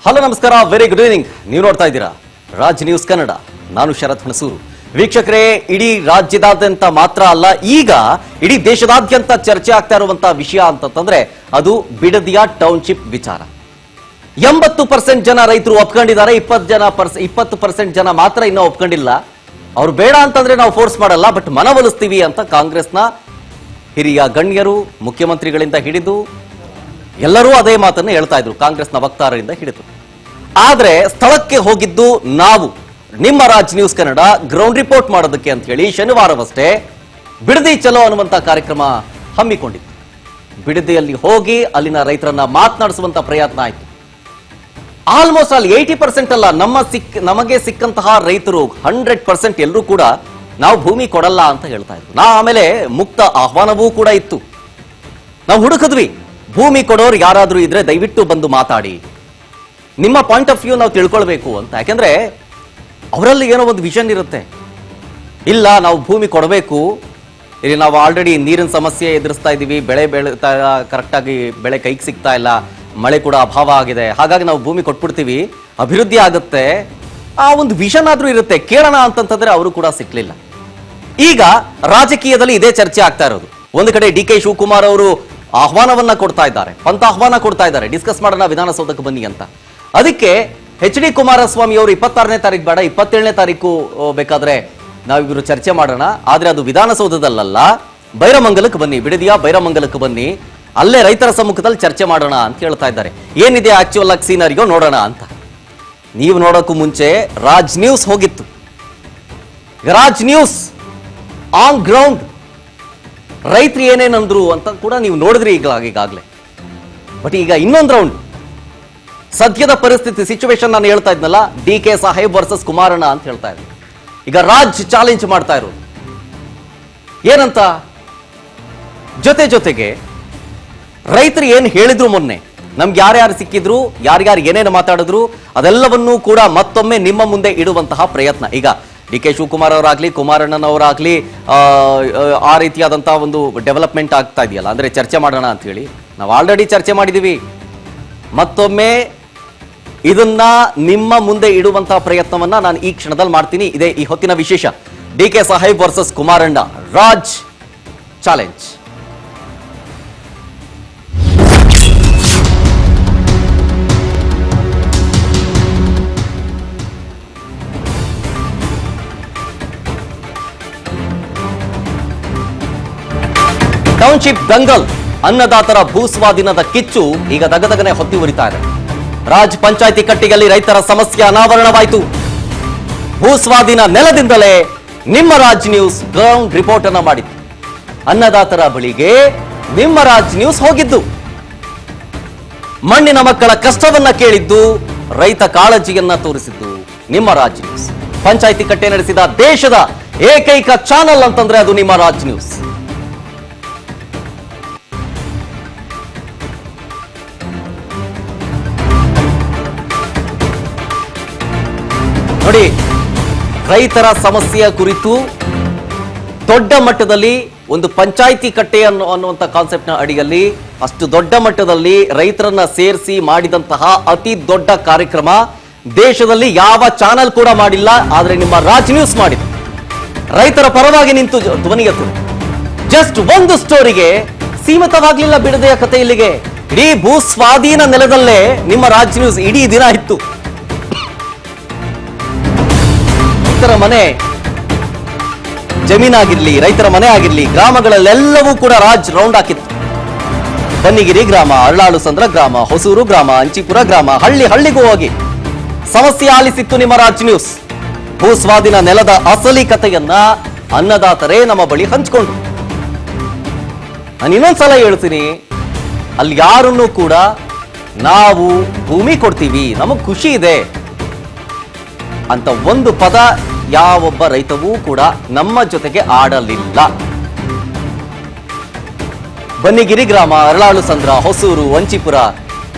Hello ನಮಸ್ಕಾರ, very good evening. ನೀವು ನೋಡ್ತಾ ಇದ್ದೀರಾ ರಾಜ್ ನ್ಯೂಸ್ ಕನ್ನಡ. ನಾನು ಶರತ್ ಹುಣಸೂರು. ವೀಕ್ಷಕರೇ, ಇಡೀ ರಾಜ್ಯದಾದ್ಯಂತ ಮಾತ್ರ ಅಲ್ಲ, ಈಗ ಇಡೀ ದೇಶದಾದ್ಯಂತ ಚರ್ಚೆ ಆಗ್ತಾ ಇರುವಂತಹ ವಿಷಯ ಅಂತಂದ್ರೆ ಅದು ಬಿಡದಿಯ ಟೌನ್ಶಿಪ್ ವಿಚಾರ. 80% ಜನ ರೈತರು ಒಪ್ಕೊಂಡಿದ್ದಾರೆ, 20% ಜನ ಮಾತ್ರ ಇನ್ನೂ ಒಪ್ಕೊಂಡಿಲ್ಲ. ಅವ್ರು ಬೇಡ ಅಂತಂದ್ರೆ ನಾವು ಫೋರ್ಸ್ ಮಾಡಲ್ಲ, ಬಟ್ ಮನವೊಲಿಸ್ತೀವಿ ಅಂತ ಕಾಂಗ್ರೆಸ್ನ ಹಿರಿಯ ಗಣ್ಯರು, ಮುಖ್ಯಮಂತ್ರಿಗಳಿಂದ ಹಿಡಿದು ಎಲ್ಲರೂ ಅದೇ ಮಾತನ್ನು ಹೇಳ್ತಾ ಇದ್ರು, ಕಾಂಗ್ರೆಸ್ನ ವಕ್ತಾರರಿಂದ ಹಿಡಿದು. ಆದ್ರೆ ಸ್ಥಳಕ್ಕೆ ಹೋಗಿದ್ದು ನಾವು, ನಿಮ್ಮ Raj news Kannada, ground report ಮಾಡೋದಕ್ಕೆ ಅಂತ ಹೇಳಿ ಶನಿವಾರವಷ್ಟೇ ಬಿಡದಿ ಚಲೋ ಅನ್ನುವಂತ ಕಾರ್ಯಕ್ರಮ ಹಮ್ಮಿಕೊಂಡಿತ್ತು. ಬಿಡದಿಯಲ್ಲಿ ಹೋಗಿ ಅಲ್ಲಿನ ರೈತರನ್ನ ಮಾತನಾಡಿಸುವಂತ ಪ್ರಯತ್ನ ಆಯ್ತು. ಆಲ್ಮೋಸ್ಟ್ ಅಲ್ಲಿ 80% ಅಲ್ಲ, ನಮಗೆ ಸಿಕ್ಕಂತಹ ರೈತರು 100% ಎಲ್ಲರೂ ಕೂಡ ನಾವು ಭೂಮಿ ಕೊಡಲ್ಲ ಅಂತ ಹೇಳ್ತಾ ಇದ್ರು. ಆಮೇಲೆ ಮುಕ್ತ ಆಹ್ವಾನವೂ ಕೂಡ ಇತ್ತು. ನಾವು ಹುಡುಕಿದ್ವಿ, ಭೂಮಿ ಕೊಡೋರು ಯಾರಾದ್ರೂ ಇದ್ರೆ ದಯವಿಟ್ಟು ಬಂದು ಮಾತಾಡಿ, ನಿಮ್ಮ ಪಾಯಿಂಟ್ ಆಫ್ ವ್ಯೂ ನಾವು ತಿಳ್ಕೊಳ್ಬೇಕು ಅಂತ. ಯಾಕೆಂದ್ರೆ ಅವರಲ್ಲಿ ಏನೋ ಒಂದು ವಿಷನ್ ಇರುತ್ತೆ. ಇಲ್ಲ, ನಾವು ಭೂಮಿ ಕೊಡಬೇಕು, ಇಲ್ಲಿ ನಾವು ಆಲ್ರೆಡಿ ನೀರಿನ ಸಮಸ್ಯೆ ಎದುರಿಸ್ತಾ ಇದ್ದೀವಿ, ಬೆಳೆ ಕರೆಕ್ಟಾಗಿ ಬೆಳೆ ಕೈಗೆ ಸಿಗ್ತಾ ಇಲ್ಲ, ಮಳೆ ಕೂಡ ಅಭಾವ ಆಗಿದೆ, ಹಾಗಾಗಿ ನಾವು ಭೂಮಿ ಕೊಟ್ಬಿಡ್ತೀವಿ, ಅಭಿವೃದ್ಧಿ ಆಗುತ್ತೆ, ಆ ಒಂದು ವಿಷನ್ ಆದ್ರೂ ಇರುತ್ತೆ, ಕೇಳೋಣ ಅಂತಂತಂದ್ರೆ ಅವರು ಕೂಡ ಸಿಕ್ಲಿಲ್ಲ. ಈಗ ರಾಜಕೀಯದಲ್ಲಿ ಇದೇ ಚರ್ಚೆ ಆಗ್ತಾ ಇರೋದು. ಒಂದು ಕಡೆ ಡಿ ಕೆ ಶಿವಕುಮಾರ್ ಅವರು ಆಹ್ವಾನವನ್ನ ಕೊಡ್ತಾ ಇದ್ದಾರೆ, ಪಂತ ಆಹ್ವಾನ ಕೊಡ್ತಾ ಇದ್ದಾರೆ, ಡಿಸ್ಕಸ್ ಮಾಡೋಣ ವಿಧಾನಸೌಧಕ್ಕೆ ಬನ್ನಿ ಅಂತ. ಅದಕ್ಕೆ ಎಚ್ ಡಿ ಕುಮಾರಸ್ವಾಮಿ ಅವರು 26ನೇ ತಾರೀಕು ಬೇಡ, 27ನೇ ತಾರೀಕು ಬೇಕಾದ್ರೆ ನಾವಿಬ್ರು ಚರ್ಚೆ ಮಾಡೋಣ, ಆದ್ರೆ ಅದು ವಿಧಾನಸೌಧದಲ್ಲ, ಬೈರಮಂಗಲಕ್ಕೆ ಬನ್ನಿ, ಬಿಡದಿಯ ಬೈರಮಂಗಲಕ್ಕೆ ಬನ್ನಿ, ಅಲ್ಲೇ ರೈತರ ಸಮ್ಮುಖದಲ್ಲಿ ಚರ್ಚೆ ಮಾಡೋಣ ಅಂತ ಹೇಳ್ತಾ ಇದ್ದಾರೆ. ಏನಿದೆ ಆಕ್ಚುಯಲ್ ಆಗಿ ಸೀನರಿಯೋ ನೋಡೋಣ ಅಂತ. ನೀವು ನೋಡೋಕ್ಕೂ ಮುಂಚೆ ರಾಜ್ ನ್ಯೂಸ್ ಹೋಗಿತ್ತು. ರಾಜ್ ನ್ಯೂಸ್ ಆನ್ ಗ್ರೌಂಡ್ ರೈತರು ಏನೇನಂದ್ರು ಅಂತ ಕೂಡ ನೀವು ನೋಡಿದ್ರಿ ಈಗಾಗಲೇ. ಬಟ್ ಈಗ ಇನ್ನೊಂದು ರೌಂಡ್ ಸದ್ಯದ ಪರಿಸ್ಥಿತಿ, ಸಿಚುವೇಶನ್ ನಾನು ಹೇಳ್ತಾ ಇದ್ನಲ್ಲ, ಡಿ ಕೆ ಸಾಹೇಬ್ ವರ್ಸಸ್ ಕುಮಾರಣ್ಣ ಅಂತ ಹೇಳ್ತಾ ಇದ್ರು. ಈಗ ರಾಜ್ ಚಾಲೆಂಜ್ ಮಾಡ್ತಾ ಇರೋದು ಏನಂತ, ಜೊತೆಗೆ ರೈತರು ಏನು ಹೇಳಿದ್ರು, ಮೊನ್ನೆ ನಮ್ಗೆ ಯಾರ್ಯಾರು ಸಿಕ್ಕಿದ್ರು, ಯಾರ್ಯಾರು ಏನೇನು ಮಾತಾಡಿದ್ರು, ಅದೆಲ್ಲವನ್ನೂ ಕೂಡ ಮತ್ತೊಮ್ಮೆ ನಿಮ್ಮ ಮುಂದೆ ಇಡುವಂತಹ ಪ್ರಯತ್ನ. ಈಗ ಡಿ ಕೆ ಶಿವಕುಮಾರ್ ಅವರಾಗ್ಲಿ, ಕುಮಾರಣ್ಣನವರಾಗ್ಲಿ, ಆ ರೀತಿಯಾದಂತಹ ಒಂದು ಡೆವಲಪ್ಮೆಂಟ್ ಆಗ್ತಾ ಇದೆಯಲ್ಲ, ಅಂದ್ರೆ ಚರ್ಚೆ ಮಾಡೋಣ ಅಂತ ಹೇಳಿ ನಾವು ಆಲ್ರೆಡಿ ಚರ್ಚೆ ಮಾಡಿದೀವಿ. ಮತ್ತೊಮ್ಮೆ ಇದನ್ನ ನಿಮ್ಮ ಮುಂದೆ ಇಡುವಂತಹ ಪ್ರಯತ್ನವನ್ನ ನಾನು ಈ ಕ್ಷಣದಲ್ಲಿ ಮಾಡ್ತೀನಿ. ಇದೇ ಈ ಹೊತ್ತಿನ ವಿಶೇಷ. ಡಿ ಕೆ ಸಾಹೇಬ್ ವರ್ಸಸ್ ಕುಮಾರಣ್ಣ, ರಾಜ್ ಚಾಲೆಂಜ್. ಟೌನ್ಶಿಪ್ ದಂಗಲ್, ಅನ್ನದಾತರ ಭೂಸ್ವಾಧೀನದ ಕಿಚ್ಚು ಈಗ ದಗದಗನೆ ಹೊತ್ತಿ ಉರಿತಾ ಇದೆ. ರಾಜ್ ಪಂಚಾಯಿತಿ ಕಟ್ಟಿಗೆಯಲ್ಲಿ ರೈತರ ಸಮಸ್ಯೆ ಅನಾವರಣವಾಯಿತು. ಭೂಸ್ವಾಧೀನ ನೆಲದಿಂದಲೇ ನಿಮ್ಮ ರಾಜ್ ನ್ಯೂಸ್ ಗ್ರೌಂಡ್ ರಿಪೋರ್ಟ್ ಅನ್ನ ಮಾಡಿತ್ತು. ಅನ್ನದಾತರ ಬಳಿಗೆ ನಿಮ್ಮ ರಾಜ್ ನ್ಯೂಸ್ ಹೋಗಿದ್ದು, ಮಣ್ಣಿನ ಮಕ್ಕಳ ಕಷ್ಟವನ್ನ ಕೇಳಿದ್ದು, ರೈತ ಕಾಳಜಿಯನ್ನ ತೋರಿಸಿದ್ದು ನಿಮ್ಮ ರಾಜ್ ನ್ಯೂಸ್. ಪಂಚಾಯಿತಿ ಕಟ್ಟೆ ನಡೆಸಿದ ದೇಶದ ಏಕೈಕ ಚಾನಲ್ ಅಂತಂದ್ರೆ ಅದು ನಿಮ್ಮ ರಾಜ್ ನ್ಯೂಸ್. ನೋಡಿ, ರೈತರ ಸಮಸ್ಯೆಯ ಕುರಿತು ದೊಡ್ಡ ಮಟ್ಟದಲ್ಲಿ ಒಂದು ಪಂಚಾಯಿತಿ ಕಟ್ಟೆ ಅನ್ನುವಂಥ ಕಾನ್ಸೆಪ್ಟ್ನ ಅಡಿಯಲ್ಲಿ ಅಷ್ಟು ದೊಡ್ಡ ಮಟ್ಟದಲ್ಲಿ ರೈತರನ್ನ ಸೇರಿಸಿ ಮಾಡಿದಂತಹ ಅತಿ ದೊಡ್ಡ ಕಾರ್ಯಕ್ರಮ ದೇಶದಲ್ಲಿ ಯಾವ ಚಾನಲ್ ಕೂಡ ಮಾಡಿಲ್ಲ. ಆದ್ರೆ ನಿಮ್ಮ ರಾಜ್ ನ್ಯೂಸ್ ಮಾಡಿದೆ. ರೈತರ ಪರವಾಗಿ ನಿಂತು ಧ್ವನಿ ಎತ್ತು. ಜಸ್ಟ್ ಒಂದು ಸ್ಟೋರಿಗೆ ಸೀಮಿತವಾಗ್ಲಿಲ್ಲ ಬಿಡದೆಯ ಕಥೆ. ಇಲ್ಲಿಗೆ ಇಡೀ ಭೂ ಸ್ವಾಧೀನ ನೆಲದಲ್ಲೇ ನಿಮ್ಮ ರಾಜ್ ನ್ಯೂಸ್ ಇಡೀ ದಿನ ಇತ್ತು. ರೈತರ ಮನೆ ಜಮೀನಾಗಿರ್ಲಿ, ರೈತರ ಮನೆ ಆಗಿರ್ಲಿ, ಗ್ರಾಮಗಳಲ್ಲೆಲ್ಲವೂ ಕೂಡ ರಾಜ್ ರೌಂಡ್ ಹಾಕಿತ್ತು. ಬನ್ನಿಗಿರಿ ಗ್ರಾಮ, ಅರಳಾಳು ಸಂದ್ರ ಗ್ರಾಮ, ಹೊಸೂರು ಗ್ರಾಮ, ಅಂಚಿಪುರ ಗ್ರಾಮ, ಹಳ್ಳಿಗೂ ಹೋಗಿ ಸಮಸ್ಯೆ ಆಲಿಸಿತ್ತು ನಿಮ್ಮ ರಾಜ್ ನ್ಯೂಸ್. ಭೂ ಸ್ವಾಧೀನ ನೆಲದ ಅಸಲಿ ಕಥೆಯನ್ನ ಅನ್ನದಾತರೇ ನಮ್ಮ ಬಳಿ ಹಂಚಿಕೊಂಡು. ನಾನು ಇನ್ನೊಂದ್ಸಲ ಹೇಳ್ತೀನಿ, ಅಲ್ಲಿ ಯಾರನ್ನೂ ಕೂಡ ನಾವು ಭೂಮಿ ಕೊಡ್ತೀವಿ, ನಮಗ್ ಖುಷಿ ಇದೆ ಅಂತ ಒಂದು ಪದ ಯಾವೊಬ್ಬ ರೈತವೂ ಕೂಡ ನಮ್ಮ ಜೊತೆಗೆ ಆಡಲಿಲ್ಲ. ಬನ್ನಿಗಿರಿ ಗ್ರಾಮ, ಅರಳಾಳು ಸಂದ್ರ, ಹೊಸೂರು, ವಂಚಿಪುರ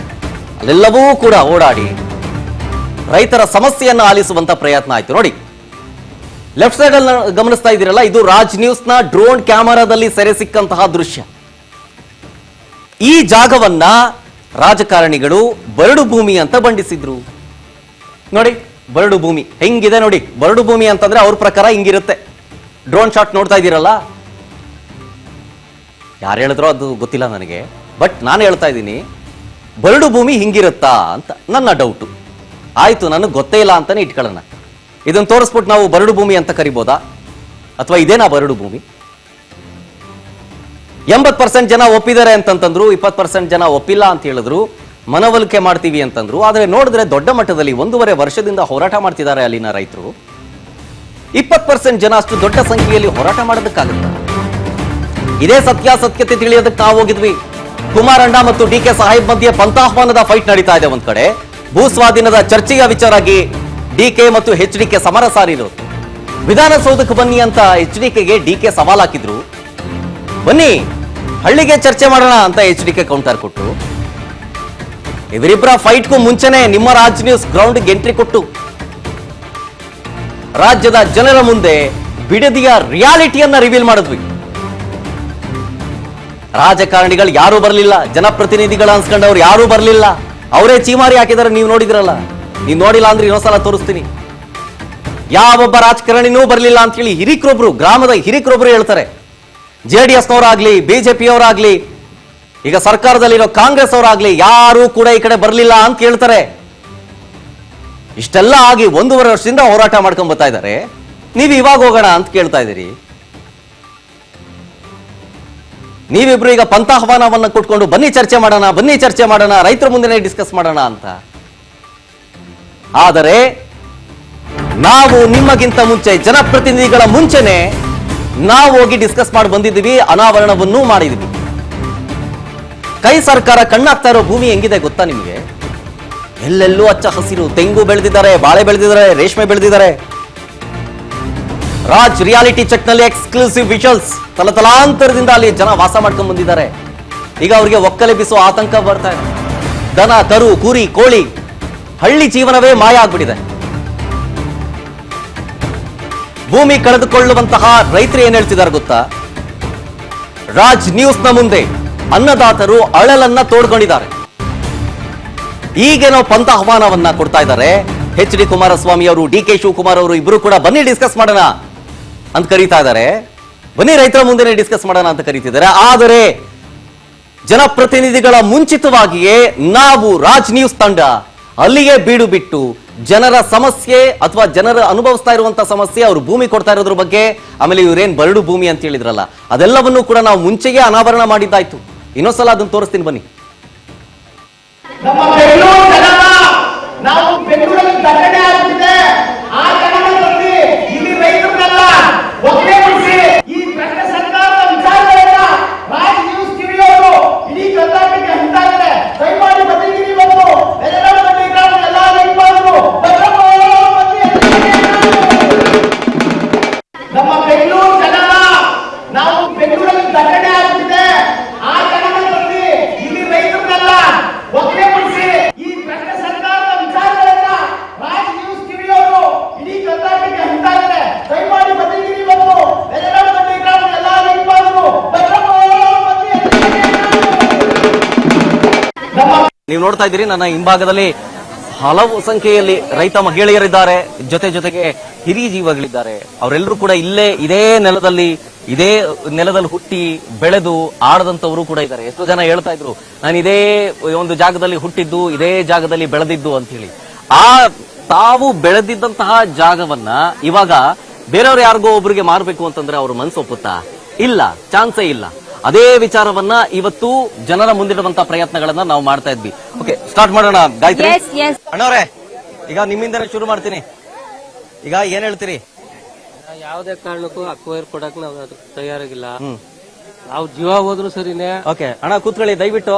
ಅಲ್ಲೆಲ್ಲವೂ ಕೂಡ ಓಡಾಡಿ ರೈತರ ಸಮಸ್ಯೆಯನ್ನು ಆಲಿಸುವಂತ ಪ್ರಯತ್ನ ಆಯ್ತು. ನೋಡಿ, ಲೆಫ್ಟ್ ಸೈಡ್ ಅಲ್ಲಿ ಗಮನಿಸ್ತಾ ಇದ್ದೀರಲ್ಲ, ಇದು ರಾಜ್ ನ್ಯೂಸ್ ನ ಡ್ರೋನ್ ಕ್ಯಾಮೆರಾದಲ್ಲಿ ಸೆರೆ ಸಿಕ್ಕಂತಹ ದೃಶ್ಯ. ಈ ಜಾಗವನ್ನ ರಾಜಕಾರಣಿಗಳು ಬರಡು ಭೂಮಿ ಅಂತ ಬಣ್ಣಿಸಿದ್ರು. ನೋಡಿ ಬರಡು ಭೂಮಿ ಹೆಂಗಿದೆ ನೋಡಿ. ಬರಡು ಭೂಮಿ ಅಂತಂದ್ರೆ ಅವ್ರ ಪ್ರಕಾರ ಹಿಂಗಿರುತ್ತೆ. ಡ್ರೋನ್ ಶಾಟ್ ನೋಡ್ತಾ ಇದ್ದೀರಲ್ಲ, ಯಾರು ಹೇಳಿದ್ರೋ ಅದು ಗೊತ್ತಿಲ್ಲ ನನಗೆ, ಬಟ್ ನಾನು ಹೇಳ್ತಾ ಇದ್ದೀನಿ ಬರಡು ಭೂಮಿ ಹಿಂಗಿರುತ್ತಾ ಅಂತ ನನ್ನ ಡೌಟು. ಆಯ್ತು, ನನಗೆ ಗೊತ್ತೇ ಇಲ್ಲ ಅಂತಾನೆ ಇಟ್ಕೊಳ್ಳೋಣ. ಇದನ್ನು ತೋರಿಸ್ಬಿಟ್ಟು ನಾವು ಬರಡು ಭೂಮಿ ಅಂತ ಕರಿಬೋದಾ, ಅಥವಾ ಇದೇನಾ ಬರಡು ಭೂಮಿ? 80% ಜನ ಒಪ್ಪಿದ್ದಾರೆ ಅಂತಂತಂದ್ರು, 20% ಜನ ಒಪ್ಪಿಲ್ಲ ಅಂತ ಹೇಳಿದ್ರು, ಮನವೊಲಿಕೆ ಮಾಡ್ತೀವಿ ಅಂತಂದ್ರು. ಆದರೆ ನೋಡಿದ್ರೆ ದೊಡ್ಡ ಮಟ್ಟದಲ್ಲಿ 1.5 ವರ್ಷದಿಂದ ಹೋರಾಟ ಮಾಡ್ತಿದ್ದಾರೆ ಅಲ್ಲಿನ ರೈತರು. 20% ಜನ ಅಷ್ಟು ದೊಡ್ಡ ಸಂಖ್ಯೆಯಲ್ಲಿ ಹೋರಾಟ ಮಾಡೋದಕ್ಕಾಗುತ್ತ? ಇದೇ ಸತ್ಯಾಸತ್ಯತೆ ತಿಳಿಯೋದಕ್ಕೆ ನಾವು ಹೋಗಿದ್ವಿ. ಕುಮಾರಣ್ಣ ಮತ್ತು ಡಿ ಕೆ ಸಾಹೇಬ್ ಮಧ್ಯೆ ಪಂಥಾಹ್ವಾನದ ಫೈಟ್ ನಡೀತಾ ಇದೆ. ಒಂದ್ ಕಡೆ ಭೂ ಸ್ವಾಧೀನದ ಚರ್ಚೆಯ ವಿಚಾರಾಗಿ ಡಿ ಕೆ ಮತ್ತು ಎಚ್ ಡಿ ಕೆ ಸಮರ ಸಾರಿದ್ರು. ವಿಧಾನಸೌಧಕ್ಕೆ ಬನ್ನಿ ಅಂತ ಎಚ್ ಡಿ ಕೆಗೆ ಡಿ ಕೆ ಸವಾಲ್ ಹಾಕಿದ್ರು. ಬನ್ನಿ ಹಳ್ಳಿಗೆ ಚರ್ಚೆ ಮಾಡೋಣ ಅಂತ ಎಚ್ ಡಿ ಕೆ ಕೌಂಟರ್ ಕೊಟ್ಟರು. ಇವರಿಬ್ಬರ ಫೈಟ್ಗೂ ಮುಂಚೆನೆ ನಿಮ್ಮ ರಾಜ್ ನ್ಯೂಸ್ ಗ್ರೌಂಡ್ಗೆ ಎಂಟ್ರಿ ಕೊಟ್ಟು ರಾಜ್ಯದ ಜನರ ಮುಂದೆ ಬಿಡದಿಯ ರಿಯಾಲಿಟಿಯನ್ನ ರಿವೀಲ್ ಮಾಡಿದ್ವಿ. ರಾಜಕಾರಣಿಗಳು ಯಾರೂ ಬರಲಿಲ್ಲ, ಜನಪ್ರತಿನಿಧಿಗಳು ಅನ್ಸ್ಕೊಂಡವ್ರು ಯಾರೂ ಬರಲಿಲ್ಲ. ಅವರೇ ಚೀಮಾರಿ ಹಾಕಿದಾರೆ. ನೀವು ನೋಡಿದ್ರಲ್ಲ, ನೀವು ನೋಡಿಲ್ಲ ಅಂದ್ರೆ ಇನ್ನೊಂದ್ಸಲ ತೋರಿಸ್ತೀನಿ. ಯಾವೊಬ್ಬ ರಾಜಕಾರಣಿನೂ ಬರಲಿಲ್ಲ ಅಂತ ಹೇಳಿ ಹಿರಿಕರೊಬ್ರು, ಗ್ರಾಮದ ಹಿರಿಕರೊಬ್ರು ಹೇಳ್ತಾರೆ. JDS ನವರಾಗ್ಲಿ, BJP-ಯವರಾಗ್ಲಿ, ಈಗ ಸರ್ಕಾರದಲ್ಲಿರೋ ಕಾಂಗ್ರೆಸ್ ಅವರಾಗ್ಲಿ ಯಾರೂ ಕೂಡ ಈ ಕಡೆ ಬರಲಿಲ್ಲ ಅಂತ ಹೇಳ್ತಾರೆ. ಇಷ್ಟೆಲ್ಲ ಆಗಿ 1.5 ವರ್ಷದಿಂದ ಹೋರಾಟ ಮಾಡ್ಕೊಂಡ್ ಬರ್ತಾ ಇದ್ದಾರೆ. ನೀವು ಇವಾಗ ಹೋಗೋಣ ಅಂತ ಕೇಳ್ತಾ ಇದ್ದೀರಿ. ನೀವಿಬ್ರು ಈಗ ಪಂಥಾಹ್ವಾನವನ್ನ ಕೊಟ್ಕೊಂಡು ಬನ್ನಿ ಚರ್ಚೆ ಮಾಡೋಣ, ಬನ್ನಿ ಚರ್ಚೆ ಮಾಡೋಣ, ರೈತರ ಮುಂದೆನೆ ಡಿಸ್ಕಸ್ ಮಾಡೋಣ ಅಂತ. ಆದರೆ ನಾವು ನಿಮಗಿಂತ ಮುಂಚೆ, ಜನಪ್ರತಿನಿಧಿಗಳ ಮುಂಚೆನೆ ನಾವು ಹೋಗಿ ಡಿಸ್ಕಸ್ ಮಾಡಿ ಬಂದಿದ್ದೀವಿ, ಅನಾವರಣವನ್ನೂ ಮಾಡಿದ್ವಿ. ಕೈ ಸರ್ಕಾರ ಕಣ್ಣಾಗ್ತಾ ಇರೋ ಭೂಮಿ ಹೆಂಗಿದೆ ಗೊತ್ತಾ ನಿಮಗೆ? ಎಲ್ಲೆಲ್ಲೂ ಹಚ್ಚ ಹಸಿರು, ತೆಂಗು ಬೆಳೆದಿದ್ದಾರೆ, ಬಾಳೆ ಬೆಳೆದಿದ್ದಾರೆ, ರೇಷ್ಮೆ ಬೆಳೆದಿದ್ದಾರೆ. ರಾಜ್ ರಿಯಾಲಿಟಿ ಚೆಕ್ ನಲ್ಲಿ ಎಕ್ಸ್ಕ್ಲೂಸಿವ್ ವಿಜುವಲ್ಸ್. ತಲತಲಾಂತರದಿಂದ ಅಲ್ಲಿ ಜನ ವಾಸ ಮಾಡ್ಕೊಂಡು ಬಂದಿದ್ದಾರೆ. ಈಗ ಅವರಿಗೆ ಒಕ್ಕಲೆ ಬಿಸುವ ಆತಂಕ ಬರ್ತಾ ಇದೆ. ದನ, ಕರು, ಕುರಿ, ಕೋಳಿ, ಹಳ್ಳಿ ಜೀವನವೇ ಮಾಯ ಆಗ್ಬಿಟ್ಟಿದೆ. ಭೂಮಿ ಕಳೆದುಕೊಳ್ಳುವಂತಹ ರೈತರು ಏನ್ ಹೇಳ್ತಿದ್ದಾರೆ ಗೊತ್ತಾ? ರಾಜ್ ನ್ಯೂಸ್ ನ ಮುಂದೆ ಅನ್ನದಾತರು ಅಳಲನ್ನ ತೋಡ್ಕೊಂಡಿದ್ದಾರೆ. ಈಗೇನೋ ಪಂಥಾಹ್ವಾನವನ್ನ ಕೊಡ್ತಾ ಇದ್ದಾರೆ. ಎಚ್ ಡಿ ಕುಮಾರಸ್ವಾಮಿ ಅವರು, ಡಿ ಕೆ ಶಿವಕುಮಾರ್ ಅವರು ಇಬ್ರು ಕೂಡ ಬನ್ನಿ ಡಿಸ್ಕಸ್ ಮಾಡೋಣ ಅಂತ ಕರೀತಾ ಇದ್ದಾರೆ. ಬನ್ನಿ ರೈತರ ಮುಂದೆ ಡಿಸ್ಕಸ್ ಮಾಡೋಣ ಅಂತ ಕರೀತಿದ್ದಾರೆ. ಆದರೆ ಜನಪ್ರತಿನಿಧಿಗಳ ಮುಂಚಿತವಾಗಿಯೇ ನಾವು ರಾಜ್ ನ್ಯೂಸ್ ತಂಡ ಅಲ್ಲಿಗೆ ಬೀಡು ಬಿಟ್ಟು ಜನರ ಸಮಸ್ಯೆ ಅಥವಾ ಜನರು ಅನುಭವಿಸ್ತಾ ಇರುವಂತಹ ಸಮಸ್ಯೆ, ಅವರು ಭೂಮಿ ಕೊಡ್ತಾ ಇರೋದ್ರ ಬಗ್ಗೆ, ಆಮೇಲೆ ಇವರೇನ್ ಬರಡು ಭೂಮಿ ಅಂತ ಹೇಳಿದ್ರಲ್ಲ, ಅದೆಲ್ಲವನ್ನೂ ಕೂಡ ನಾವು ಮುಂಚೆಗೆ ಅನಾವರಣ ಮಾಡಿದ್ದಾಯ್ತು. ಇನ್ನೊಂದ್ಸಲ ಅದನ್ನು ತೋರಿಸ್ತೀನಿ ಬನ್ನಿ. ನಮ್ಮ ಬೆಂಗಳೂರು ಜನರ ನಾವು ಬೆಂಗಳೂರಲ್ಲಿ ದಂಡನೆ ಆಗ್ತಿದೆ. ಆ ಜನರಲ್ಲಿ ಇಲ್ಲಿ ರೈತರನ್ನೆಲ್ಲ ಒಗ್ಗೂಡಿಸಿ ಈ ಭ್ರಷ್ಟ ಸರ್ಕಾರದ ವಿಚಾರಗಳನ್ನ ರಾಜ್ ನ್ಯೂಸ್ ಟಿವಿಯವರು ಇಡೀ ಕರ್ನಾಟಕಕ್ಕೆ ಹಿಂದಾಗಿದೆ. ದಯಮಾಡಿ ಬದಿಗಿರಿ ಬಂದು ಎದೆರಡಲ್ಲಿ ಗ್ರಾಮದ ಎಲ್ಲಾ ರೈತರು ನಮ್ಮ ಬೆಂಗಳೂರು ಜನರ ನಾವು ಬೆಂಗಳೂರಲ್ಲಿ ದಂಡನೆ ಆಗ್ತಿದೆ. ಆ ಜನರಲ್ಲಿ ಇಲ್ಲಿ ರೈತರನ್ನೆಲ್ಲ ಒಗ್ಗೂಡಿಸಿ ಈ ಭ್ರಷ್ಟ ಸರ್ಕಾರದ ವಿಚಾರಗಳನ್ನ ರಾಜ್ ನ್ಯೂಸ್ ಟಿವಿಯವರು ಇಡೀ ಕರ್ನಾಟಕಕ್ಕೆ ಹಿಂದಾಗಿದೆ. ದಯಮಾಡಿ ಬದಿಗಿರಿ ಬಂದು ಎದೆರಡಲ್ಲಿ ಗ್ರಾಮದ ಎಲ್ಲಾ ರೈತರು ನೀವು ನೋಡ್ತಾ ಇದ್ದೀರಿ ನನ್ನ ಹಿಂಭಾಗದಲ್ಲಿ ಹಲವು ಸಂಖ್ಯೆಯಲ್ಲಿ ರೈತ ಮಹಿಳೆಯರಿದ್ದಾರೆ, ಜೊತೆಗೆ ಹಿರಿಯ ಜೀವಗಳಿದ್ದಾರೆ. ಅವರೆಲ್ಲರೂ ಕೂಡ ಇದೇ ನೆಲದಲ್ಲಿ ಹುಟ್ಟಿ ಬೆಳೆದು ಆಡದಂತವರು ಕೂಡ ಇದ್ದಾರೆ. ಎಷ್ಟೋ ಜನ ಹೇಳ್ತಾ ಇದ್ರು, ನಾನು ಇದೇ ಒಂದು ಜಾಗದಲ್ಲಿ ಹುಟ್ಟಿದ್ದು, ಇದೇ ಜಾಗದಲ್ಲಿ ಬೆಳೆದಿದ್ದು ಅಂತ ಹೇಳಿ. ಆ ತಾವು ಬೆಳೆದಿದ್ದಂತಹ ಜಾಗವನ್ನ ಇವಾಗ ಬೇರೆಯವ್ರು ಯಾರಿಗೋ ಒಬ್ರಿಗೆ ಮಾರಬೇಕು ಅಂತಂದ್ರೆ ಅವ್ರ ಮನಸ್ಸು ಒಪ್ಪುತ್ತಾ? ಇಲ್ಲ, ಚಾನ್ಸೇ ಇಲ್ಲ. ಅದೇ ವಿಚಾರವನ್ನ ಇವತ್ತು ಜನರ ಮುಂದಿಡುವಂತಹ ಪ್ರಯತ್ನಗಳನ್ನ ನಾವು ಮಾಡ್ತಾ ಇದ್ವಿ. ಓಕೆ, ಸ್ಟಾರ್ಟ್ ಮಾಡೋಣ. ಗಾಯತ್ರಿ ಅಣ್ಣವ್ರೆ, ಈಗ ನಿಮ್ಮಿಂದನೇ ಶುರು ಮಾಡ್ತೀನಿ. ಈಗ ಏನ್ ಹೇಳ್ತೀರಿ? ಯಾವುದೇ ಕಾರಣಕ್ಕೂ ಅಕ್ವೈರ್ ಕೊಡಕ್ ನಾವು ತಯಾರಾಗಿಲ್ಲ. ನಾವು ಜೀವ ಹೋದ್ರು ಸರಿನೇ. ಓಕೆ ಅಣ್ಣ, ಕೂತ್ಕೊಳ್ಳಿ ದಯವಿಟ್ಟು.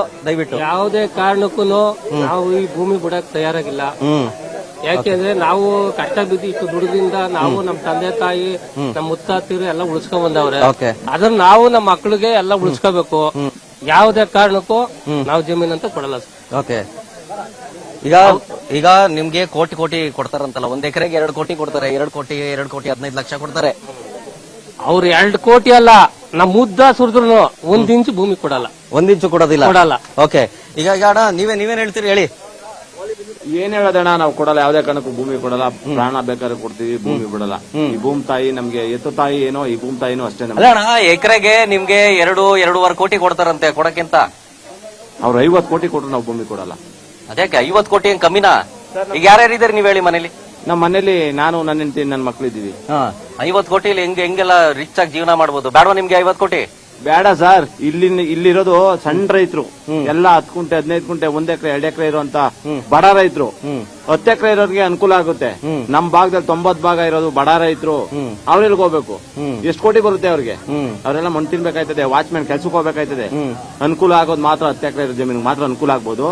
ಯಾವುದೇ ಕಾರಣಕ್ಕೂ ನಾವು ಈ ಭೂಮಿ ಬಿಡಕ್ ತಯಾರಾಗಿಲ್ಲ. ಯಾಕೆಂದ್ರೆ ನಾವು ಕಷ್ಟ ಬಿದ್ದು ಇಷ್ಟು ದುಡಿದಿಂದ ನಾವು ನಮ್ಮ ತಂದೆ ತಾಯಿ, ನಮ್ಮ ಮುತ್ತಾತಿರು ಎಲ್ಲ ಉಳಿಸ್ಕೊಂಡ್ ಬಂದವ್ರೆ. ಅದನ್ನ ನಾವು ನಮ್ಮ ಮಕ್ಳಿಗೆ ಎಲ್ಲ ಉಳಿಸ್ಕೋಬೇಕು. ಯಾವುದೇ ಕಾರಣಕ್ಕೂ ನಾವು ಜಮೀನ್ ಅಂತ ಕೊಡಲ್ಲ. ಓಕೆ, ಈಗ ನಿಮ್ಗೆ ಕೋಟಿ ಕೊಡ್ತಾರಂತಲ್ಲ, 1 ಎಕರೆಗೆ 2 ಕೋಟಿ ಕೊಡ್ತಾರೆ. 2 ಕೋಟಿ 15 ಲಕ್ಷ ಕೊಡ್ತಾರೆ. ಅವ್ರು 2 ಕೋಟಿ ಅಲ್ಲ, ನಮ್ಮ ಮುದ್ದ ಸುರಿದ್ರು 1 ಇಂಚು ಭೂಮಿ ಕೊಡಲ್ಲ. ಒಂದಿಂಚು ಕೊಡೋದಿಲ್ಲ. ಕೊಡಲ್ಲ. ಓಕೆ, ಈಗ ಅಣ್ಣ ನೀವೇನ್ ಹೇಳ್ತೀರಿ ಹೇಳಿ. ಏನ್ ಹೇಳೋದಣ್ಣ, ನಾವು ಕೊಡಲ್ಲ, ಯಾವ್ದೇ ಕಾರಣಕ್ಕೂ ಭೂಮಿ ಕೊಡಲ್ಲ. ಪ್ರಾಣ ಬೇಕಾದ್ರೆ ಕೊಡ್ತೀವಿ, ಭೂಮಿ ಬಿಡಲ್ಲ. ಈ ಭೂಮಿ ತಾಯಿ ನಮ್ಗೆ ಎತ್ತು ತಾಯಿ ಏನೋ, ಈ ಭೂಮಿ ತಾಯಿನೂ ಅಷ್ಟೇ. ಅಲ್ಲ ಅಣ್ಣ, ಎಕರೆಗೆ ನಿಮ್ಗೆ 2.5 ಕೋಟಿ ಕೊಡ್ತಾರಂತೆ ಕೊಡಕ್ಕಿಂತ. ಅವ್ರು 50 ಕೋಟಿ ಕೊಟ್ರು ನಾವು ಭೂಮಿ ಕೊಡಲ್ಲ. ಅದಕ್ಕೆ 50 ಕೋಟಿ ಏನ್ ಕಮ್ಮಿನಾ? ಈಗ ಯಾರ್ಯಾರಿದ್ದಾರೆ ನೀವ್ ಹೇಳಿ ಮನೇಲಿ? ನಮ್ಮ ಮನೇಲಿ ನಾನು, ನನ್ನ ಹೆಂಡತಿ, ನನ್ನ ಮಕ್ಳಿದ್ದೀವಿ. 50 ಕೋಟಿಲಿ ಹೆಂಗೆಲ್ಲ ರಿಚ್ ಆಗಿ ಜೀವನ ಮಾಡ್ಬೋದು. ಬೇಡವಾ ನಿಮ್ಗೆ 50 ಕೋಟಿ? ಬೇಡ ಸರ್. ಇಲ್ಲಿರೋದು ಸಣ್ಣ ರೈತರು ಎಲ್ಲ 10 ಗುಂಟೆ 15 ಗುಂಟೆ 1 ಎಕರೆ 2 ಎಕರೆ ಇರುವಂತ ಬಡ ರೈತರು. 10 ಎಕರೆ ಇರೋರಿಗೆ ಅನುಕೂಲ ಆಗುತ್ತೆ. ನಮ್ ಭಾಗದಲ್ಲಿ 90 ಭಾಗ ಇರೋದು ಬಡ ರೈತರು. ಅವ್ರೆಲ್ಗೆ ಹೋಗ್ಬೇಕು? ಎಷ್ಟು ಕೋಟಿ ಬರುತ್ತೆ ಅವ್ರಿಗೆ? ಅವರೆಲ್ಲ ಮಣ್ಣು ತಿನ್ಬೇಕಾಯ್ತದೆ, ವಾಚ್ಮ್ಯಾನ್ ಕೆಲ್ಸಕ್ಕೆ ಹೋಗ್ಬೇಕಾಯ್ತದೆ. ಅನುಕೂಲ ಆಗೋದು ಮಾತ್ರ 10 ಎಕರೆ ಇರೋ ಜಮೀನಿಗೆ ಮಾತ್ರ ಅನುಕೂಲ ಆಗ್ಬೋದು.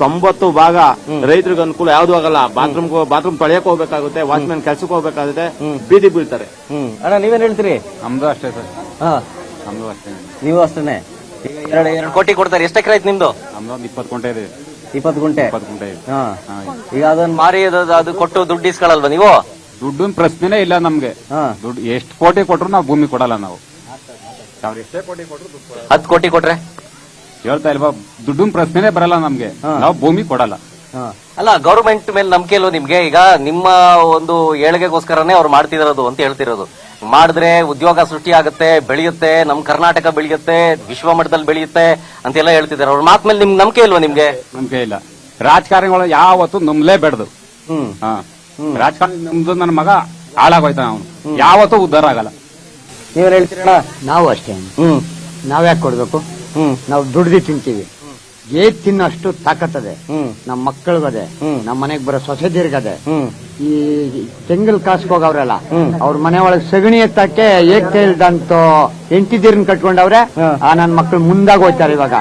90 ಭಾಗ ರೈತರಿಗೆ ಅನುಕೂಲ ಯಾವ್ದು ಆಗಲ್ಲ. ಬಾತ್ರೂಮ್ ತೊಳೆಯಕ್ ಹೋಗ್ಬೇಕಾಗುತ್ತೆ, ವಾಚ್ಮ್ಯಾನ್ ಕೆಲ್ಸಕ್ಕೆ ಹೋಗ್ಬೇಕಾಗುತ್ತೆ, ಬೀದಿ ಬೀಳ್ತಾರೆ. ಅಣ್ಣ ನೀವೇನ್ ಹೇಳ್ತೀರಿ? ನಮ್ದು ಅಷ್ಟೇ ಸರ್, ನಮ್ದು ಅಷ್ಟೇ. ನೀವು ಅಷ್ಟೇನೆ? ಈಗ 2 ಕೋಟಿ ಕೊಡ್ತಾರೆ. ಎಷ್ಟು ಎಕರೆ ಆಯ್ತು ನಿಮ್ದು? ನಮ್ದು 20 ಗುಂಟೆ ಇದೆ. 20 ಗುಂಟೆ. 20 ಗುಂಟೆ ಇದೆ. ಈಗ ಅದನ್ನ ಮಾರಿ ಅದು ಕೊಟ್ಟು ದುಡ್ಡು ಇಸ್ಕೊಳ್ಳಲ್ವಾ ನೀವು? ದುಡ್ಡಿನ ಪ್ರಶ್ನೆನೇ ಇಲ್ಲ ನಮ್ಗೆ. ದುಡ್ಡು ಎಷ್ಟು ಕೋಟಿ ಕೊಟ್ರು ನಾವು ಭೂಮಿ ಕೊಡಲ್ಲ. ನಾವು ಎಷ್ಟೇ ಕೋಟಿ ಕೊಟ್ರು 10 ಕೋಟಿ ಕೊಟ್ರೆ ಹೇಳ್ತಾ ಇಲ್ವಾ, ದುಡ್ಡಿನ ಪ್ರಶ್ನೆನೇ ಬರಲ್ಲ ನಮ್ಗೆ. ನಾವು ಭೂಮಿ ಕೊಡಲ್ಲ. ಅಲ್ಲ, ಗೌರ್ಮೆಂಟ್ ಮೇಲೆ ನಂಬಿಕೆ ಇಲ್ವ ನಿಮ್ಗೆ? ಈಗ ನಿಮ್ಮ ಒಂದು ಏಳಿಗೆಗೋಸ್ಕರನೇ ಅವ್ರು ಮಾಡ್ತಿರೋದು ಅಂತ ಹೇಳ್ತಿರೋದು. ಮಾಡಿದ್ರೆ ಉದ್ಯೋಗ ಸೃಷ್ಟಿ ಆಗುತ್ತೆ, ಬೆಳೆಯುತ್ತೆ, ನಮ್ ಕರ್ನಾಟಕ ಬೆಳೆಯುತ್ತೆ, ವಿಶ್ವ ಮಟ್ಟದಲ್ಲಿ ಬೆಳೆಯುತ್ತೆ ಅಂತೆಲ್ಲ ಹೇಳ್ತಿದ್ದಾರೆ. ಅವ್ರ ಮಾತ್ ಮೇಲೆ ನಿಮ್ಗೆ ನಂಬಿಕೆ ಇಲ್ವಾ ನಿಮ್ಗೆ? ನಂಬಿಕೆ ಇಲ್ಲ. ರಾಜಕಾರಣಿಗಳು ಯಾವತ್ತು ನಂಬಲೇಬೇಡ್ದು. ರಾಜಕಾರಣಿ ನಮ್ದು ನನ್ನ ಮಗ ಹಾಳಾಗೋಯ್ತಾನ, ಅವನು ಯಾವತ್ತೂ ಉದ್ಧಾರ ಆಗಲ್ಲ. ನೀವೇನ್ ಹೇಳ್ತೀರಣ್ಣ? ನಾವು ಅಷ್ಟೇ. ನಾವ್ಯಾಕೆ ಕೊಡ್ಬೇಕು? ನಾವು ದುಡ್ದು ತಿಂತೀವಿ. ಏನ್ ತಿನ್ನೋಷ್ಟು ತಾಕತ್ತದೆ ನಮ್ಮ ಮಕ್ಕಳಿಗದೆ, ನಮ್ಮ ಮನೆಗ್ ಬರೋ ಸೊಸೆದಿರ್ಗದೆ. ಈ ತೆಂಗಲ್ ಕಾಸ್ಕ್ ಹೋಗವ್ರಲ್ಲ, ಅವ್ರ ಮನೆ ಒಳಗ್ ಸಗಣಿ ಎತ್ತಕ್ಕೆ ಏಕ್ ಕೈಲ್ದಂತ ಎಂಟಿದೀರ್ನ ಕಟ್ಕೊಂಡವ್ರೆ. ನನ್ ಮಕ್ಳು ಮುಂದಾಗ ಹೋಗ್ತಾರೆ. ಇವಾಗ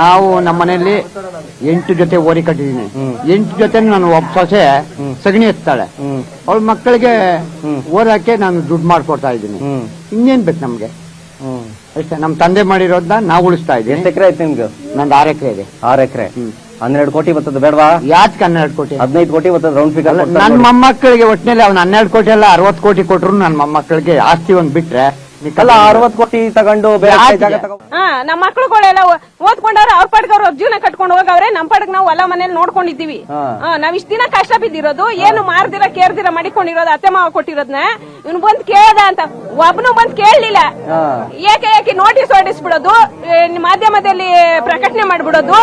ನಾವು ನಮ್ಮ ಮನೆಯಲ್ಲಿ 8 ಜೊತೆ ಓರಿ ಕಟ್ಟಿದೀನಿ. 8 ಜೊತೆ ನಾನು ಒಬ್ಬ ಸೊಸೆ ಸಗಣಿ ಎತ್ತಾಳೆ. ಅವ್ಳ ಮಕ್ಕಳಿಗೆ ಓದಕ್ಕೆ ನಾನು ದುಡ್ಡು ಮಾಡ್ಕೊಡ್ತಾ ಇದ್ದೀನಿ. ಇನ್ನೇನ್ ಬೇಕು ನಮ್ಗೆ? ಅಷ್ಟೇ. ನಮ್ ತಂದೆ ಮಾಡಿರೋದನ್ನ ನಾವು ಉಳಿಸ್ತಾ ಇದ್ದೀವಿ. ಎಷ್ಟು ಎಕರೆ ಐತೆ ನಿಮ್ಗೆ? ನಂದು 6 ಎಕರೆ ಇದೆ. 6 ಎಕರೆ. 12 ಕೋಟಿ ಬರ್ತದೆ ಬೇಡವಾ? ಯಾಕೆ 12 ಕೋಟಿ? 15 ಕೋಟಿ ಬರ್ತದೆ ರೌಂಡ್ ಫಿಗರ್. ನನ್ ಮೊಮ್ಮಕ್ಕಳಿಗೆ ಒಟ್ಟಿನಲ್ಲಿ ಅವ್ನು 12 ಕೋಟಿ ಅಲ್ಲ 60 ಕೋಟಿ ಕೊಟ್ರು ನನ್ನ ಮೊಮ್ಮಕ್ಕಳಿಗೆ ಆಸ್ತಿ ಒಂದ್ ಬಿಟ್ರೆ ಅಲ್ಲ 60 ಕೋಟಿ ತಗೊಂಡು ನಮ್ಮ ಮಕ್ಳುಗಳೆಲ್ಲ ಓದ್ಕೊಂಡವ್ರೆ, ಅವ್ರ ಪಾಡ್ಗೆ ಅವ್ರ ಜೀವನ ಕಟ್ಕೊಂಡು ಹೋಗವ್ರೆ. ನಮ್ ಪಾಡ್ಗೆ ನಾವು ಹೊಲ ಮನೇಲಿ ನೋಡ್ಕೊಂಡಿದ್ದೀವಿ. ನಾವ್ ಇಷ್ಟ ದಿನ ಕಷ್ಟ ಬಿದ್ದಿರೋದು, ಏನು ಮಾರ್ದಿರ ಕೇರ್ದಿರ ಮಾಡಿಕೊಂಡಿರೋದು, ಅತ್ತೆ ಮಾವ ಕೊಟ್ಟಿರೋದ್ನ ಇವ್ನು ಬಂದ್ ಕೇಳ್ದ ಅಂತ ಒಬ್ನು ಬಂದ್ ಕೇಳಲಿಲ್ಲ. ಏಕೆ ನೋಟಿಸ್ ಹೊಡಿಸ್ಬಿಡೋದು, ಮಾಧ್ಯಮದಲ್ಲಿ ಪ್ರಕಟಣೆ ಮಾಡ್ಬಿಡೋದು.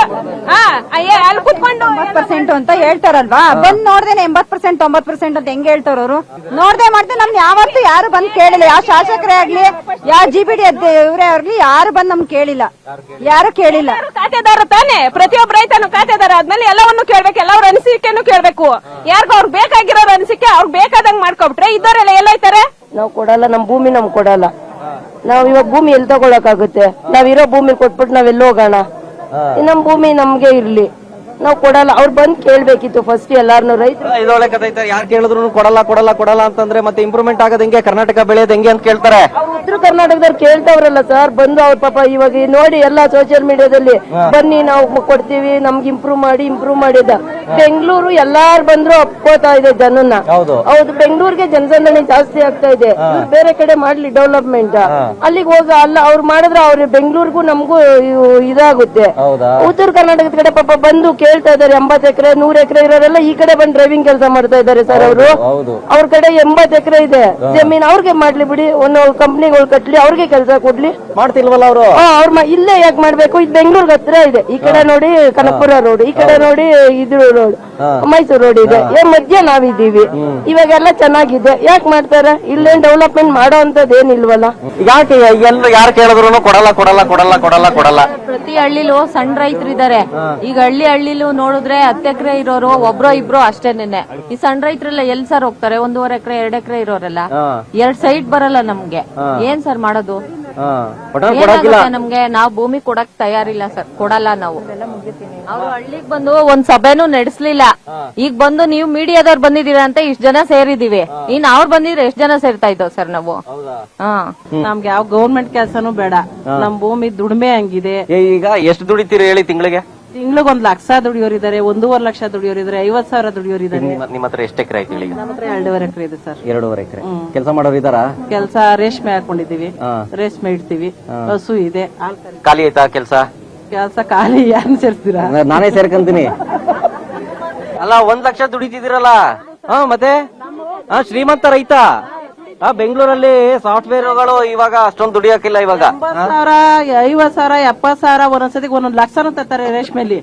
ಅಲ್ಲಿ ಕುತ್ಕೊಂಡು 80% ಅಂತ ಹೇಳ್ತಾರಲ್ವಾ, ಬಂದ್ ನೋಡ್ದೇನೆ 80% 90% ಅಂತ ಹೆಂಗ್ ಹೇಳ್ತಾರ ಅವರು? ನೋಡ್ದೆ ಮಾಡ್ದೆ ನಮ್ಗೆ ಯಾವತ್ತು ಯಾರು ಬಂದ್ ಕೇಳಿಲ್ಲ. ಯಾವ ಶಾಸಕರೇ ಆಗ್ಲಿ, ಯಾವ GBD ಇವರೇ ಆಗ್ಲಿ, ಯಾರು ಬಂದ್ ನಮ್ಗೆ ಕೇಳಿಲ್ಲ. ಯಾರು ಕೇಳಿಲ್ಲ. ಖಾತೆದಾರ ತಾನೆ, ಪ್ರತಿಯೊಬ್ಬ ರೈತನು ಖಾತೆದಾರ ಆದ್ಮೇಲೆ ಎಲ್ಲವನ್ನೂ ಕೇಳ್ಬೇಕು, ಎಲ್ಲವ್ರ ಅನಿಸಿಕೆನು ಕೇಳ್ಬೇಕು. ಯಾರಿಗೂ ಅವ್ರಿಗೆ ಬೇಕಾಗಿರೋ ಅನಿಸಿಕೆ ಅವ್ರಿಗೆ ಬೇಕಾದಂಗ್ ಮಾಡ್ಕೊಬಿಟ್ರೆ ಇದ್ದವರೆಲ್ಲ ಎಲ್ಲೋಯ್ತಾರೆ? ನಾವು ಕೊಡಲ್ಲ, ನಮ್ ಭೂಮಿ ನಮ್ಗೆ ಕೊಡಲ್ಲ. ನಾವ್ ಇವಾಗ ಭೂಮಿ ಎಲ್ಲಿ ತಗೊಳಕಾಗುತ್ತೆ? ನಾವಿರೋ ಭೂಮಿ ಕೊಟ್ಬಿಟ್ಟು ನಾವೆಲ್ಲ ಹೋಗೋಣ? ನಮ್ ಭೂಮಿ ನಮ್ಗೆ ಇರ್ಲಿ, ನಾವ್ ಕೊಡಲ್ಲ. ಅವ್ರು ಬಂದ್ ಕೇಳ್ಬೇಕಿತ್ತು ಫಸ್ಟ್ ಎಲ್ಲಾರ್ನು. ರೈತರು ಇದೊಳ್ಳೆ ಕಥೆ ಐತೆ. ಯಾರು ಕೇಳಿದ್ರು ಕೊಡಲ್ಲ ಅಂತಂದ್ರೆ ಮತ್ತೆ ಇಂಪ್ರೂವ್ಮೆಂಟ್ ಆಗೋದು ಹೆಂಗೆ, ಕರ್ನಾಟಕ ಬೆಳೆಯೋದು ಹೆಂಗೆ ಅಂತ ಕೇಳ್ತಾರೆ. ಉತ್ತರ ಕರ್ನಾಟಕದವ್ರು ಕೇಳ್ತಾವ್ರಲ್ಲ ಸರ್, ಬಂದು ಅವ್ರ ಪಾಪ ಇವಾಗ ನೋಡಿ ಎಲ್ಲಾ ಸೋಷಿಯಲ್ ಮೀಡಿಯಾದಲ್ಲಿ ಬನ್ನಿ ನಾವು ಕೊಡ್ತೀವಿ, ನಮ್ಗೆ ಇಂಪ್ರೂವ್ ಮಾಡಿ ಅಂತ. ಬೆಂಗಳೂರು ಎಲ್ಲಾರು ಬಂದ್ರು ಒಪ್ಕೋತಾ ಇದೆ ಜನನ್ನ. ಹೌದು, ಬೆಂಗಳೂರಿಗೆ ಜನಸಂದಣಿ ಜಾಸ್ತಿ ಆಗ್ತಾ ಇದೆ. ಬೇರೆ ಕಡೆ ಮಾಡ್ಲಿ ಡೆವಲಪ್ಮೆಂಟ್, ಅಲ್ಲಿಗೆ ಹೋಗ ಅಲ್ಲ ಅವ್ರು ಮಾಡಿದ್ರೆ ಅವ್ರ ಬೆಂಗಳೂರಿಗೂ ನಮಗೂ ಇದಾಗುತ್ತೆ. ಉತ್ತರ ಕರ್ನಾಟಕದ ಕಡೆ ಪಾಪ ಬಂದು ಕೇಳ್ತಾ ಇದಾರೆ. 80 ಎಕರೆ 100 ಎಕರೆ ಇರೋರೆಲ್ಲ ಈ ಕಡೆ ಬಂದು ಡ್ರೈವಿಂಗ್ ಕೆಲಸ ಮಾಡ್ತಾ ಇದಾರೆ ಸರ್. ಅವರು ಅವ್ರ ಕಡೆ 80 ಎಕರೆ ಇದೆ ಜಮೀನ್, ಅವ್ರಿಗೆ ಮಾಡ್ಲಿ ಬಿಡಿ, ಒಂದು ಕಂಪ್ನಿಗಳು ಕಟ್ಲಿ, ಅವ್ರಿಗೆ ಕೆಲಸ ಕೊಡ್ಲಿ. ಮಾಡ್ತಿಲ್ವಲ್ಲ ಅವರು? ಅವ್ರ ಇಲ್ಲೇ ಯಾಕೆ ಮಾಡ್ಬೇಕು? ಇದು ಬೆಂಗಳೂರಿಗೆ ಹತ್ರ ಇದೆ. ಈ ಕಡೆ ನೋಡಿ ಕನಕಪುರ ರೋಡ್, ಈ ಕಡೆ ನೋಡಿ ಇದು ರೋಡ್ ಮೈಸೂರು ರೋಡ್ ಇದೆ. ಮಧ್ಯ ನಾವಿದ್ದೀವಿ. ಇವಾಗೆಲ್ಲ ಚೆನ್ನಾಗಿದೆ, ಯಾಕೆ ಮಾಡ್ತಾರೆ? ಇಲ್ಲೇನ್ ಡೆವಲಪ್ಮೆಂಟ್ ಮಾಡೋ ಅಂತದ್ ಏನಿಲ್ವಲ್ಲ. ಯಾಕೆ ಎಲ್ಲರೂ ಯಾರು ಕೇಳಿದ್ರು ಕೊಡಲ್ಲ? ಪ್ರತಿ ಹಳ್ಳಿಲೂ ಸಣ್ಣ ರೈತರು ಇದಾರೆ. ಈಗ ಹಳ್ಳಿಲೂ ನೋಡಿದ್ರೆ 10 ಎಕರೆ ಇರೋರು ಒಬ್ರೋ ಇಬ್ರೋ ಅಷ್ಟೇನೆ. ಈ ಸಣ್ಣ ರೈತರೆಲ್ಲ ಎಲ್ ಸರ್ ಹೋಗ್ತಾರೆ? 1.5 ಎಕರೆ 2 ಎಕರೆ ಇರೋರೆಲ್ಲ 2 ಸೈಟ್ ಬರಲ್ಲ ನಮ್ಗೆ. ಏನ್ ಸರ್ ಮಾಡೋದು? ನಮ್ಗೆ ನಾವು ಭೂಮಿ ಕೊಡಕ್ ತಯಾರಿಲ್ಲ ಸರ್, ಕೊಡಲ್ಲ ನಾವು. ಅವ್ರು ಹಳ್ಳಿಗ್ ಬಂದು ಒಂದ್ ಸಭೆನೂ ನಡೆಸ್ಲಿಲ್ಲ. ಈಗ ಬಂದು ನೀವು ಮೀಡಿಯಾದವ್ರು ಬಂದಿದೀರಾ ಅಂತ ಇಷ್ಟ ಜನ ಸೇರಿದೀವಿ. ಇನ್ ಅವ್ರು ಬಂದಿದ್ರೆ ಎಷ್ಟ್ ಜನ ಸೇರ್ತಾ ಇದ್ದವ್ ಸರ್ ನಾವು? ನಮ್ಗೆ ಯಾವ ಗೌರ್ಮೆಂಟ್ ಕೆಲ್ಸನೂ ಬೇಡ, ನಮ್ ಭೂಮಿ ದುಡಿಮೆ ಹಂಗಿದೆ. ಈಗ ಎಷ್ಟು ದುಡಿತೀರಿ ಹೇಳಿ ತಿಂಗಳಿಗೆ? ತಿಂಗ್ಳಿಗೆ 1 ಲಕ್ಷ ದುಡಿಯೋರಿದ್ದಾರೆ, 1.5 ಲಕ್ಷ ದುಡಿಯೋರಿದ್ದಾರೆ, 50,000 ದುಡಿಯೋರಿದ್ದಾರೆ. ನಿಮ್ಮ ಹತ್ರ ಎಷ್ಟು ಎಕರೆ ಆಯ್ತು ಹೇಳಿ? ನಮ್ಮ ಹತ್ರ 2.5 ಎಕರೆ ಇದೆ ಸರ್. 2.5 ಎಕರೆ. ಕೆಲಸ ಮಾಡೋರು ಇದಾರಾ? ಕೆಲಸ ರೇಷ್ಮೆ ಹಾಕೊಂಡಿದೀವಿ, ರೇಷ್ಮೆ ಇಡ್ತೀವಿ, ಹಸು ಇದೆ. ಖಾಲಿ ಆಯ್ತಾ ಕೆಲಸ? ಕೆಲಸ ಖಾಲಿ ಯಾರು ಸೇರ್ತೀರಾ? ನಾನೇ ಸೇರ್ಕೊಂತೀನಿ. ಅಲ್ಲ 1 ಲಕ್ಷ ದುಡಿತಿದ್ದೀರಲ್ಲ, ಮತ್ತೆ ಶ್ರೀಮಂತ ರೈತ. ಬೆಂಗಳೂರಲ್ಲಿ ಸಾಫ್ಟ್ವೇರ್ಗಳು ಇವಾಗ ಅಷ್ಟೊಂದು ದುಡಿಯಕ್ಕಿಲ್ಲ ಇವಾಗ. 50,000, 50,000, 70,000, ಒಂದೊಂದ್ಸತಿ 1 ಲಕ್ಷನೂ ತರ್ತಾರೆ ರೇಷ್ಮೆಲಿ.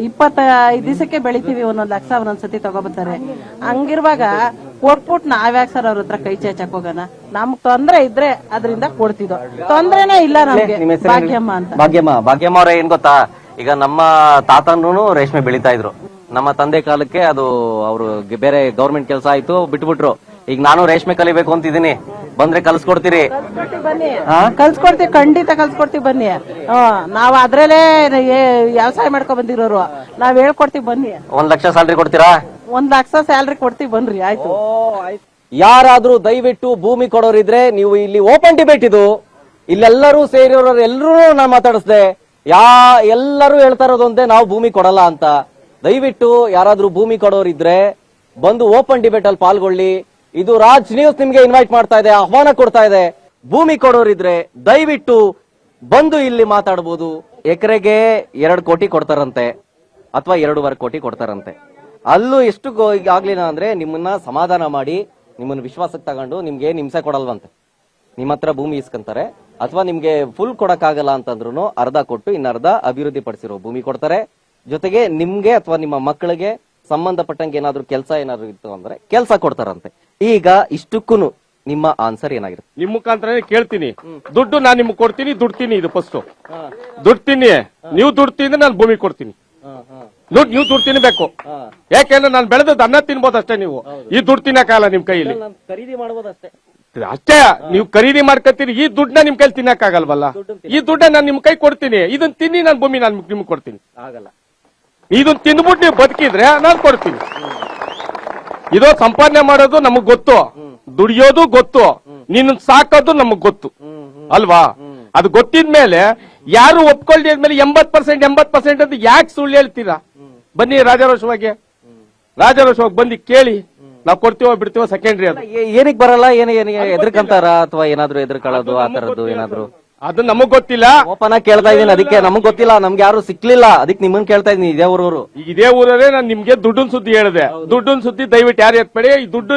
25 ದಿವಸಕ್ಕೆ ಬೆಳಿತೀವಿ, 1 ಲಕ್ಷ ಒಂದೊಂದ್ಸತಿ ತಗೋಬರ್ತಾರೆ. ಹಂಗಿರುವಾಗ ಕೊಟ್ಬಿಟ್ಟು ನಾವ್ಯಾಕೆ ಸರ್ ಅವ್ರ ಹತ್ರ ಕೈ ಚಾಚಕ್ ಹೋಗೋಣ? ನಮ್ಗ್ ತೊಂದ್ರೆ ಇದ್ರೆ ಅದರಿಂದ ಕೊಡ್ತಿದ್ದೋ, ತೊಂದ್ರೆನೇ ಇಲ್ಲ ನಮ್ಗೆ. ಭಾಗ್ಯಮ್ಮ ಅಂತ. ಭಾಗ್ಯಮ್ಮ ಅವ್ರ ಏನ್ ಗೊತ್ತಾ, ಈಗ ನಮ್ಮ ತಾತನೂ ರೇಷ್ಮೆ ಬೆಳಿತಾ ಇದ್ರು. ನಮ್ಮ ತಂದೆ ಕಾಲಕ್ಕೆ ಅದು ಅವರು ಬೇರೆ ಗೌರ್ಮೆಂಟ್ ಕೆಲಸ ಆಯ್ತು, ಬಿಟ್ಬಿಟ್ರು. ಈಗ ನಾನು ರೇಷ್ಮೆ ಕಲಿಬೇಕು ಅಂತಿದ್ದೀನಿ, ಬಂದ್ರೆ ಕಲ್ಸ್ಕೊಡ್ತೀರಿ? ಕಲ್ಸ್ಕೊಡ್ತೀವಿ, ಖಂಡಿತ ಕಲ್ಸ್ಕೊಡ್ತೀವಿ, ಬನ್ನಿ. ನಾವ್ ಅದ್ರಲ್ಲೇ ವ್ಯವಸಾಯ ಮಾಡ್ಕೊಂಡ್ ಬಂದಿರೋರು, ನಾವ್ ಹೇಳ್ಕೊಡ್ತೀವಿ, ಬನ್ನಿ. 1 ಲಕ್ಷ ಸ್ಯಾಲ್ರಿ ಕೊಡ್ತೀರಾ? 1 ಲಕ್ಷ ಸ್ಯಾಲ್ರಿ ಕೊಡ್ತೀವಿ, ಬನ್ರಿ. ಆಯ್ತು. ಯಾರಾದ್ರೂ ದಯವಿಟ್ಟು ಭೂಮಿ ಕೊಡೋರಿದ್ರೆ ನೀವು ಇಲ್ಲಿ ಓಪನ್ ಡಿಬೇಟ್ ಇದು, ಇಲ್ಲೆಲ್ಲರೂ ಸೇರಿರೋರು ಎಲ್ಲರೂ ನಾನು ಮಾತಾಡಿಸ್ದೆ. ಎಲ್ಲರೂ ಹೇಳ್ತಾ ಇರೋದೊಂದೇ, ನಾವು ಭೂಮಿ ಕೊಡಲ್ಲ ಅಂತ. ದಯವಿಟ್ಟು ಯಾರಾದ್ರೂ ಭೂಮಿ ಕೊಡೋರಿದ್ರೆ ಬಂದು ಓಪನ್ ಡಿಬೇಟ್ ಅಲ್ಲಿ ಪಾಲ್ಗೊಳ್ಳಿ. ಇದು ರಾಜ್ ನ್ಯೂಸ್ ನಿಮ್ಗೆ ಇನ್ವೈಟ್ ಮಾಡ್ತಾ ಇದೆ, ಆಹ್ವಾನ ಕೊಡ್ತಾ ಇದೆ. ಭೂಮಿ ಕೊಡೋರಿದ್ರೆ ದಯವಿಟ್ಟು ಬಂದು ಇಲ್ಲಿ ಮಾತಾಡಬಹುದು. ಎಕರೆಗೆ 2 ಕೋಟಿ ಕೊಡ್ತಾರಂತೆ, ಅಥವಾ 2.5 ಕೋಟಿ ಕೊಡ್ತಾರಂತೆ. ಅಲ್ಲೂ ಎಷ್ಟು ಆಗ್ಲಿಲ್ಲ ಅಂದ್ರೆ ನಿಮ್ಮನ್ನ ಸಮಾಧಾನ ಮಾಡಿ, ನಿಮ್ಮನ್ನ ವಿಶ್ವಾಸಕ್ಕೆ ತಗೊಂಡು ನಿಮ್ಗೆ ಹಿಂಸೆ ಕೊಡಲ್ವಂತೆ. ನಿಮ್ಮ ಹತ್ರ ಭೂಮಿ ಇಸ್ಕೊಂತಾರೆ, ಅಥವಾ ನಿಮ್ಗೆ ಫುಲ್ ಕೊಡಕ್ಕಾಗಲ್ಲ ಅಂತಂದ್ರು ಅರ್ಧ ಕೊಟ್ಟು ಇನ್ನರ್ಧ ಅಭಿವೃದ್ಧಿ ಪಡಿಸಿರೋ ಭೂಮಿ ಕೊಡ್ತಾರೆ. ಜೊತೆಗೆ ನಿಮ್ಗೆ ಅಥವಾ ನಿಮ್ಮ ಮಕ್ಕಳಿಗೆ ಸಂಬಂಧಪಟ್ಟಂಗೆ ಏನಾದ್ರು ಕೆಲಸ ಏನಾದ್ರು ಇತ್ತು ಅಂದ್ರೆ ಕೆಲಸ ಕೊಡ್ತಾರಂತೆ. ಈಗ ಇಷ್ಟಕ್ಕೂ ನಿಮ್ಮ ಆನ್ಸರ್ ಏನಾಗಿರುತ್ತೆ? ನಿಮ್ ಮುಖಾಂತರ ಕೇಳ್ತೀನಿ. ದುಡ್ಡು ನಾನು ನಿಮ್ಗೆ ಕೊಡ್ತೀನಿ, ದುಡ್ತೀನಿ. ಇದು ಫಸ್ಟ್ ದುಡ್ತೀನಿ, ನೀವು ದುಡ್ತೀನಿ, ನಾನು ಭೂಮಿ ಕೊಡ್ತೀನಿ. ದುಡ್ಡು ನೀವು ದುಡ್ಡು ತಿನ್ಬೇಕು, ಯಾಕೆಂದ್ರೆ ನಾನು ಬೆಳೆದದ್ದು ಅನ್ನ ತಿನ್ಬೋದು ಅಷ್ಟೇ. ನೀವು ಈ ದುಡ್ಡು ತಿನ್ನಕ್ಕಾಗಲ್ಲ ನಿಮ್ ಕೈಯಲ್ಲಿ, ಖರೀದಿ ಮಾಡಬಹುದಷ್ಟೇ. ಅಷ್ಟೇ ನೀವು ಖರೀದಿ ಮಾಡ್ಕೊತೀರಿ. ಈ ದುಡ್ಡನ್ನ ನಿಮ್ ಕೈಲಿ ತಿನ್ನಕ್ಕಾಗಲ್ವಲ್ಲ. ಈ ದುಡ್ಡ ನಾನು ನಿಮ್ ಕೈ ಕೊಡ್ತೀನಿ, ಇದನ್ನ ತಿನ್ನಿ, ನಾನು ಭೂಮಿ ನಾನು ನಿಮ್ಗೆ ಕೊಡ್ತೀನಿ. ಆಗಲ್ಲ. ಇದನ್ನ ತಿಂದ್ಬಿಟ್ಟು ನೀವು ಬದುಕಿದ್ರೆ ನಾನು ಕೊಡ್ತೀನಿ. ಇದು ಸಂಪಾದನೆ ಮಾಡೋದು ನಮಗ್ ಗೊತ್ತು, ದುಡಿಯೋದು ಗೊತ್ತು, ನಿನ್ನ ಸಾಕೋದು ನಮಗ್ ಗೊತ್ತು ಅಲ್ವಾ? ಅದು ಗೊತ್ತಿದ್ಮೇಲೆ ಯಾರು ಒಪ್ಕೊಳ್ಳಿದ್ಮೇಲೆ 80% ಅಂತ ಯಾಕೆ ಸುಳ್ಳು ಹೇಳ್ತೀರಾ? ಬನ್ನಿ ರಾಜಾರೋಷವಾಗಿ ಬಂದು ಕೇಳಿ, ನಾವು ಕೊಡ್ತೀವೋ ಬಿಡ್ತೀವೋ ಸೆಕೆಂಡ್ರಿ. ಅದು ಏನಕ್ಕೆ ಬರಲ್ಲ? ಎದ್ರಕಂತಾರ ಅಥವಾ ಏನಾದ್ರು ಎದ್ರಕೊಳ್ಳೋದು ಆ ತರದ್ದು ಏನಾದ್ರು? ಅದು ನಮಗ್ ಗೊತ್ತಿಲ್ಲ. ಓಪನ್ ಆಗಿ ಕೇಳ್ತಾ ಇದೀನಿ, ಅದಕ್ಕೆ ನಮಗ್ ಗೊತ್ತಿಲ್ಲ, ನಮ್ಗೆ ಯಾರು ಸಿಕ್ಲಿಲ್ಲ, ಅದಕ್ಕೆ ನಿಮ್ಮನ್ನ ಕೇಳ್ತಾ ಇದೀನಿ. ಇದೇ ಊರವರು, ಇದೇ ಊರೇ ನಾನು ನಿಮ್ಗೆ ದುಡ್ಡಿನ ಸುದ್ದಿ ಹೇಳಿದೆ. ದುಡ್ಡಿನ ಸುದ್ದಿ ದಯವಿಟ್ಟು ಯಾರು ಎತ್ಬೇಡಿ. ಈ ದುಡ್ಡು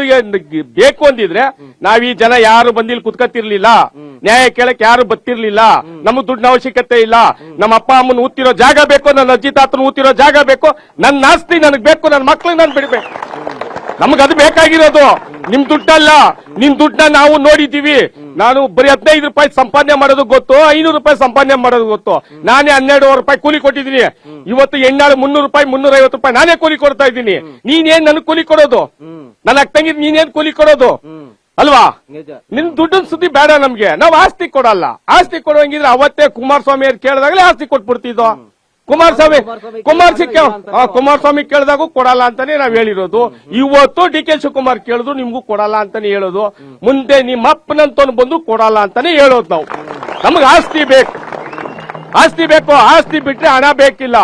ಬೇಕು ಅಂದಿದ್ರೆ ನಾವ್ ಈ ಜನ ಯಾರು ಬಂದಿಲ್ಲಿ ಕುತ್ಕತ್ತಿರ್ಲಿಲ್ಲ, ನ್ಯಾಯ ಕೇಳಕ್ ಯಾರು ಬತ್ತಿರ್ಲಿಲ್ಲ. ನಮಗ್ ದುಡ್ಡಿನ ಅವಶ್ಯಕತೆ ಇಲ್ಲ. ನಮ್ಮ ಅಪ್ಪ ಅಮ್ಮನ ಊತಿರೋ ಜಾಗ ಬೇಕು, ನನ್ನ ಅಜ್ಜಿ ತಾತನ ಊತಿರೋ ಜಾಗ ಬೇಕು, ನನ್ನ ಆಸ್ತಿ ನನಗ್ ಬೇಕು, ನನ್ನ ಮಕ್ಳಿಗೆ ನಾನು ಬಿಡ್ಬೇಕು. ನಮಗದು ಬೇಕಾಗಿರೋದು, ನಿಮ್ ದುಡ್ಡಲ್ಲ. ನಿಮ್ ದುಡ್ಡನ್ನ ನಾವು ನೋಡಿದೀವಿ. ನಾನು ಬರೀ 15 ರೂಪಾಯಿ ಸಂಪಾದನೆ ಮಾಡೋದು ಗೊತ್ತು, 500 ರೂಪಾಯಿ ಸಂಪಾದನೆ ಮಾಡೋದು ಗೊತ್ತು. ನಾನೇ 12 ರೂಪಾಯಿ ಕೂಲಿ ಕೊಟ್ಟಿದ್ದೀನಿ. ಇವತ್ತು ಎಣ್ಣಾಳು 300 ರೂಪಾಯಿ, 350 ರೂಪಾಯಿ ನಾನೇ ಕೂಲಿ ಕೊಡ್ತಾ ಇದ್ದೀನಿ. ನೀನೇನ್ ನನ್ ಕೂಲಿ ಕೊಡೋದು? ನನ್ನ ಅಕ್ಕಂಗಿದ್ ನೀನೇನ್ ಕೂಲಿ ಕೊಡೋದು ಅಲ್ವಾ? ನಿನ್ ದುಡ್ಡಿನ ಸುದ್ದಿ ಬೇಡ ನಮ್ಗೆ. ನಾವ್ ಆಸ್ತಿ ಕೊಡಲ್ಲ. ಆಸ್ತಿ ಕೊಡುವಂಗಿದ್ರೆ ಅವತ್ತೇ ಕುಮಾರಸ್ವಾಮಿ ಕೇಳಿದಾಗಲೇ ಆಸ್ತಿ ಕೊಟ್ಬಿಡ್ತಿದ್ವು. ಕುಮಾರಸ್ವಾಮಿ ಕೇಳಿದಾಗೂ ಕೊಡಲ್ಲ ಅಂತಾನೆ ನಾವ್ ಹೇಳಿರೋದು. ಇವತ್ತು ಡಿ ಕೆ ಶಿವಕುಮಾರ್ ಕೇಳಿದ್ರು ನಿಮ್ಗೂ ಕೊಡಲ್ಲ ಅಂತಾನೆ ಹೇಳೋದು. ಮುಂದೆ ನಿಮ್ಮ ಅಪ್ಪನಂತ ಬಂದು ಕೊಡಲ್ಲ ಅಂತಾನೆ ಹೇಳೋದು. ನಾವು ನಮಗ್ ಆಸ್ತಿ ಬೇಕು, ಆಸ್ತಿ ಬೇಕು. ಆಸ್ತಿ ಬಿಟ್ರೆ ಹಣ ಬೇಕಿಲ್ಲ.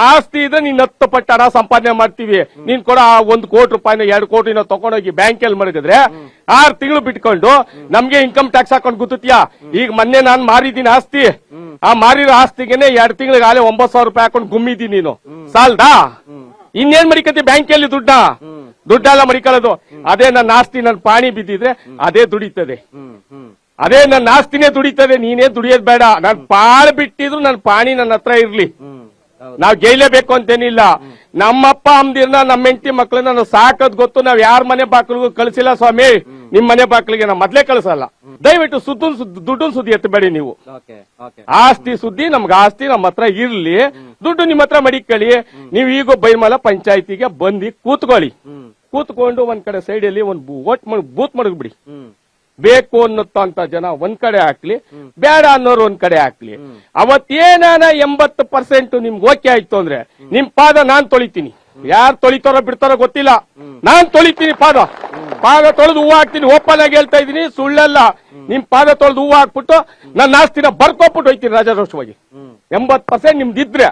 ಆಸ್ತಿ ಇದ್ರೆ ನೀನ್ 10 ಪಟ್ಟು ಹಣ ಸಂಪಾದನೆ ಮಾಡ್ತೀವಿ. ನೀನ್ ಕೂಡ 1 ಕೋಟಿ ರೂಪಾಯಿನ 2 ಕೋಟಿನ ತಗೊಂಡೋಗಿ ಬ್ಯಾಂಕ್ ಅಲ್ಲಿ ಮಡಗಿದ್ರೆ 6 ತಿಂಗಳು ಬಿಟ್ಕೊಂಡು ನಮ್ಗೆ ಇನ್ಕಮ್ ಟ್ಯಾಕ್ಸ್ ಹಾಕೊಂಡು ಗೊತ್ತಿದ್ಯಾ? ಈಗ ಮೊನ್ನೆ ನಾನು ಮಾರಿದ್ದೀನಿ ಆಸ್ತಿ. ಆ ಮಾರಿರೋ ಆಸ್ತಿಗೆನೆ 2 ತಿಂಗಳಿಗೆ 9,000 ರೂಪಾಯಿ ಹಾಕೊಂಡು ಗುಮ್ಮಿದ್ದೀನಿ. ನೀನು ಸಾಲ್ದಾ? ಇನ್ನೇನ್ ಮಡಿಕತಿ ಬ್ಯಾಂಕಲ್ಲಿ ದುಡ್ಡೆಲ್ಲ ಮಡಿಕೊಳ್ಳೋದು. ಅದೇ ನನ್ನ ಆಸ್ತಿ ನನ್ನ ಪಾಣಿ ಬಿದ್ದಿದ್ರೆ ಅದೇ ದುಡಿತದೆ. ಅದೇ ನನ್ನ ಆಸ್ತಿನೇ ದುಡಿತದೆ. ನೀನೇ ದುಡಿಯೋದ್ ಬೇಡ. ನಾನ್ ಪಾಳು ಬಿಟ್ಟಿದ್ರು ನನ್ನ ಪಾಣಿ ನನ್ನ ಹತ್ರ ಇರ್ಲಿ. ನಾವ್ ಜೈಲೇಬೇಕು ಅಂತೇನಿಲ್ಲ. ನಮ್ಮಪ್ಪ ಅಮ್ಮದಿರ್ನ ನಮ್ಮ ಹೆಂಡತಿ ಮಕ್ಳನ್ನ ನಾವು ಸಾಕೋದ್ ಗೊತ್ತು. ನಾವ್ ಯಾರ ಮನೆ ಬಾಕ್ಲಿಗೂ ಕಳಿಸಿಲ್ಲ ಸ್ವಾಮಿ. ನಿಮ್ ಮನೆ ಬಾಕ್ಲಿಗೆ ನಾವು ಮೊದ್ಲೇ ಕಳಿಸಲ್ಲ. ದಯವಿಟ್ಟು ದುಡ್ಡಿನ ಸುದ್ದಿ ಎತ್ತಬೇಡಿ ನೀವು. ಆಸ್ತಿ ಸುದ್ದಿ, ನಮ್ಗೆ ಆಸ್ತಿ ನಮ್ಮ ಹತ್ರ ಇರ್ಲಿ, ದುಡ್ಡು ನಿಮ್ಮ ಹತ್ರ ಮಡಿಕೊಳ್ಳಿ. ನೀವು ಈಗ ಬೈಮಲ ಪಂಚಾಯತಿಗೆ ಬಂದು ಕೂತ್ಕೊಂಡು ಒಂದ್ ಕಡೆ ಸೈಡ್ ಅಲ್ಲಿ ಒಂದ್ ಬೂತ್ ಮಡಗ್ಬಿಡಿ. ಬೇಕು ಅನ್ನೋಂತ ಜನ ಒಂದ್ ಕಡೆ ಹಾಕ್ಲಿ, ಬೇಡ ಅನ್ನೋರು ಒಂದ್ ಕಡೆ ಹಾಕ್ಲಿ. ಅವತ್ತೇನಾನ 80% ನಿಮ್ಗೆ ಓಕೆ ಆಯ್ತು ಅಂದ್ರೆ ನಿಮ್ ಪಾದ ನಾನ್ ತೊಳಿತೀನಿ. ಯಾರು ತೊಳಿತಾರೋ ಬಿಡ್ತಾರೋ ಗೊತ್ತಿಲ್ಲ, ನಾನ್ ತೊಳಿತೀನಿ. ಪಾದ ತೊಳೆದು ಹೂವು ಹಾಕ್ತೀನಿ. ಓಪನ್ ಆಗಿ ಹೇಳ್ತಾ ಇದೀನಿ, ಸುಳ್ಳಲ್ಲ. ನಿಮ್ ಪಾದ ತೊಳೆದು ಹೂವು ಹಾಕ್ಬಿಟ್ಟು ನನ್ನ ಆಸ್ತಿನ ಬರ್ಕೊಟ್ಬಿಟ್ಟು ಹೋಯ್ತೀನಿ ರಾಜಾರೋಷವಾಗಿ. 80% ನಿಮ್ದಿದ್ರೆ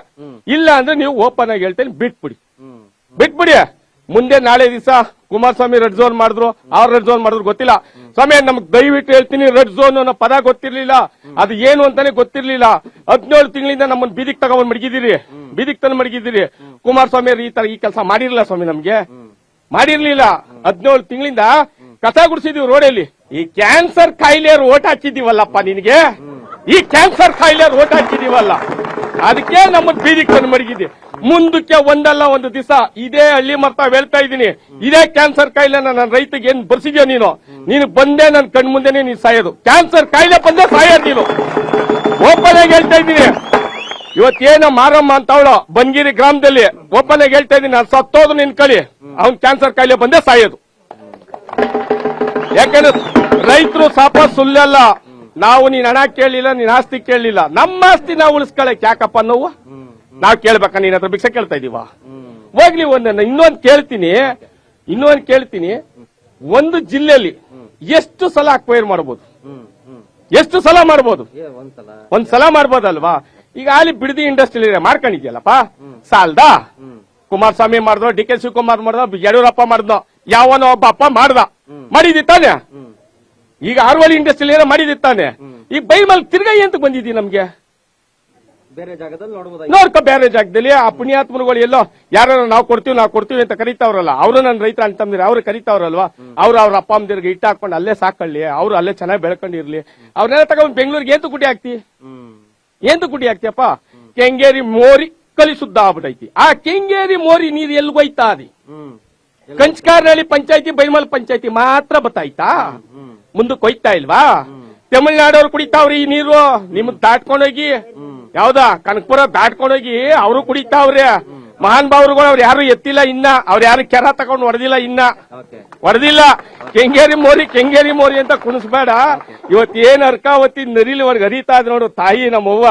ಇಲ್ಲ ಅಂದ್ರೆ ನೀವು ಓಪನ್ ಆಗಿ ಹೇಳ್ತೇನೆ ಬಿಟ್ಬಿಡಿ. ಮುಂದೆ ನಾಳೆ ದಿವಸ ಕುಮಾರಸ್ವಾಮಿ ರೆಡ್ ಝೋನ್ ಮಾಡಿದ್ರು, ಅವ್ರು ರೆಡ್ ಝೋನ್ ಮಾಡಿದ್ರು ಗೊತ್ತಿಲ್ಲ ಸ್ವಾಮಿ. ನಮ್ಗೆ ದಯವಿಟ್ಟು ಹೇಳ್ತೀನಿ, ರೆಡ್ ಝೋನ್ ಅನ್ನೋ ಪದ ಗೊತ್ತಿರ್ಲಿಲ್ಲ, ಅದು ಏನು ಅಂತಾನೆ ಗೊತ್ತಿರ್ಲಿಲ್ಲ. 17 ತಿಂಗಳಿಂದ ನಮ್ಮನ್ನ ಬೀದಿಗೆ ತಗೊಂಡ್ ಮಡಗಿದ್ದೀರಿ. ಕುಮಾರಸ್ವಾಮಿ ಈ ಕೆಲಸ ಮಾಡಿರ್ಲಿಲ್ಲ ಸ್ವಾಮಿ, ನಮ್ಗೆ ಮಾಡಿರ್ಲಿಲ್ಲ. 17 ತಿಂಗಳಿಂದ ಕಸ ಗುಡಿಸಿದೀವಿ ರೋಡಲ್ಲಿ. ಈ ಕ್ಯಾನ್ಸರ್ ಕಾಯಿಲೆಯವ್ರು ಓಟ್ ಹಾಕಿದೀವಲ್ಲಪ್ಪ ನಿನಗೆ, ಈ ಕ್ಯಾನ್ಸರ್ ಕಾಯಿಲೆಯವ್ರು ಓಟ್ ಹಾಕಿದೀವಲ್ಲ, ಅದಕ್ಕೆ ನಮ್ಮನ್ನ ಬೀದಿಗೆ ತಂದು ಮಡಗಿದ್ದೆ. ಮುಂದಕ್ಕೆ ಒಂದಲ್ಲ ಒಂದು ದಿವಸ ಇದೇ ಹಳ್ಳಿ ಮರ್ತಾ ಹೇಳ್ತಾ ಇದ್ದೀನಿ, ಇದೇ ಕ್ಯಾನ್ಸರ್ ಕಾಯಿಲೆ ನನ್ನ ರೈತಗೆ ಏನ್ ಬರ್ಸಿದ್ಯೋ ನೀನು ಬಂದೆ ನನ್ನ ಕಣ್ ಮುಂದೆನೆ ನೀನು ಸಾಯೋದು. ಕ್ಯಾನ್ಸರ್ ಕಾಯಿಲೆ ಬಂದೆ ಸಾಯೋದು ನೀನು. ಓಪನ್ ಆಗಿ ಹೇಳ್ತಾ ಇದ್ದೀನಿ. ಇವತ್ತೇನ ಮಾರಮ್ಮ ಅಂತ ಅವಳು ಬನ್ಗಿರಿ ಗ್ರಾಮದಲ್ಲಿ ಓಪನ್ ಆಗಿ ಹೇಳ್ತಾ ಇದ್ದೀನಿ, ನಾನು ಸತ್ತೋದು ನಿನ್ಕಳಿ, ಅವ್ನ್ ಕ್ಯಾನ್ಸರ್ ಕಾಯಿಲೆ ಬಂದೇ ಸಾಯೋದು. ಯಾಕಂದ್ರೆ ರೈತರು ಸಾಪ ಸುಳ್ಳಲ್ಲ. ನಾವು ನೀನ್ ಹಣ ಕೇಳಲಿಲ್ಲ, ನೀನ್ ಆಸ್ತಿ ಕೇಳಲಿಲ್ಲ, ನಮ್ಮ ಆಸ್ತಿ ನಾವು ಉಳಿಸ್ಕೊಳಕ್ ಯಾಕಪ್ಪ ನೋವು ನಾವ್ ಕೇಳ್ಬೇಕಾ? ನೀನ್ ಹತ್ರ ಭಿಕ್ಷೆ ಕೇಳ್ತಾ ಇದೀವ? ಹೋಗ್ಲಿ. ಇನ್ನೊಂದು ಕೇಳ್ತೀನಿ, ಒಂದು ಜಿಲ್ಲೆಯಲ್ಲಿ ಎಷ್ಟು ಸಲ ಅಕ್ವೈರ್ ಮಾಡಬಹುದು? ಎಷ್ಟು ಸಲ ಮಾಡಬಹುದು? ಒಂದ್ಸಲ ಮಾಡ್ಬೋದಲ್ವಾ? ಈಗ ಅಲ್ಲಿ ಬಿಡದಿ ಇಂಡಸ್ಟ್ರಿಯಲ್ ಮಾಡ್ಕೊಂಡಿದ್ಯಲ್ಲಪ್ಪ, ಸಾಲ್ದಾ? ಕುಮಾರಸ್ವಾಮಿ ಮಾಡಿದ್ರು, ಡಿ ಕೆ ಶಿವಕುಮಾರ್ ಮಾಡಿದ್ರು, ಯಡಿಯೂರಪ್ಪ ಮಾಡಿದ್ನೋ, ಯಾವನೋ ಒಬ್ಬ ಅಪ್ಪ ಮಾಡಿದಿತ್ತಾನೆ. ಈಗ ಆರ್ವಳಿ ಇಂಡಸ್ಟ್ರಿಯಲ್ ಏನೋ ಮಾಡಿದಿತ್ತಾನೆ. ಈಗ ಬೈಮಲ್ ತಿರ್ಗಾ ಎಂತ ಬಂದಿದ್ದೀ ನಮ್ಗೆ? ನೋಡ್ಕೊ ಬೇರೆ ಜಾಗದಲ್ಲಿ ಆ ಪುಣ್ಯಾತ್ಮರುಗಳು ಎಲ್ಲೋ ಯಾರು ನಾವು ಕೊಡ್ತೀವಿ ಅಂತ ಕರೀತಾವ್ರಲ್ಲ, ಅವರು ನನ್ನ ರೈತರ ಅಂತಂದ್ರೆ ಅವ್ರು ಕರೀತಾವ್ರಲ್ವಾ, ಅವ್ರ ಅಪ್ಪ ಅಮ್ಮದಿರ್ಗೆ ಇಟ್ಟು ಹಾಕೊಂಡು ಅಲ್ಲೇ ಸಾಕೊಳ್ಳಿ, ಅವ್ರು ಅಲ್ಲೇ ಚೆನ್ನಾಗಿ ಬೆಳ್ಕೊಂಡಿರ್ಲಿ. ಅವ್ರನ್ನೆಲ್ಲ ತಗೊಂಡ್ ಬೆಂಗಳೂರಿಗೆ ಎಂತ ಗುಡಿ ಹಾಕ್ತಿಯಪ್ಪ? ಕೆಂಗೇರಿ ಮೋರಿ ಕಲಿಸುದ್ದ ಆಗ್ಬಿಟ್ಟೈತಿ. ಆ ಕೆಂಗೇರಿ ಮೋರಿ ನೀರು ಎಲ್ಗೋಯ್ತಾ? ಅದಿ ಕಂಚಕಾರನಹಳ್ಳಿ ಪಂಚಾಯತಿ, ಬೈಮಲ್ ಪಂಚಾಯತಿ ಮಾತ್ರ ಬತ್ತಾಯ್ತಾ? ಮುಂದಕ್ಕೆ ಹೋಯ್ತಾ ಇಲ್ವಾ? ತಮಿಳ್ನಾಡವ್ರು ಕುಡಿತಾವ್ರಿ ಈ ನೀರು. ನಿಮ್ಗ್ ದಾಟ್ಕೊಂಡೋಗಿ ಯಾವ್ದ ಕನಕಪುರ ದಾಟ್ಕೊಂಡೋಗಿ ಅವರು ಕುಡಿತಾವ್ರಿ. ಮಹಾನ್ ಭಾವರುಗಳು ಅವ್ರು ಯಾರು ಎತ್ತಿಲ್ಲ ಇನ್ನ, ಅವ್ರು ಯಾರು ಕೆರ ತಗೊಂಡು ಹೊಡೆದಿಲ್ಲ. ಕೆಂಗೇರಿ ಮೋರಿ ಅಂತ ಕುಣಿಸ್ಬೇಡ. ಇವತ್ತೇನ್ ಅರ್ಕಾವತಿ ನರಿಲಿವರೆಗೆ ಹರಿತಾ ಇದ್ ನೋಡು ತಾಯಿ ನಮ್ಮವ್ವ,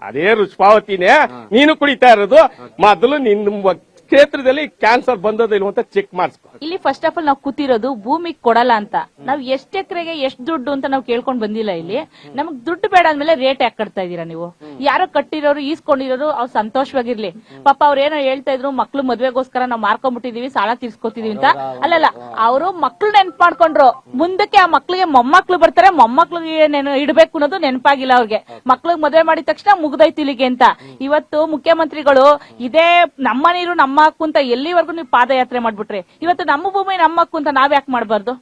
ಅದೇ ರುಷ್ಪಾವತಿನೇ ನೀನು ಕುಡಿತಾ ಇರೋದು. ಮೊದಲು ನಿನ್ನ ಕ್ಷೇತ್ರದಲ್ಲಿ ಕ್ಯಾನ್ಸರ್ ಬಂದದ ಇಲ್ಲ ಅಂತ ಚೆಕ್ ಮಾಡಿಸ್ಕೊ. ಇಲ್ಲಿ ಫಸ್ಟ್ ಆಫ್ ಆಲ್ ನಾವು ಕೂತಿರೋದು ಭೂಮಿಗೆ ಕೊಡಲ್ಲ ಅಂತ. ನಾವು ಎಷ್ಟು ಎಕರೆಗೆ ಎಷ್ಟು ದುಡ್ಡು ಅಂತ ನಾವು ಕೇಳ್ಕೊಂಡ್ ಬಂದಿಲ್ಲ. ಇಲ್ಲಿ ನಮಗ್ ದುಡ್ಡು ಬೇಡ ಅಂದ್ಮೇಲೆ ರೇಟ್ ಯಾಕೆ ಕಟ್ತಾ ಇದೀರಾ ನೀವು? ಯಾರೋ ಕಟ್ಟಿರೋರು ಈಸ್ಕೊಂಡಿರೋರು ಅವ್ರು ಸಂತೋಷವಾಗಿರ್ಲಿ. ಪಾಪ ಅವ್ರು ಏನೋ ಹೇಳ್ತಾ ಇದ್ರು, ಮಕ್ಳು ಮದ್ವೆಗೋಸ್ಕರ ನಾವು ಮಾರ್ಕೊಂಡ್ಬಿಟ್ಟಿದೀವಿ, ಸಾಲ ತೀರ್ಸ್ಕೊತಿದೀವಿ ಅಂತ. ಅಲ್ಲಲ್ಲ, ಅವರು ಮಕ್ಳು ನೆನ್ಪು ಮಾಡ್ಕೊಂಡ್ರು. ಮುಂದಕ್ಕೆ ಆ ಮಕ್ಳಿಗೆ ಮೊಮ್ಮಕ್ಳು ಬರ್ತಾರೆ, ಮೊಮ್ಮಕ್ಳಿಗೆ ಇಡ್ಬೇಕು ಅನ್ನೋದು ನೆನಪಾಗಿಲ್ಲ ಅವ್ರಿಗೆ. ಮಕ್ಳಿಗೆ ಮದ್ವೆ ಮಾಡಿದ ತಕ್ಷಣ ಮುಗ್ದೈತಿ ಇಲ್ಲಿಗೆ ಅಂತ. ಇವತ್ತು ಮುಖ್ಯಮಂತ್ರಿಗಳು ಇದೇ ನಮ್ಮ ನೀರು ನಮ್ಮ ಹಕ್ಕು ಅಂತ ಎಲ್ಲಿವರೆಗೂ ನೀವು ಪಾದಯಾತ್ರೆ ಮಾಡ್ಬಿಟ್ರಿ. ಇವತ್ತು ನಮ್ಮ ಭೂಮಿ ನಮ್ಮ ಹಕ್ಕು ಅಂತ ನಾವ್ ಯಾಕೆ ಮಾಡ್ಬಾರ್ದು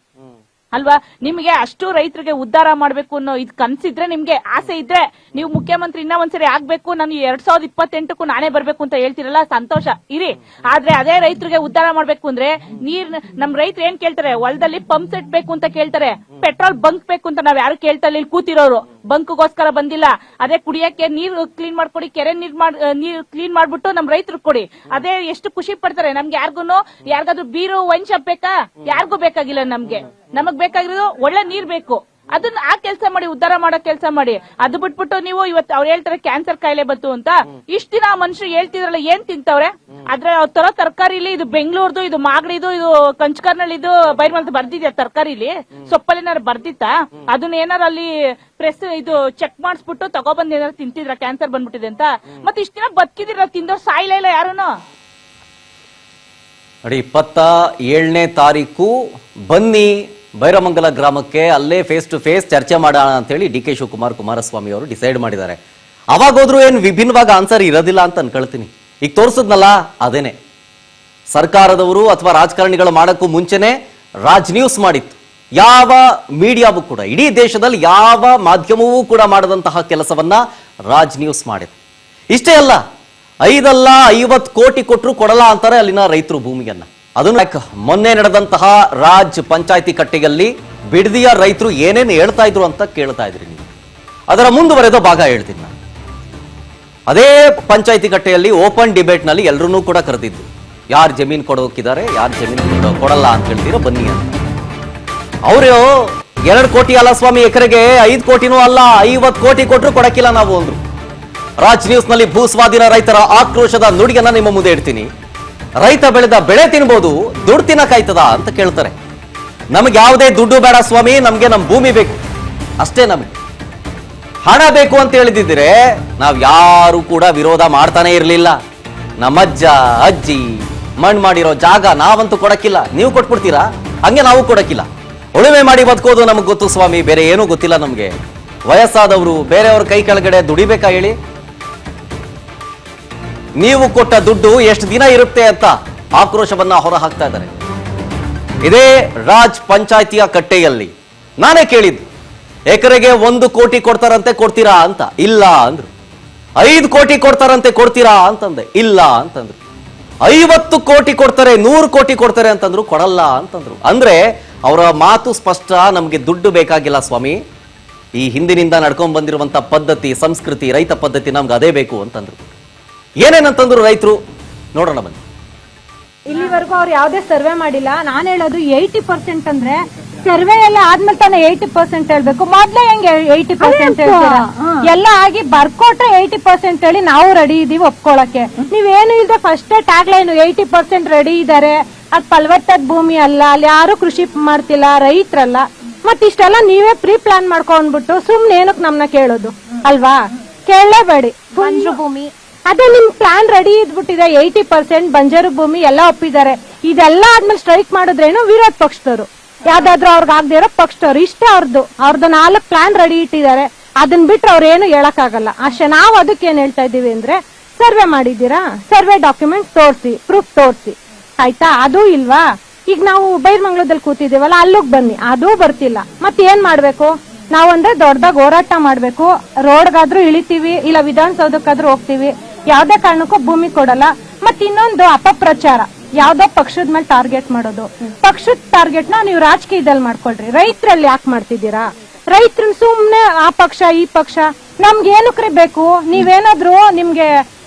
ಅಲ್ವಾ? ನಿಮ್ಗೆ ಅಷ್ಟು ರೈತರಿಗೆ ಉದ್ಧಾರ ಮಾಡ್ಬೇಕು ಅನ್ನೋ ಇದು ಕನ್ಸಿದ್ರೆ, ನಿಮ್ಗೆ ಆಸೆ ಇದ್ರೆ, ನೀವು ಮುಖ್ಯಮಂತ್ರಿ ಇನ್ನ ಒಂದ್ಸರಿ ಆಗ್ಬೇಕು, ನಾನು 2028ಕ್ಕೂ ನಾನೇ ಬರ್ಬೇಕು ಅಂತ ಹೇಳ್ತಿರಲ್ಲ, ಸಂತೋಷ ಇರಿ. ಆದ್ರೆ ಅದೇ ರೈತರಿಗೆ ಉದ್ಧಾರ ಮಾಡ್ಬೇಕು ಅಂದ್ರೆ ನಮ್ ರೈತರು ಏನ್ ಕೇಳ್ತಾರೆ? ಹೊಲದಲ್ಲಿ ಪಂಪ್ ಸೆಟ್ ಬೇಕು ಅಂತ ಕೇಳ್ತಾರೆ, ಪೆಟ್ರೋಲ್ ಬಂಕ್ ಬೇಕು ಅಂತ ನಾವ್ ಯಾರು ಕೇಳ್ತಾ ಇಲ್ಲ. ಇಲ್ಲಿ ಕೂತಿರೋರು ಬಂಕ್ಗೋಸ್ಕರ ಬಂದಿಲ್ಲ. ಅದೇ ಕುಡಿಯಕ್ಕೆ ನೀರು ಕ್ಲೀನ್ ಮಾಡ್ಕೊಡಿ, ಕೆರೆ ನೀರು ಕ್ಲೀನ್ ಮಾಡ್ಬಿಟ್ಟು ನಮ್ ರೈತರು ಕೊಡಿ. ಅದೇ ಎಷ್ಟು ಖುಷಿ ಪಡ್ತಾರೆ. ನಮ್ಗೆ ಯಾರಿಗಾದ್ರೂ ಬೀರು ವೈನ್ ಶಾಪ್ ಬೇಕಾ? ಯಾರಿಗೂ ಬೇಕಾಗಿಲ್ಲ. ನಮಗ್ ಬೇಕಾಗಿರೋದು ಒಳ್ಳೆ ನೀರ್ ಬೇಕು. ಅದನ್ನ ಆ ಕೆಲಸ ಮಾಡಿ, ಉದ್ಧಾರ ಮಾಡೋ ಕೆಲಸ ಮಾಡಿ. ಅದು ಬಿಟ್ಬಿಟ್ಟು ನೀವು ಇವತ್ತು ಅವ್ರು ಹೇಳ್ತಾರೆ ಕ್ಯಾನ್ಸರ್ ಕಾಯಿಲೆ ಬಂತು ಅಂತ. ಇಷ್ಟ ದಿನ ಮನುಷ್ಯರು ಹೇಳ್ತಿದ್ರಲ್ಲ, ಏನ್ ತಿಂತವ್ರೆ? ಆದ್ರೆ ಅವ್ರು ತರೋ ತರಕಾರಿಲಿ ಇದು ಬೆಂಗಳೂರ್ದು, ಇದು ಮಾಗಡಿದು, ಇದು ಕಂಚಕರ್ನಳ್ಳಿದು ಬೈರ್ಮಂತ ಬರ್ದಿದ್ಯಾ? ತರಕಾರಿಲಿ ಸೊಪ್ಪಲ್ಲಿ ಬರ್ದಿತ್ತಾ? ಅದನ್ನ ಏನಾರು ಅಲ್ಲಿ ಪ್ರೆಸ್ ಇದು ಚೆಕ್ ಮಾಡಿಸ್ಬಿಟ್ಟು ತಗೊಬಂದ್ ಏನಾರು ತಿಂತಿದ್ರ ಕ್ಯಾನ್ಸರ್ ಬಂದ್ಬಿಟ್ಟಿದೆ ಅಂತ? ಮತ್ತೆ ಇಷ್ಟ ದಿನ ಬದುಕಿದಿರ, ತಿಂದವ್ರು ಸಾಯಿಲ್ಲ ಇಲ್ಲ ಯಾರುನು. ನೋಡಿ, 27ನೇ ತಾರೀಕು ಬನ್ನಿ ಬೈರಮಂಗಲ ಗ್ರಾಮಕ್ಕೆ, ಅಲ್ಲೇ ಫೇಸ್ ಟು ಫೇಸ್ ಚರ್ಚೆ ಮಾಡೋಣ ಅಂತೇಳಿ ಡಿ ಕೆ ಶಿವಕುಮಾರ್, ಕುಮಾರಸ್ವಾಮಿ ಅವರು ಡಿಸೈಡ್ ಮಾಡಿದ್ದಾರೆ. ಅವಾಗ ಹೋದ್ರೂ ಏನು ವಿಭಿನ್ನವಾಗಿ ಆನ್ಸರ್ ಇರೋದಿಲ್ಲ ಅಂತ ಅನ್ಕೊಳ್ತೀನಿ. ಈಗ ತೋರಿಸಿದ್ನಲ್ಲ ಅದೇನೆ, ಸರ್ಕಾರದವರು ಅಥವಾ ರಾಜಕಾರಣಿಗಳು ಮಾಡೋಕ್ಕೂ ಮುಂಚೆನೆ ರಾಜ್ ನ್ಯೂಸ್ ಮಾಡಿತ್ತು. ಯಾವ ಮೀಡಿಯಾವೂ ಕೂಡ, ಇಡೀ ದೇಶದಲ್ಲಿ ಯಾವ ಮಾಧ್ಯಮವೂ ಕೂಡ ಮಾಡದಂತಹ ಕೆಲಸವನ್ನ ರಾಜ್ ನ್ಯೂಸ್ ಮಾಡಿದೆ. ಇಷ್ಟೇ ಅಲ್ಲ, 50 ಕೋಟಿ ಕೊಟ್ಟರು ಕೊಡಲ್ಲ ಅಂತಾರೆ ಅಲ್ಲಿನ ರೈತರು ಭೂಮಿಯನ್ನ. ಅದನ್ನು ಮೊನ್ನೆ ನಡೆದಂತಹ ರಾಜ್ ಪಂಚಾಯತಿ ಕಟ್ಟೆಯಲ್ಲಿ ಬಿಡದಿಯ ರೈತರು ಏನೇನು ಹೇಳ್ತಾ ಇದ್ರು ಅಂತ ಕೇಳ್ತಾ ಇದ್ರಿ ನೀವು. ಅದರ ಮುಂದುವರೆದ ಭಾಗ ಹೇಳ್ತೀನಿ ನಾನು. ಅದೇ ಪಂಚಾಯತಿ ಕಟ್ಟೆಯಲ್ಲಿ ಓಪನ್ ಡಿಬೇಟ್ ನಲ್ಲಿ ಎಲ್ಲರೂ ಕೂಡ ಕರೆದಿದ್ರು. ಯಾರು ಜಮೀನು ಕೊಡೋಕಿದ್ದಾರೆ, ಯಾರು ಜಮೀನು ಕೊಡಲ್ಲ ಅಂತ ಹೇಳ್ತೀರೋ ಬನ್ನಿ ಅಂತ. ಅವರು 2 ಕೋಟಿ ಅಲ್ಲ ಸ್ವಾಮಿ ಎಕರೆಗೆ, 5 ಕೋಟಿನೂ ಅಲ್ಲ, 50 ಕೋಟಿ ಕೊಟ್ಟರು ಕೊಡಕ್ಕಿಲ್ಲ ನಾವು ಅಂದ್ರು. ರಾಜ್ ನ್ಯೂಸ್ ನಲ್ಲಿ ಭೂ ಸ್ವಾಧೀನ ರೈತರ ಆಕ್ರೋಶದ ನುಡಿಯನ್ನ ನಿಮ್ಮ ಮುಂದೆ ಇಡ್ತೀನಿ. ರೈತ ಬೆಳೆದ ಬೆಳೆ ತಿನ್ಬೋದು, ದುಡ್ಡು ತಿನ್ನಕಾಯ್ತದ ಅಂತ ಕೇಳ್ತಾರೆ. ನಮ್ಗೆ ಯಾವುದೇ ದುಡ್ಡು ಬೇಡ ಸ್ವಾಮಿ, ನಮ್ಗೆ ನಮ್ಮ ಭೂಮಿ ಬೇಕು ಅಷ್ಟೇ. ನಮಗೆ ಹಣ ಬೇಕು ಅಂತ ಹೇಳಿದಿದ್ರೆ ನಾವು ಯಾರು ಕೂಡ ವಿರೋಧ ಮಾಡ್ತಾನೆ ಇರಲಿಲ್ಲ. ನಮ್ಮಜ್ಜ ಅಜ್ಜಿ ಮಣ್ಣು ಮಾಡಿರೋ ಜಾಗ ನಾವಂತೂ ಕೊಡಕ್ಕಿಲ್ಲ, ನೀವು ಕೊಟ್ಬಿಡ್ತೀರಾ? ಹಂಗೆ ನಾವು ಕೊಡಕ್ಕಿಲ್ಲ. ಉಳುಮೆ ಮಾಡಿ ಬದುಕೋದು ನಮಗೆ ಗೊತ್ತು ಸ್ವಾಮಿ, ಬೇರೆ ಏನೂ ಗೊತ್ತಿಲ್ಲ ನಮಗೆ. ವಯಸ್ಸಾದವರು ಬೇರೆಯವ್ರ ಕೈ ಕೆಳಗಡೆ ದುಡಿಬೇಕಾ ಹೇಳಿ? ನೀವು ಕೊಟ್ಟ ದುಡ್ಡು ಎಷ್ಟು ದಿನ ಇರುತ್ತೆ ಅಂತ ಆಕ್ರೋಶವನ್ನ ಹೊರ ಹಾಕ್ತಾ ಇದ್ದಾರೆ. ಇದೇ ರಾಜ್ ಪಂಚಾಯತಿಯ ಕಟ್ಟೆಯಲ್ಲಿ ನಾನೇ ಕೇಳಿದ್ದು, ಎಕರೆಗೆ 1 ಕೋಟಿ ಕೊಡ್ತಾರಂತೆ, ಕೊಡ್ತೀರಾ ಅಂತ. ಇಲ್ಲ ಅಂದ್ರು. 5 ಕೋಟಿ ಕೊಡ್ತಾರಂತೆ, ಕೊಡ್ತೀರಾ ಅಂತಂದೆ. ಇಲ್ಲ ಅಂತಂದ್ರು. 50 ಕೋಟಿ ಕೊಡ್ತಾರೆ, 100 ಕೋಟಿ ಕೊಡ್ತಾರೆ ಅಂತಂದ್ರು, ಕೊಡಲ್ಲ ಅಂತಂದ್ರು. ಅಂದ್ರೆ ಅವರ ಮಾತು ಸ್ಪಷ್ಟ, ನಮ್ಗೆ ದುಡ್ಡು ಬೇಕಾಗಿಲ್ಲ ಸ್ವಾಮಿ, ಈ ಹಿಂದಿನಿಂದ ನಡ್ಕೊಂಡ್ ಬಂದಿರುವಂತ ಪದ್ಧತಿ, ಸಂಸ್ಕೃತಿ, ರೈತ ಪದ್ಧತಿ ನಮ್ಗೆ ಅದೇ ಬೇಕು ಅಂತಂದ್ರು. ಏನೇನಂತಂದ್ರು ರೈತರು ನೋಡೋಣ ಬನ್ನಿ. ಇಲ್ಲಿವರೆಗೂ ಅವ್ರು ಯಾವ್ದೇ ಸರ್ವೆ ಮಾಡಿಲ್ಲ. ನಾನ್ ಹೇಳೋದು 80% ಅಂದ್ರೆ ಸರ್ವೆ ಎಲ್ಲ ಆದ್ಮೇಲೆ ತಾನೆ 80% ಹೇಳ್ಬೇಕು. ಮೊದ್ಲೇ ಹೆಂಗೆ 80% ಹೇಳ್ತೀರಾ? ಎಲ್ಲ ಆಗಿ ಬರ್ಕೊಟ್ರೆ 80% ಹೇಳಿ ನಾವು ರೆಡಿ ಇದೀವಿ ಒಪ್ಕೊಳಕ್ಕೆ. ನೀವೇನು ಇಲ್ದೆ ಫಸ್ಟ್ ಟ್ಯಾಗ್ ಲೈನ್ 80% ರೆಡಿ ಇದಾರೆ, ಅದ್ ಫಲವತ್ತಾದ ಭೂಮಿ ಅಲ್ಲ, ಅಲ್ಲಿ ಯಾರು ಕೃಷಿ ಮಾಡ್ತಿಲ್ಲ, ರೈತರಲ್ಲ, ಮತ್ ಇಷ್ಟೆಲ್ಲ ನೀವೇ ಪ್ರೀ ಪ್ಲಾನ್ ಮಾಡ್ಕೊಂಡ್ಬಿಟ್ಟು ಸುಮ್ನೆ ಏನಕ್ ನಮ್ನ ಕೇಳೋದು ಅಲ್ವಾ? ಕೇಳಲೇಬೇಡಿ. ಬಂಜರು ಭೂಮಿ ಅದೇ ನಿಮ್ ಪ್ಲಾನ್ ರೆಡಿ ಇದ್ಬಿಟ್ಟಿದೆ. 80% ಬಂಜರು ಭೂಮಿ ಎಲ್ಲ ಒಪ್ಪಿದ್ದಾರೆ. ಇದೆಲ್ಲ ಆದ್ಮೇಲೆ ಸ್ಟ್ರೈಕ್ ಮಾಡಿದ್ರೇನು ವಿರೋಧ ಪಕ್ಷದವರು, ಯಾವ್ದಾದ್ರು ಅವ್ರಿಗೆ ಆಗದೆ ಇರೋ ಪಕ್ಷದವ್ರು. ಇಷ್ಟೇ ಅವ್ರದ್ದು 4 ಪ್ಲಾನ್ ರೆಡಿ ಇಟ್ಟಿದ್ದಾರೆ. ಅದನ್ನ ಬಿಟ್ರೆ ಅವ್ರ ಏನು ಹೇಳಕ್ ಆಗಲ್ಲ ಅಷ್ಟೇ. ನಾವ್ ಅದಕ್ಕೆ ಏನ್ ಹೇಳ್ತಾ ಇದೀವಿ ಅಂದ್ರೆ, ಸರ್ವೆ ಮಾಡಿದೀರಾ, ಸರ್ವೆ ಡಾಕ್ಯುಮೆಂಟ್ ತೋರ್ಸಿ, ಪ್ರೂಫ್ ತೋರ್ಸಿ, ಆಯ್ತಾ? ಅದು ಇಲ್ವಾ? ಈಗ ನಾವು ಬೈರ್ಮಂಗ್ಳದಲ್ಲಿ ಕೂತಿದೀವಲ್ಲ, ಅಲ್ಲಿಗ್ ಬನ್ನಿ, ಅದೂ ಬರ್ತಿಲ್ಲ. ಮತ್ ಏನ್ ಮಾಡ್ಬೇಕು? ನಾವಂದ್ರೆ ದೊಡ್ಡದಾಗ ಹೋರಾಟ ಮಾಡ್ಬೇಕು. ರೋಡ್ಗಾದ್ರೂ ಇಳಿತೀವಿ, ಇಲ್ಲ ವಿಧಾನಸೌಧಕ್ಕಾದ್ರೂ ಹೋಗ್ತೀವಿ. ಯಾವ್ದೇ ಕಾರಣಕ್ಕೂ ಭೂಮಿ ಕೊಡಲ್ಲ. ಮತ್ ಇನ್ನೊಂದು ಅಪಪ್ರಚಾರ, ಯಾವ್ದೋ ಪಕ್ಷದ ಮೇಲೆ ಟಾರ್ಗೆಟ್ ಮಾಡೋದು. ಪಕ್ಷದ ಟಾರ್ಗೆಟ್ ನ ನೀವು ರಾಜಕೀಯದಲ್ಲಿ ಮಾಡ್ಕೊಳ್ರಿ, ರೈತರಲ್ಲಿ ಯಾಕೆ ಮಾಡ್ತಿದ್ದೀರಾ? ರೈತರನ್ನ ಸುಮ್ನೆ ಆ ಪಕ್ಷ ಈ ಪಕ್ಷ ನಮ್ಗೆ ಏನಕ್ರಿ ಬೇಕು? ನೀವೇನಾದ್ರು ನಿಮ್ಗೆ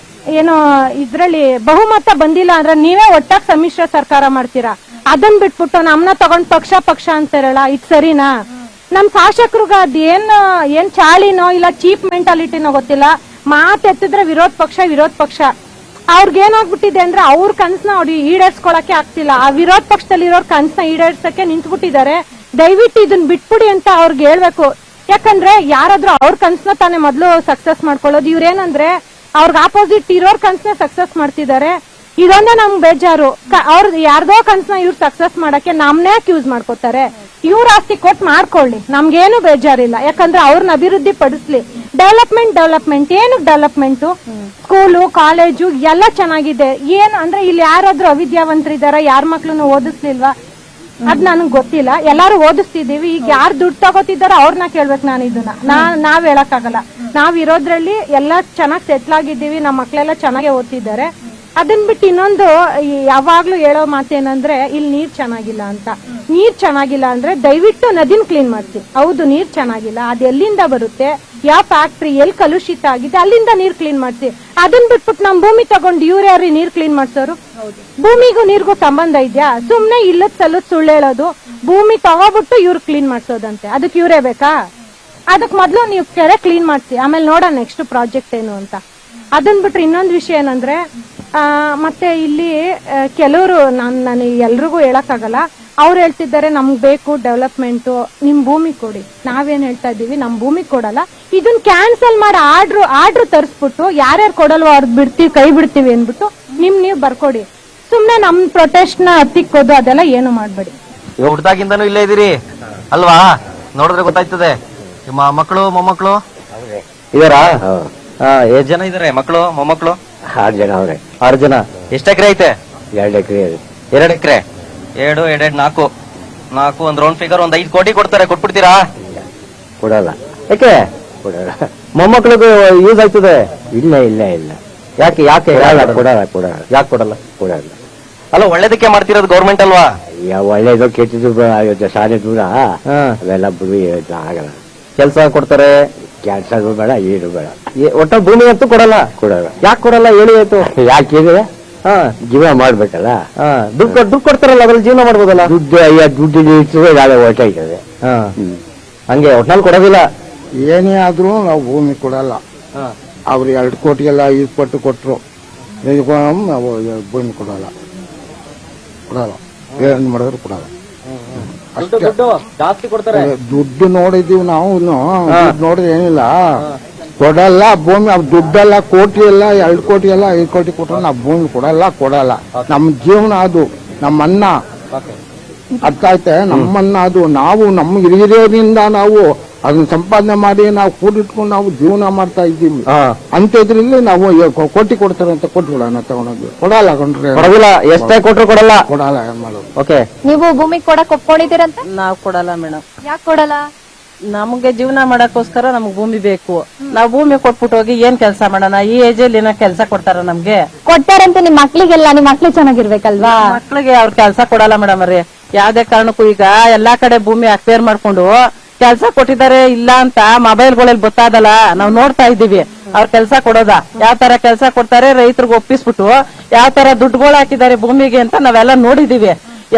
ಏನು ಇದ್ರಲ್ಲಿ ಬಹುಮತ ಬಂದಿಲ್ಲ ಅಂದ್ರೆ ನೀವೇ ಒಟ್ಟಾಗಿ ಸಮ್ಮಿಶ್ರ ಸರ್ಕಾರ ಮಾಡ್ತೀರಾ. ಅದನ್ನ ಬಿಟ್ಬಿಟ್ಟು ನಮ್ನ ತಗೊಂಡ್ ಪಕ್ಷ ಅಂತಾರಲ್ಲ, ಇದು ಸರಿನಾ? ನಮ್ ಶಾಸಕರುಗ ಅದ್ ಏನ್ ಚಾಳಿನೋ ಇಲ್ಲ ಚೀಪ್ ಮೆಂಟಾಲಿಟಿನೋ ಗೊತ್ತಿಲ್ಲ. ಮಾತೆತ್ತಿದ್ರೆ ವಿರೋಧ ಪಕ್ಷ. ಅವ್ರಿಗೇನಾಗ್ಬಿಟ್ಟಿದೆ ಅಂದ್ರೆ ಅವ್ರ ಕನ್ಸನ್ನ ಅವ್ರು ಈಡೇರ್ಸ್ಕೊಳಕ್ಕೆ ಆಗ್ತಿಲ್ಲ. ಆ ವಿರೋಧ ಪಕ್ಷದಲ್ಲಿ ಇರೋರ್ ಕನ್ಸನ್ನ ಈಡೇರ್ಸಕ್ಕೆ ನಿಂತ್ಬಿಟ್ಟಿದ್ದಾರೆ. ದಯವಿಟ್ಟು ಇದನ್ನ ಬಿಟ್ಬಿಡಿ ಅಂತ ಅವ್ರಿಗೆ ಹೇಳ್ಬೇಕು. ಯಾಕಂದ್ರೆ ಯಾರಾದ್ರೂ ಅವ್ರ ಕನ್ಸನ್ನ ತಾನೇ ಮೊದ್ಲು ಸಕ್ಸಸ್ ಮಾಡ್ಕೊಳ್ಳೋದು. ಇವ್ರೇನಂದ್ರೆ ಅವ್ರಿಗೆ ಆಪೋಸಿಟ್ ಇರೋರ್ ಕನ್ಸನ್ನ ಸಕ್ಸಸ್ ಮಾಡ್ತಿದ್ದಾರೆ. ಇದೊಂದೇ ನಮ್ಗೆ ಬೇಜಾರು. ಅವ್ರ ಯಾರ್ದೋ ಕನ್ಸನ್ನ ಇವ್ರು ಸಕ್ಸಸ್ ಮಾಡಕ್ಕೆ ನಮ್ನೇ ಯೂಸ್ ಮಾಡ್ಕೋತಾರೆ. ಇವ್ರ ಆಸ್ತಿ ಕೊಟ್ಟು ಮಾಡ್ಕೊಳ್ಳಿ, ನಮ್ಗೇನು ಬೇಜಾರಿಲ್ಲ. ಯಾಕಂದ್ರೆ ಅವ್ರನ್ನ ಅಭಿವೃದ್ಧಿ ಪಡಿಸ್ಲಿ. ಡೆವಲಪ್ಮೆಂಟ್ ಏನು ಡೆವಲಪ್ಮೆಂಟ್? ಸ್ಕೂಲು ಕಾಲೇಜು ಎಲ್ಲ ಚೆನ್ನಾಗಿದೆ. ಏನು ಅಂದ್ರೆ ಇಲ್ಲಿ ಯಾರಾದ್ರೂ ಅವಿದ್ಯಾವಂತರಿದಾರ? ಯಾರ ಮಕ್ಳನ್ನು ಓದಿಸ್ಲಿಲ್ವಾ? ಅದ್ ನನಗ್ ಗೊತ್ತಿಲ್ಲ. ಎಲ್ಲಾರು ಓದಿಸ್ತಿದೀವಿ. ಈಗ ಯಾರು ದುಡ್ಡು ತಗೋತಿದಾರೋ ಅವ್ರನ್ನ ಕೇಳ್ಬೇಕು. ನಾನು ಇದನ್ನ ನಾವ್ ಹೇಳಕ್ಕಾಗಲ್ಲ. ನಾವ್ ಇರೋದ್ರಲ್ಲಿ ಎಲ್ಲಾ ಚೆನ್ನಾಗಿ ಸೆಟ್ಲ್ ಆಗಿದ್ದೀವಿ. ನಮ್ಮ ಮಕ್ಳೆಲ್ಲ ಚೆನ್ನಾಗೆ ಓದ್ತಿದ್ದಾರೆ. ಅದನ್ ಬಿಟ್ಟು ಇನ್ನೊಂದು ಯಾವಾಗ್ಲೂ ಹೇಳೋ ಮಾತೇನಂದ್ರೆ, ಇಲ್ಲಿ ನೀರ್ ಚೆನ್ನಾಗಿಲ್ಲ ಅಂತ. ನೀರ್ ಚೆನ್ನಾಗಿಲ್ಲ ಅಂದ್ರೆ ದಯವಿಟ್ಟು ನದಿನ ಕ್ಲೀನ್ ಮಾಡ್ಸಿ. ಹೌದು, ನೀರ್ ಚೆನ್ನಾಗಿಲ್ಲ, ಅದು ಎಲ್ಲಿಂದ ಬರುತ್ತೆ, ಯಾವ ಫ್ಯಾಕ್ಟ್ರಿ ಎಲ್ಲಿ ಕಲುಷಿತ ಆಗಿದೆ, ಅಲ್ಲಿಂದ ನೀರ್ ಕ್ಲೀನ್ ಮಾಡ್ಸಿ. ಅದನ್ ಬಿಟ್ಬಿಟ್ಟು ನಮ್ ಭೂಮಿ ತಗೊಂಡು ಇವ್ರು ಯಾರು ನೀರ್ ಕ್ಲೀನ್ ಮಾಡ್ಸೋರು? ಭೂಮಿಗೂ ನೀರ್ಗೂ ಸಂಬಂಧ ಇದೆಯಾ? ಸುಮ್ನೆ ಇಲ್ಲದ್ ಸಲ್ಲದ್ ಸುಳ್ಳು ಹೇಳೋದು. ಭೂಮಿ ತಗೋಬಿಟ್ಟು ಇವ್ರು ಕ್ಲೀನ್ ಮಾಡ್ಸೋದಂತೆ. ಅದಕ್ಕೆ ಇವ್ರೇ ಬೇಕಾ? ಅದಕ್ ಮೊದ್ಲು ನೀವು ಕೆರೆ ಕ್ಲೀನ್ ಮಾಡ್ಸಿ, ಆಮೇಲೆ ನೋಡೋಣ ನೆಕ್ಸ್ಟ್ ಪ್ರಾಜೆಕ್ಟ್ ಏನು ಅಂತ. ಅದನ್ ಬಿಟ್ರೆ ಇನ್ನೊಂದು ವಿಷಯ ಏನಂದ್ರೆ, ಮತ್ತೆ ಇಲ್ಲಿ ಕೆಲವರು ನಾನು ಎಲ್ರಿಗೂ ಹೇಳಕ್ಕಾಗಲ್ಲ. ಅವ್ರು ಹೇಳ್ತಿದ್ದಾರೆ ನಮ್ಗ್ ಬೇಕು ಡೆವಲಪ್ಮೆಂಟ್, ನಿಮ್ ಭೂಮಿ ಕೊಡಿ. ನಾವೇನ್ ಹೇಳ್ತಾ ಇದೀವಿ, ನಮ್ ಭೂಮಿ ಕೊಡಲ್ಲ, ಇದನ್ನ ಕ್ಯಾನ್ಸಲ್ ಮಾಡಿ ಆರ್ಡ್ರ್ ತರಿಸ್ಬಿಟ್ಟು ಯಾರ್ಯಾರು ಕೊಡಲ್ವೋ ಅವ್ರದ್ದು ಕೈ ಬಿಡ್ತೀವಿ ಅನ್ಬಿಟ್ಟು ನೀವು ಬರ್ಕೊಡಿ. ಸುಮ್ನೆ ನಮ್ ಪ್ರೊಟೆಸ್ಟ್ ನ ಹತ್ತಿಕ್ಕೋದು ಅದೆಲ್ಲ ಏನು ಮಾಡ್ಬೇಡಿ. ಹುಟ್ಟಾಗಿಂದನೂ ಇಲ್ಲೇ ಇದೀರಿ ಅಲ್ವಾ? ನೋಡಿದ್ರೆ ಗೊತ್ತಾಯ್ತದೆ. ನಿಮ್ಮ ಮಕ್ಕಳು ಮೊಮ್ಮಕ್ಕಳು ಇದಾರಾ? ಎಷ್ಟ್ ಜನ ಇದಾರೆ ಮಕ್ಕಳು ಮೊಮ್ಮಕ್ಕಳು? 6 ಜನ ಅವ್ರೆ. 6 ಜನ. ಎಷ್ಟು ಎಕರೆ ಐತೆ? 2 ಎಕರೆ. 2 ಎಕರೆ. 2 4 ಒಂದ್ ರೌಂಡ್ ಫಿಗರ್ ಒಂದ್ 5 ಕೋಟಿ ಕೊಡ್ತಾರೆ, ಕೊಟ್ಬಿಡ್ತೀರಾ? ಕೊಡಲ್ಲ. ಯಾಕೆ ಕೊಡಲ್ಲ? ಮೊಮ್ಮಕ್ಕಳಿಗೂ ಯೂಸ್ ಆಯ್ತದೆ. ಇಲ್ಲ. ಯಾಕೆ ಕೊಡಲ್ಲ. ಯಾಕೆ ಕೊಡಲ್ಲ? ಕೊಡಲ್ಲ. ಅಲ್ಲ, ಒಳ್ಳೇದಕ್ಕೆ ಮಾಡ್ತಿರೋದು ಗೌರ್ಮೆಂಟ್ ಅಲ್ವಾ? ಒಳ್ಳೇದು ಕೆಟ್ಟದ್ದು ಸಾಲೆ ದೂರ ಅವೆಲ್ಲ ಭೂಮಿ ಆಗಲ್ಲ. ಕೆಲಸ ಕೊಡ್ತಾರೆ, ಕೆಲಸಗಳು ಬೇಡ, ಏನು ಬೇಡ. ಒಟ್ಟ ಭೂಮಿ ಅಂತೂ ಕೊಡಲ್ಲ. ಯಾಕೆ ಕೊಡಲ್ಲ ಹೇಳಿ ಆಯ್ತು? ಯಾಕೆ? ಜೀವನ ಮಾಡ್ಬೇಕಲ್ಲ. ದುಡ್ಡು ಕೊಡ್ತಾರಲ್ಲ, ಅದ್ರಲ್ಲಿ ಜೀವನ ಮಾಡ್ಬೋದಲ್ಲ. ದುಡ್ಡು ನಾಳೆ ಹೊರಟಾಯ್ತದೆ. ಹಂಗೆ ಒಟ್ನಲ್ಲಿ ಕೊಡೋದಿಲ್ಲ. ಏನೇ ಆದ್ರೂ ನಾವು ಭೂಮಿ ಕೊಡಲ್ಲ. ಅವ್ರು 2 ಕೋಟಿಗೆಲ್ಲ 5 ಪಟ್ಟು ಕೊಟ್ರು, ನಾವು ಭೂಮಿ ಕೊಡಲ್ಲ. ಏನ್ ಮಾಡಿದ್ರು ಕೊಡಲ್ಲ. ಜಾಸ್ತಿ ಕೊಡ್ತಾರೆ. ದುಡ್ಡು ನೋಡಿದೀವಿ ನಾವು, ದುಡ್ಡು ನೋಡಿದ್ರೆ ಏನಿಲ್ಲ. ಕೊಡಲ್ಲ ಭೂಮಿ, ಅವ್ರ ದುಡ್ಡೆಲ್ಲ ಕೋಟಿ ಎಲ್ಲ 2 ಕೋಟಿ ಎಲ್ಲ 5 ಕೋಟಿ ಕೊಟ್ಟರು ನಾವು ಭೂಮಿ ಕೊಡಲ್ಲ. ನಮ್ಮ ಜೀವನ ಅದು, ನಮ್ಮ ಅನ್ನ. ಅರ್ಥ ಆಯ್ತೆ? ನಮ್ಮನ್ನ ಅದು. ನಾವು ನಮ್ಮ ಹಿರಿಯರಿಂದ ನಾವು ಅದನ್ನ ಸಂಪಾದನೆ ಮಾಡಿ ನಾವು ಕೂಡಿಟ್ಕೊಂಡು ನಾವು ಜೀವನ ಮಾಡ್ತಾ ಇದ್ದೀವಿ. ಅಂತಿದ್ರಲ್ಲಿ ನಾವು ಕೋಟಿ ಕೊಡ್ತಾರೆ ಅಂತ ಕೊಟ್ಬಿಡೋಣ, ತಗೊಂಡೋಗಿ ಕೊಡಲ್ಲ. ಕೊಡೋದಿಲ್ಲ, ಎಷ್ಟೇ ಕೊಟ್ರು ಕೊಡಲ್ಲ. ಏನ್ ಮಾಡೋದು? ಓಕೆ, ನೀವು ಭೂಮಿ ಕೊಡಕ್ ಒಪ್ಕೊಂಡಿದ್ದೀರಂತ? ನಾವ್ ಕೊಡಲ್ಲ ಮೇಡಮ್. ಯಾಕೆ ಕೊಡಲ್ಲ? ನಮ್ಗೆ ಜೀವನ ಮಾಡಕ್ಕೋಸ್ಕರ ನಮ್ಗೆ ಭೂಮಿ ಬೇಕು. ನಾವು ಭೂಮಿ ಕೊಟ್ಬಿಟ್ಟು ಹೋಗಿ ಏನ್ ಕೆಲಸ ಮಾಡೋಣ? ಈ ಏಜ್ ಅಲ್ಲಿ ಏನೋ ಕೆಲಸ ಕೊಡ್ತಾರ ನಮ್ಗೆ? ಕೊಡ್ತಾರಂತೆ ನಿಮ್ ಮಕ್ಳಿಗೆಲ್ಲ. ನಿಮ್ ಮಕ್ಳು ಚೆನ್ನಾಗಿರ್ಬೇಕಲ್ವಾ? ಮಕ್ಳಿಗೆ ಅವ್ರ ಕೆಲಸ ಕೊಡಲ್ಲ ಮೇಡಮ್ ಅವ್ರಿ. ಯಾವ್ದೇ ಕಾರಣಕ್ಕೂ ಈಗ ಎಲ್ಲಾ ಕಡೆ ಭೂಮಿ ಅಕ್ವೇರ್ ಮಾಡ್ಕೊಂಡು ಕೆಲಸ ಕೊಟ್ಟಿದ್ದಾರೆ ಇಲ್ಲ ಅಂತ ಮೊಬೈಲ್ಗಳಲ್ಲಿ ಗೊತ್ತಾದಲ್ಲ, ನಾವ್ ನೋಡ್ತಾ ಇದ್ದೀವಿ. ಅವ್ರ ಕೆಲಸ ಕೊಡೋದ ಯಾವ ತರ ಕೆಲಸ ಕೊಡ್ತಾರೆ, ರೈತರಿಗೆ ಒಪ್ಪಿಸ್ಬಿಟ್ಟು ಯಾವ ತರ ದುಡ್ಡುಗಳು ಹಾಕಿದ್ದಾರೆ ಭೂಮಿಗೆ ಅಂತ ನಾವೆಲ್ಲ ನೋಡಿದೀವಿ.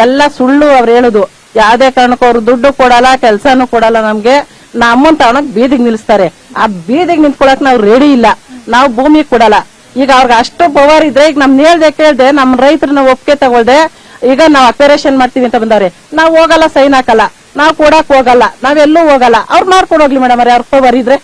ಎಲ್ಲ ಸುಳ್ಳು ಅವ್ರು ಹೇಳುದು. ಯಾವ್ದೇ ಕಾರಣಕ್ಕೂ ಅವ್ರು ದುಡ್ಡು ಕೊಡಲ್ಲ, ಕೆಲ್ಸಾನು ಕೊಡಲ್ಲ. ನಮ್ಗೆ ನಮ್ಮನ್ ತಗೊಂಡ್ ಬೀದಿಗೆ ನಿಲ್ಲಿಸ್ತಾರೆ. ಆ ಬೀದಿಗೆ ನಿಂತ್ಕೊಳಕ್ ನಾವ್ ರೆಡಿ ಇಲ್ಲ. ನಾವು ಭೂಮಿ ಕೊಡಲ್ಲ. ಈಗ ಅವ್ರಿಗೆ ಅಷ್ಟು ಪವರ್ ಇದ್ರೆ, ಈಗ ನಮ್ ಹೇಳ್ದೆ ಕೇಳ್ದೆ ನಮ್ ರೈತರನ್ನ ಒಪ್ಪಿಗೆ ತಗೊಳ್ದೆ ಈಗ ನಾವ್ ಅಪರೇಷನ್ ಮಾಡ್ತೀವಿ ಅಂತ ಬಂದವ್ರೆ, ನಾವ್ ಹೋಗಲ್ಲ, ಸೈನ್ ಹಾಕಲ್ಲ, ನಾವ್ ಕೊಡಕ್ ಹೋಗಲ್ಲ, ನಾವೆಲ್ಲೂ ಹೋಗಲ್ಲ. ಅವ್ರು ಮಾಡ್ಕೊಂಡು ಹೋಗ್ಲಿ ಮೇಡಮ್ ಅವ್ರ ಪವರ್ ಇದ್ರೆ.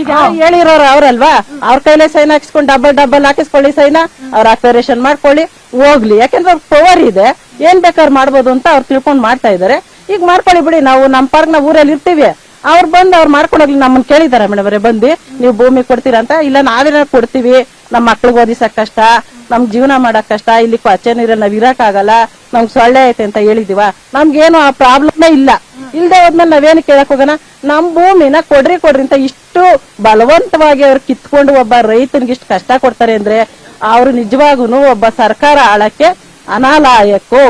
ಈಗ ಹೇಳಿರೋರು ಅವ್ರಲ್ವಾ, ಅವ್ರ ಕೈಲೇ ಸೈನ್ ಹಾಕಿಸ್ಕೊಂಡು ಡಬಲ್ ಹಾಕಿಸ್ಕೊಳ್ಳಿ ಸೈನ, ಅವ್ರ ಅಪರೇಷನ್ ಮಾಡ್ಕೊಳ್ಳಿ, ಹೋಗ್ಲಿ. ಯಾಕಂದ್ರೆ ಅವ್ರ ಪವರ್ ಇದೆ, ಏನ್ ಬೇಕಾದ್ರೂ ಮಾಡ್ಬೋದು ಅಂತ ಅವ್ರು ತಿಳ್ಕೊಂಡ್ ಮಾಡ್ತಾ ಇದಾರೆ. ಈಗ ಮಾಡ್ಕೊಳ್ಳಿ ಬಿಡಿ. ನಾವು ನಮ್ ಪಾರ್ಕ್ ನಾವು ಊರಲ್ಲಿ ಇರ್ತೀವಿ, ಅವ್ರು ಬಂದು ಅವ್ರು ಮಾಡ್ಕೊಂಡೋಗ್ಲಿ. ನಮ್ಮನ್ನ ಕೇಳಿದಾರೆ ಮೇಡಮ್ ಅವರೇ ಬಂದು, ನೀವು ಭೂಮಿ ಕೊಡ್ತೀರಾ ಅಂತ. ಇಲ್ಲ, ನಾವೇನ ಕೊಡ್ತೀವಿ, ನಮ್ಮ ಮಕ್ಳಿಗೆ ಓದಿಸಕ್ ಕಷ್ಟ, ನಮ್ ಜೀವನ ಮಾಡಕ್ ಕಷ್ಟ, ಇಲ್ಲಿ ಕೊಚ್ಚೆ ನೀರಲ್ಲಿ ನಾವ್ ಇರಕ್ ಆಗಲ್ಲ, ನಮ್ಗೆ ಸೊಳ್ಳೆ ಐತೆ ಅಂತ ಹೇಳಿದೀವ. ನಮ್ಗೇನು ಆ ಪ್ರಾಬ್ಲಮ್ನೇ ಇಲ್ಲ. ಇಲ್ದೆ ಹೋದ್ಮೇಲೆ ನಾವೇನು ಕೇಳಕ್ ಹೋಗೋಣ? ನಮ್ ಭೂಮಿನ ಕೊಡ್ರಿ ಅಂತ ಇಷ್ಟು ಬಲವಂತವಾಗಿ ಅವ್ರು ಕಿತ್ಕೊಂಡು ಒಬ್ಬ ರೈತನಿಗೆ ಇಷ್ಟು ಕಷ್ಟ ಕೊಡ್ತಾರೆ ಅಂದ್ರೆ ಅವ್ರು ನಿಜವಾಗೂನು ಒಬ್ಬ ಸರ್ಕಾರ ಆಳಕ್ಕೆ ಅನಾಲಾಯಕು.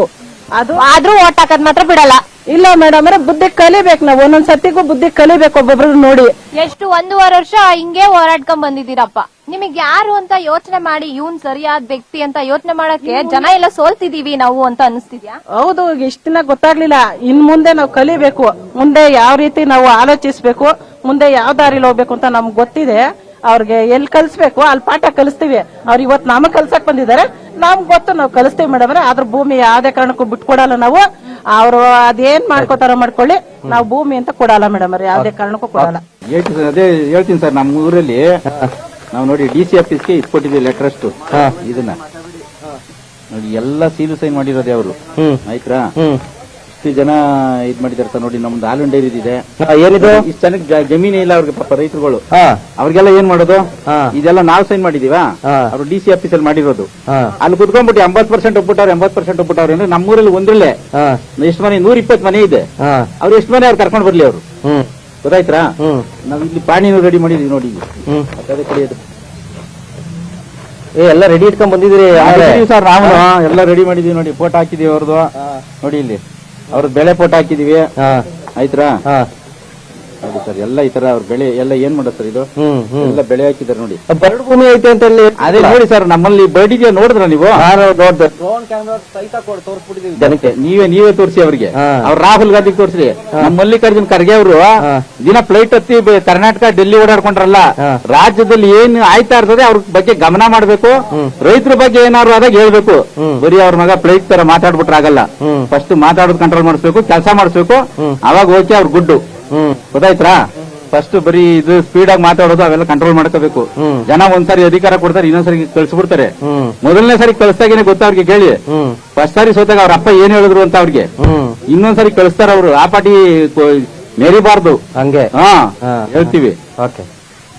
ಅದು ಆದ್ರೂ ಓಟ್ ಹಾಕದ್ ಮಾತ್ರ ಬಿಡಲ್ಲ. ಇಲ್ಲ ಮೇಡಮ್ ಅವ್ರೆ, ಬುದ್ಧಿ ಕಲಿಬೇಕು. ನಾವು ಒಂದೊಂದ್ ಸತಿಗೂ ಬುದ್ಧಿ ಕಲಿಬೇಕು ಒಬ್ಬೊಬ್ರು ನೋಡಿ. ಎಷ್ಟು 1.5 ವರ್ಷ ಹಿಂಗೆ ಹೋರಾಡ್ಕೊಂಡ್ ಬಂದಿದ್ದೀರಪ್ಪ. ನಿಮಗ್ ಯಾರು ಅಂತ ಯೋಚನೆ ಮಾಡಿ ಇವ್ನ್ ಸರಿಯಾದ ವ್ಯಕ್ತಿ ಅಂತ ಯೋಚನೆ ಮಾಡಕ್ಕೆ ಜನ ಎಲ್ಲ ಸೋಲ್ತಿದೀವಿ ನಾವು ಅಂತ ಅನಿಸ್ತಿದ್ಯಾ? ಹೌದು, ಇಷ್ಟ ದಿನ ಗೊತ್ತಾಗ್ಲಿಲ್ಲ. ಇನ್ ಮುಂದೆ ನಾವು ಕಲಿಬೇಕು. ಮುಂದೆ ಯಾವ ರೀತಿ ನಾವು ಆಲೋಚಿಸ್ಬೇಕು, ಮುಂದೆ ಯಾವ ದಾರಿಲಿ ಹೋಗ್ಬೇಕು ಅಂತ ನಮ್ಗೆ ಗೊತ್ತಿದೆ. ಅವ್ರಿಗೆ ಎಲ್ಲಿ ಕಲಿಸ್ಬೇಕು ಅಲ್ಲಿ ಪಾಠ ಕಲಿಸ್ತೀವಿ. ಅವ್ರು ಇವತ್ತು ನಮಗ್ ಕಲ್ಸಕ್ ಬಂದಿದ್ದಾರೆ, ನಮ್ಗ್ ಗೊತ್ತು, ನಾವು ಕಲಿಸ್ತೀವಿ ಮೇಡಮ್. ಆದ್ರ ಭೂಮಿ ಯಾವ್ದೇ ಕಾರಣಕ್ಕೂ ಬಿಟ್ಕೊಡಲ್ಲ ನಾವು. ಅವ್ರು ಅದೇನ್ ಮಾಡ್ಕೋತಾರ ಮಾಡ್ಕೊಳ್ಳಿ, ನಾವು ಭೂಮಿ ಅಂತ ಕೊಡಲ್ಲ ಮೇಡಮ್ ಅವ್ರೆ, ಯಾವ್ದೇ ಕಾರಣಕ್ಕೂ ಕೊಡಲ್ಲ. ಅದೇ ಹೇಳ್ತೀನಿ ಸರ್, ನಮ್ಮ ಊರಲ್ಲಿ ನಾವು ನೋಡಿ DC ಆಫೀಸ್ಗೆ ಇಟ್ಕೊಟ್ಟಿದ್ದೀವಿ ಲೆಟರ್ ಅಷ್ಟು. ಇದನ್ನ ನೋಡಿ ಎಲ್ಲ ಸೀಲು ಸೈನ್ ಮಾಡಿರೋದೇ ಅವರು, ಆಯ್ತಾ? ಇಷ್ಟು ಜನ ಇದ್ ಮಾಡಿದಾರೆ ಸರ್. ನೋಡಿ ನಮ್ದು ಹಾಲು ಡೈರಿ ಇದೆ. ಏನಿದು ಇಷ್ಟು ಜನಕ್ಕೆ ಜಮೀನೇ ಇಲ್ಲ ಅವ್ರಿಗೆ, ಪಾಪ ರೈತರುಗಳು. ಅವ್ರಿಗೆಲ್ಲ ಏನ್ ಮಾಡೋದು? ಇದೆಲ್ಲ ನಾವು ಸೈನ್ ಮಾಡಿದೀವಾ, ಅವ್ರು DC ಆಫೀಸಲ್ಲಿ ಮಾಡಿರೋದು. ಅಲ್ಲಿ ಕುತ್ಕೊಂಡ್ಬಿಟ್ಟು 80% ಒಪ್ಪಿಟ್ಟವ್ರು, 80% ಒಪ್ಪಿಟ್ಟವ್ರು ಅಂದ್ರೆ ನಮ್ಮೂರಲ್ಲಿ ಒಂದ್ರಲ್ಲೇ ಎಷ್ಟು ಮನೆ, 120 ಮನೆ ಇದೆ. ಅವ್ರು ಎಷ್ಟು ಮನೆ ಅವ್ರು ಕರ್ಕೊಂಡು ಬರ್ಲಿ ಅವರು, ಗೊತ್ತಾಯ್ತಾ? ನಾವ್ ಇಲ್ಲಿ ಪಾಣಿನೂ ರೆಡಿ ಮಾಡಿದೀವಿ ನೋಡಿ. ಅದೇ ಕಡಿಯೋದು ಎಲ್ಲ ರೆಡಿ ಇಟ್ಕೊಂಡ್ ಬಂದಿದ್ದೀರಿ ಸರ್. ನಾವು ಎಲ್ಲ ರೆಡಿ ಮಾಡಿದೀವಿ ನೋಡಿ. ಫೋಟೋ ಹಾಕಿದೀವಿ ಅವ್ರದ್ದು ನೋಡಿ, ಇಲ್ಲಿ ಅವ್ರದ್ದು ಬೆಳೆ ಫೋಟೋ ಹಾಕಿದೀವಿ, ಆಯ್ತಾ? ಹೌದು ಸರ್, ಎಲ್ಲ ಈ ತರ ಅವ್ರ ಬೆಳೆ ಎಲ್ಲ ಏನ್ ಮಾಡೋದು ಸರ್? ಇದು ಎಲ್ಲ ಬೆಳೆ ಹಾಕಿದಾರೆ ನೋಡಿ. ಬರಡು ಭೂಮಿ ಐತೆ ಅಂತ ಹೇಳಿ ಅದೇ ನೋಡಿ ಸರ್, ನಮ್ಮಲ್ಲಿ ಬರ್ಡಿಗೆ ನೋಡಿದ್ರ ನೀವು? ನೋಡ್ದೆ, ಜನಕ್ಕೆ ನೀವೇ ತೋರಿಸಿ ಅವ್ರಿಗೆ. ಅವ್ರು ರಾಹುಲ್ ಗಾಂಧಿ ತೋರಿಸ್ರಿ. ನಮ್ಮ ಮಲ್ಲಿಕಾರ್ಜುನ್ ಖರ್ಗೆ ಅವರು ದಿನ ಫ್ಲೈಟ್ ಹತ್ತಿ ಕರ್ನಾಟಕ ಡೆಲ್ಲಿ ಓಡಾಡ್ಕೊಂಡ್ರಲ್ಲ. ರಾಜ್ಯದಲ್ಲಿ ಏನ್ ಆಯ್ತಾ ಇರ್ತದೆ ಅವ್ರ ಬಗ್ಗೆ ಗಮನ ಮಾಡ್ಬೇಕು. ರೈತರ ಬಗ್ಗೆ ಏನಾದ್ರು ಆದಾಗ ಹೇಳ್ಬೇಕು. ಬರೀ ಅವ್ರ ಮಗ ಫ್ಲೈಟ್ ತರ ಮಾತಾಡ್ಬಿಟ್ರೆ ಆಗಲ್ಲ. ಫಸ್ಟ್ ಮಾತಾಡೋದು ಕಂಟ್ರೋಲ್ ಮಾಡಿಸ್ಬೇಕು, ಕೆಲಸ ಮಾಡಿಸ್ಬೇಕು. ಅವಾಗ ಓಕೆ ಅವ್ರ ಗುಡ್ಡು, ಗೊತ್ತಾಯ್ತಾ? ಫಸ್ಟ್ ಬರೀ ಇದು ಸ್ಪೀಡ್ ಆಗಿ ಮಾತಾಡೋದು ಅವೆಲ್ಲ ಕಂಟ್ರೋಲ್ ಮಾಡ್ಕೋಬೇಕು. ಜನ ಒಂದ್ಸಾರಿ ಅಧಿಕಾರ ಕೊಡ್ತಾರೆ, ಇನ್ನೊಂದ್ಸರಿ ಕಳ್ಸಿಬಿಡ್ತಾರೆ. ಮೊದಲನೇ ಸಾರಿ ಕಳಿಸ್ದಾಗೇನೆ ಗೊತ್ತವ್ರಿಗೆ ಕೇಳಿ. ಫಸ್ಟ್ ಸಾರಿ ಸೋತಾಗ ಅವ್ರ ಅಪ್ಪ ಏನ್ ಹೇಳಿದ್ರು ಅಂತ ಅವ್ರಿಗೆ ಇನ್ನೊಂದ್ಸರಿ ಕಳಿಸ್ತಾರ ಅವರು. ಆ ಪಾಟಿ ಮೇರಿಬಾರ್ದು ಹಂಗೆ. ಹೇಳ್ತೀವಿ. ಓಕೆ,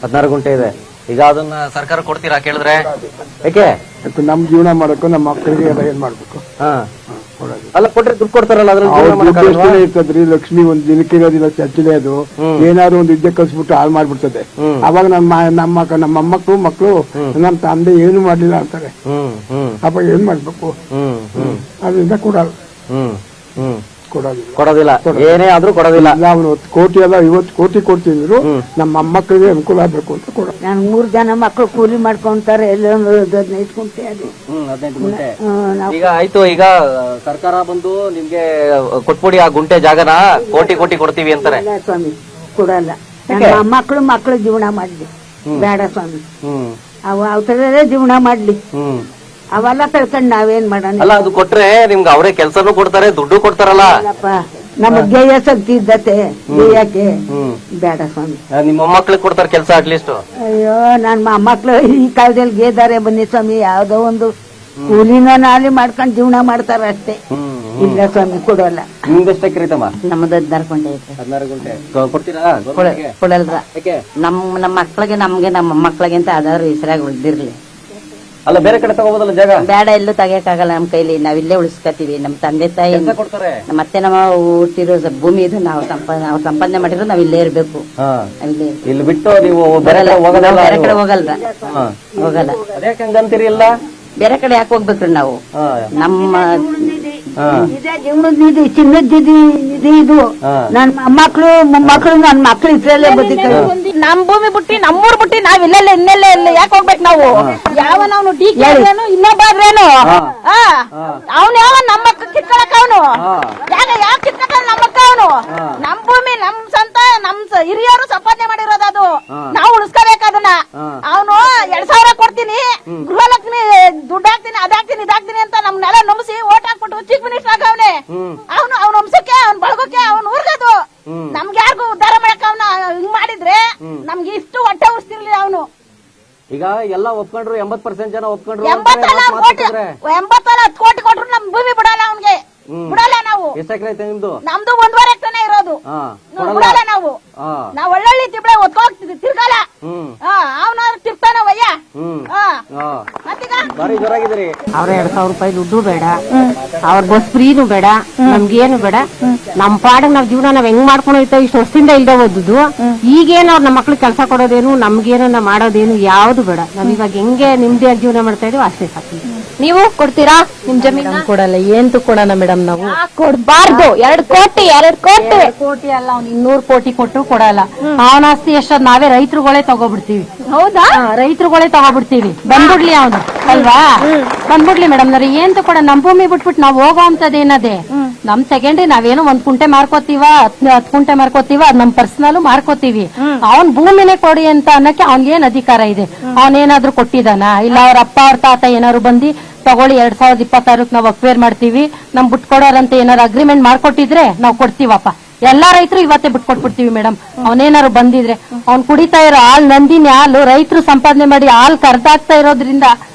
16 ಗುಂಟೆ ಇದೆ. ಈಗ ಅದನ್ನ ಸರ್ಕಾರ ಕೊಡ್ತೀರಾ ಕೇಳಿದ್ರೆ? ಯಾಕೆ? ನಮ್ ಜೀವನ ಮಾಡಕ್ಕೂ ನಮ್ಮ ಮಕ್ಕಳಿಗೆ ಎಲ್ಲ ಏನ್ ಮಾಡ್ಬೇಕು? ಅಲ್ಲ, ಕೊಟ್ರೆ ದುಡ್ಡು ಕೊಡ್ತಾರಲ್ಲ, ಅದ್ರಲ್ಲಿ ಇರ್ತದ್ರಿ. ಲಕ್ಷ್ಮಿ ಒಂದ್ ದಿನಕ್ಕೆ ಇರೋದಿಲ್ಲ, ಚರ್ಚಿಲೆ ಅದು. ಏನಾದ್ರು ಒಂದು ವಿದ್ಯೆ ಕಲ್ಸ್ಬಿಟ್ಟು ಹಾಳು ಮಾಡ್ಬಿಡ್ತದೆ. ಅವಾಗ ನಮ್ಮ ಮಕ್ಕಳು ನಮ್ಮ ತಂದೆ ಏನು ಮಾಡ್ಲಿಲ್ಲ ಅಂತಾರೆ. ಅವಾಗ ಏನ್ ಮಾಡ್ಬೇಕು? ಅದರಿಂದ ಕೊಡಲ್ಲ, ಕೊಡೋದಿಲ್ಲ, ಏನೇ ಆದ್ರೂ ಕೊಡೋದಿಲ್ಲ. ನಾವು 1 ಕೋಟಿ ಅಲ್ಲ 50 ಕೋಟಿ ಕೊಡ್ತಿದ್ರು, ನಮ್ಮ ಮೊಮ್ಮಕ್ಕಳಿಗೆ ಅನುಕೂಲ ಆಗ್ಬೇಕು ಅಂತ ಕೊಡ. ನಾನು 3 ಜನ ಮಕ್ಕಳು ಕೂಲಿ ಮಾಡ್ಕೊಂತಾರೆ. ಎಲ್ಲ 15 ಗುಂಟೆ ಅದು. 15 ಗುಂಟೆ ಈಗ ಆಯ್ತು. ಈಗ ಸರ್ಕಾರ ಬಂದು ನಿಮ್ಗೆ ಕೊಟ್ಬಿಡಿ ಆ ಗುಂಟೆ ಜಾಗನ, ಕೋಟಿ ಕೊಡ್ತೀವಿ ಅಂತಾರೆ. ಸ್ವಾಮಿ ಕೊಡಲ್ಲ. ಮಕ್ಕಳು ಜೀವನ ಮಾಡ್ಲಿ, ಬೇಡ ಸ್ವಾಮಿ. ಅವು ಅವತರದೇ ಜೀವನ ಮಾಡ್ಲಿ. ಅವೆಲ್ಲ ಕಳ್ಕೊಂಡ್ ನಾವೇನ್ ಮಾಡೋಣ? ಅಲ್ಲ, ಅದು ಕೊಟ್ರೆ ನಿಮ್ಗೆ ಅವರೇ ಕೆಲ್ಸನೂ ಕೊಡ್ತಾರೆ, ದುಡ್ಡು ಕೊಡ್ತಾರಲ್ಲ. ನಮ್ಮ ಗೇಯ ಶಕ್ತಿ ಇದ್ದತೆ ಗೇಯಕ್ಕೆ ಬೇಡ ಸ್ವಾಮಿ. ನಿಮ್ಮ ಮೊಮ್ಮಕ್ಳಿಗೆ ಕೊಡ್ತಾರೆ ಕೆಲಸ ಅಟ್ಲೀಸ್ಟ್. ಅಯ್ಯೋ ನನ್ ಮೊಮ್ಮಕ್ಳು ಈ ಕಾಲದಲ್ಲಿ ಗೇದಾರೆ ಬನ್ನಿ ಸ್ವಾಮಿ, ಯಾವ್ದೋ ಒಂದು ಕೂಲಿನ ನಾಲಿ ಮಾಡ್ಕೊಂಡು ಜೀವನ ಮಾಡ್ತಾರ ಅಷ್ಟೇ. ಇಲ್ಲ ಸ್ವಾಮಿ ಕೊಡೋಲ್ಲ. ನಿಮ್ದೆಷ್ಟು ಎಕರೆ ಐತಮ್ಮ? ನಮ್ಮದು 16 ಗುಂಟೆ ಐತೆ. 16 ಗುಂಟೆ ಕೊಡ್ತೀರಾ? ಕೊಡಲ್ರ. ನಮ್ಮ ಮಕ್ಳಿಗೆ ನಮ್ಗೆ ನಮ್ಮ ಮಕ್ಳಿಗೆ ಅಂತ ಯಾವ್ದಾದ್ರು ಹೆಸರಾಗಿ ಉಳ್ದಿರ್ಲಿ. ಅಲ್ಲ ಬೇರೆ ಕಡೆ ತಗೋಬೋದಲ್ಲ ಜಾಗ? ಬೇಡ, ಎಲ್ಲೂ ತೆಗಿಯಕ್ಕಾಗಲ್ಲ ನಮ್ ಕೈಲಿ. ನಾವಿಲ್ಲೇ ಉಳಿಸ್ಕೊತೀವಿ. ನಮ್ ತಂದೆ ತಾಯಿ ಮತ್ತೆ ನಮ್ಮ ಹುಟ್ಟಿರೋ ಭೂಮಿ ಇದು ನಾವು ಸಂಪಾದನೆ ಮಾಡಿರೋ ನಾವ್ ಇಲ್ಲೇ ಇರ್ಬೇಕು. ಇಲ್ಲಿ ಬಿಟ್ಟು ನೀವು ಬೇರೆ ಕಡೆ ಹೋಗಲ್ರ. ಹೋಗಲ್ಲ. ಹಂಗಂತೀರಿ? ಇಲ್ಲ ಬೇರೆ ಕಡೆ ಯಾಕೆ ಹೋಗ್ಬೇಕ್ರಿ ನಾವು? ನಮ್ಮ ಇದೇ ಜೀವನದ ನಿಧಿ, ಚಿನ್ನದ ನಿಧಿ ಇದು. ನನ್ ಮಕ್ಕಳು ಮೊಮ್ಮಕ್ಕಳು ನನ್ ಮಕ್ಳು ಇದ್ರಲ್ಲೇ ಬದುಕ್ತಾರೆ. ನಮ್ ಭೂಮಿ ಬಿಟ್ಟಿ ನಮ್ಮೂರ್ ಬಿಟ್ಟಿ ನಾವ್ ಇಲ್ಲೆಲ್ಲ ಇನ್ನೆಲ್ಲ ಯಾಕೆ ಹೋಗ್ಬೇಕು ನಾವು? ಯಾವ ನಾವು ಟೀಕೇನು ಇನ್ನೊಬ್ಬಾದ್ರೇನು ಅವ್ನು ಯಾವ ನಮ್ಮ ಕಿತ್ಕೊಳಕ್ ಅವನು ಯಾಕೆ ಕಿತ್ಕೊಳ ನಮ್ಮಕ್ಕ ಅವನು? ನಮ್ ಭೂಮಿ ನಮ್ ಸ್ವಂತ ನಮ್ ಹಿರಿಯರು ಸಂಪಾದನೆ ಮಾಡಿರೋದು, ಅದು ನಾವು ಉಳಿಸ್ಕೋಬೇಕು ಅದನ್ನ. ಅವನು 2000 ಕೊಡ್ತೀನಿ, ಗೃಹಲಕ್ಷ್ಮಿ ದುಡ್ಡು ಹಾಕ್ತೀನಿ, ಅದಾಕ್ತೀನಿ ಇದಾಕ್ತೀನಿ ಅಂತ ನಮ್ನೆಲ್ಲ ನಂಬಿಸಿ ಓಟ್ ಹಾಕ್ಬಿಟ್ಟು ಚೀಫ್ ಮಿನಿಸ್ಟರ್ ಆಗವನೆ. ಅವ್ನ ವಂಶಕ್ಕೆ ಅವ್ನ ಬಳಗಕ್ಕೆ ಅವ್ನ ಊರ್ಗದು. ನಮ್ಗೆ ಯಾರಿಗೂ ಉದ್ಧಾರ ಮಾಡಕ್ ಅವ್ನ ಹಿಂಗ್ ಮಾಡಿದ್ರೆ ನಮ್ಗೆ ಇಷ್ಟು ಹೊಟ್ಟೆ ಉರ್ಸ್ತಿರ್ಲಿ ಅವನು. ಈಗ ಎಲ್ಲ ಒಪ್ಕೊಂಡ್ರು, 80% ಜನ ಒಪ್ಕೊಂಡ್ರು. 10 ಕೋಟಿ ಕೊಟ್ರು ನಮ್ ಭೂಮಿ ಬಿಡಲ್ಲ ಅವನ್ಗೆ, ಬಿಡಲ್ಲ ನಾವು. ಎಷ್ಟು ಎಕರೆ ಐತೆ ನಿಮ್ದು? ನಮ್ದು 1.5 ಎಕರೆ ಇರೋದು. ಬಿಡಲ್ಲ ನಾವು. ನಾವ್ ಒಳ್ಳೊಳ್ಳೆ ತಿಬ್ಳೆ ಒತ್ಕೋಗ್ತಿದ್ವಿ, ತಿರ್ಗಲ್ಲ. ಅವನ ತಿರ್ತಾನ ವಯ್ಯ. ಬಾರಿ ಜೋರಾಗಿದ್ದೀರಿ. ಅವ್ರ 2000 ರೂಪಾಯಿ ದುಡ್ಡು ಬೇಡ, ಅವ್ರ ಬಸ್ ಫ್ರೀನು ಬೇಡ, ನಮ್ಗೇನು ಬೇಡ. ನಮ್ ಪಾಡಿಗೆ ನಾವ್ ಜೀವನ ನಾವ್ ಹೆಂಗ್ ಮಾಡ್ಕೊಂಡು ಹೋಯ್ತಾವ. ಇಷ್ಟು ವರ್ಷದಿಂದ ಇಲ್ದ ಓದುದು. ಈಗೇನು ಅವ್ರ ನಮ್ಮ ಮಕ್ಳಿಗೆ ಕೆಲಸ ಕೊಡೋದೇನು, ನಮ್ಗೇನ ಮಾಡೋದೇನು ಯಾವ್ದು ಬೇಡ. ನಾವ್ ಇವಾಗ ಹೆಂಗೆ ನಿಮ್ದೇ ಜೀವನ ಮಾಡ್ತಾ ಇದೀವಿ ಅಷ್ಟೇ ಸಾಕು. ನೀವು ಕೊಡ್ತೀರಾ ನಿಮ್ ಜಮೀನ್? ಕೊಡಲ್ಲ. ಏನ್ ಕೊಡೋಣ ಮೇಡಮ್ ನಾವು? ಕೊಡ್ಬಾರ್ದು. 2 ಕೋಟಿ ಅಲ್ಲ, ಅವ್ನು 200 ಕೋಟಿ ಕೊಟ್ಟರು ಕೊಡಲ್ಲ. ಅವನ ಆಸ್ತಿ ಎಷ್ಟದ್ ನಾವೇ ರೈತರುಗಳೇ ತಗೋಬಿಡ್ತೀವಿ. ಹೌದಾ? ರೈತರುಗಳೇ ತಗೋಬಿಡ್ತೀವಿ. ಬಂದ್ಬಿಡ್ಲಿ ಅವನು ಅಲ್ವಾ? ಬಂದ್ಬಿಡ್ಲಿ ಮೇಡಮ್ ನವ್ರೆ. ಏನ್ ಕೊಡ? ನಮ್ ಭೂಮಿ ಬಿಟ್ಬಿಟ್ಟು ನಾವ್ ಹೋಗೋ ಅಂತದೇನದೇ ನಮ್ ಸೆಕೆಂಡ್ರಿ ನಾವೇನೋ 1 ಕುಂಟೆ ಮಾರ್ಕೋತೀವ, 10 ಕುಂಟೆ ಮಾರ್ಕೋತೀವ, ಅದ್ ನಮ್ ಪರ್ಸನಲ್ ಮಾರ್ಕೋತೀವಿ. ಅವ್ನ್ ಭೂಮಿನೇ ಕೊಡಿ ಅಂತ ಅನ್ನಕ್ಕೆ ಅವ್ನ್ಗೇನ್ ಅಧಿಕಾರ ಇದೆ? ಅವನೇನಾದ್ರೂ ಕೊಟ್ಟಿದಾನ? ಇಲ್ಲ ಅವ್ರ ಅಪ್ಪ ಅವ್ರ ತಾತ ಏನಾದ್ರು ಬಂದಿ ತಗೊಳ್ಳಿ 2026 ನಾವ್ ಅಕ್ವೇರ್ ಮಾಡ್ತೀವಿ, ನಮ್ ಬಿಟ್ಕೊಡೋರಂತ ಏನಾರು ಅಗ್ರಿಮೆಂಟ್ ಮಾಡ್ಕೊಟ್ಟಿದ್ರೆ ನಾವ್ ಕೊಡ್ತೀವಪ್ಪ. ಎಲ್ಲಾ ರೈತರು ಇವತ್ತೇ ಬಿಟ್ಕೊಟ್ಬಿಡ್ತೀವಿ ಮೇಡಮ್. ಅವನೇನಾರು ಬಂದಿದ್ರೆ ಅವ್ನ್ ಕುಡಿತಾ ಇರೋ ಹಾಲ್, ನಂದಿನಿ ಹಾಲು ರೈತರು ಸಂಪಾದನೆ ಮಾಡಿ ಹಾಲ್ ಕರ್ದಾಗ್ತಾ ಇರೋದ್ರಿಂದ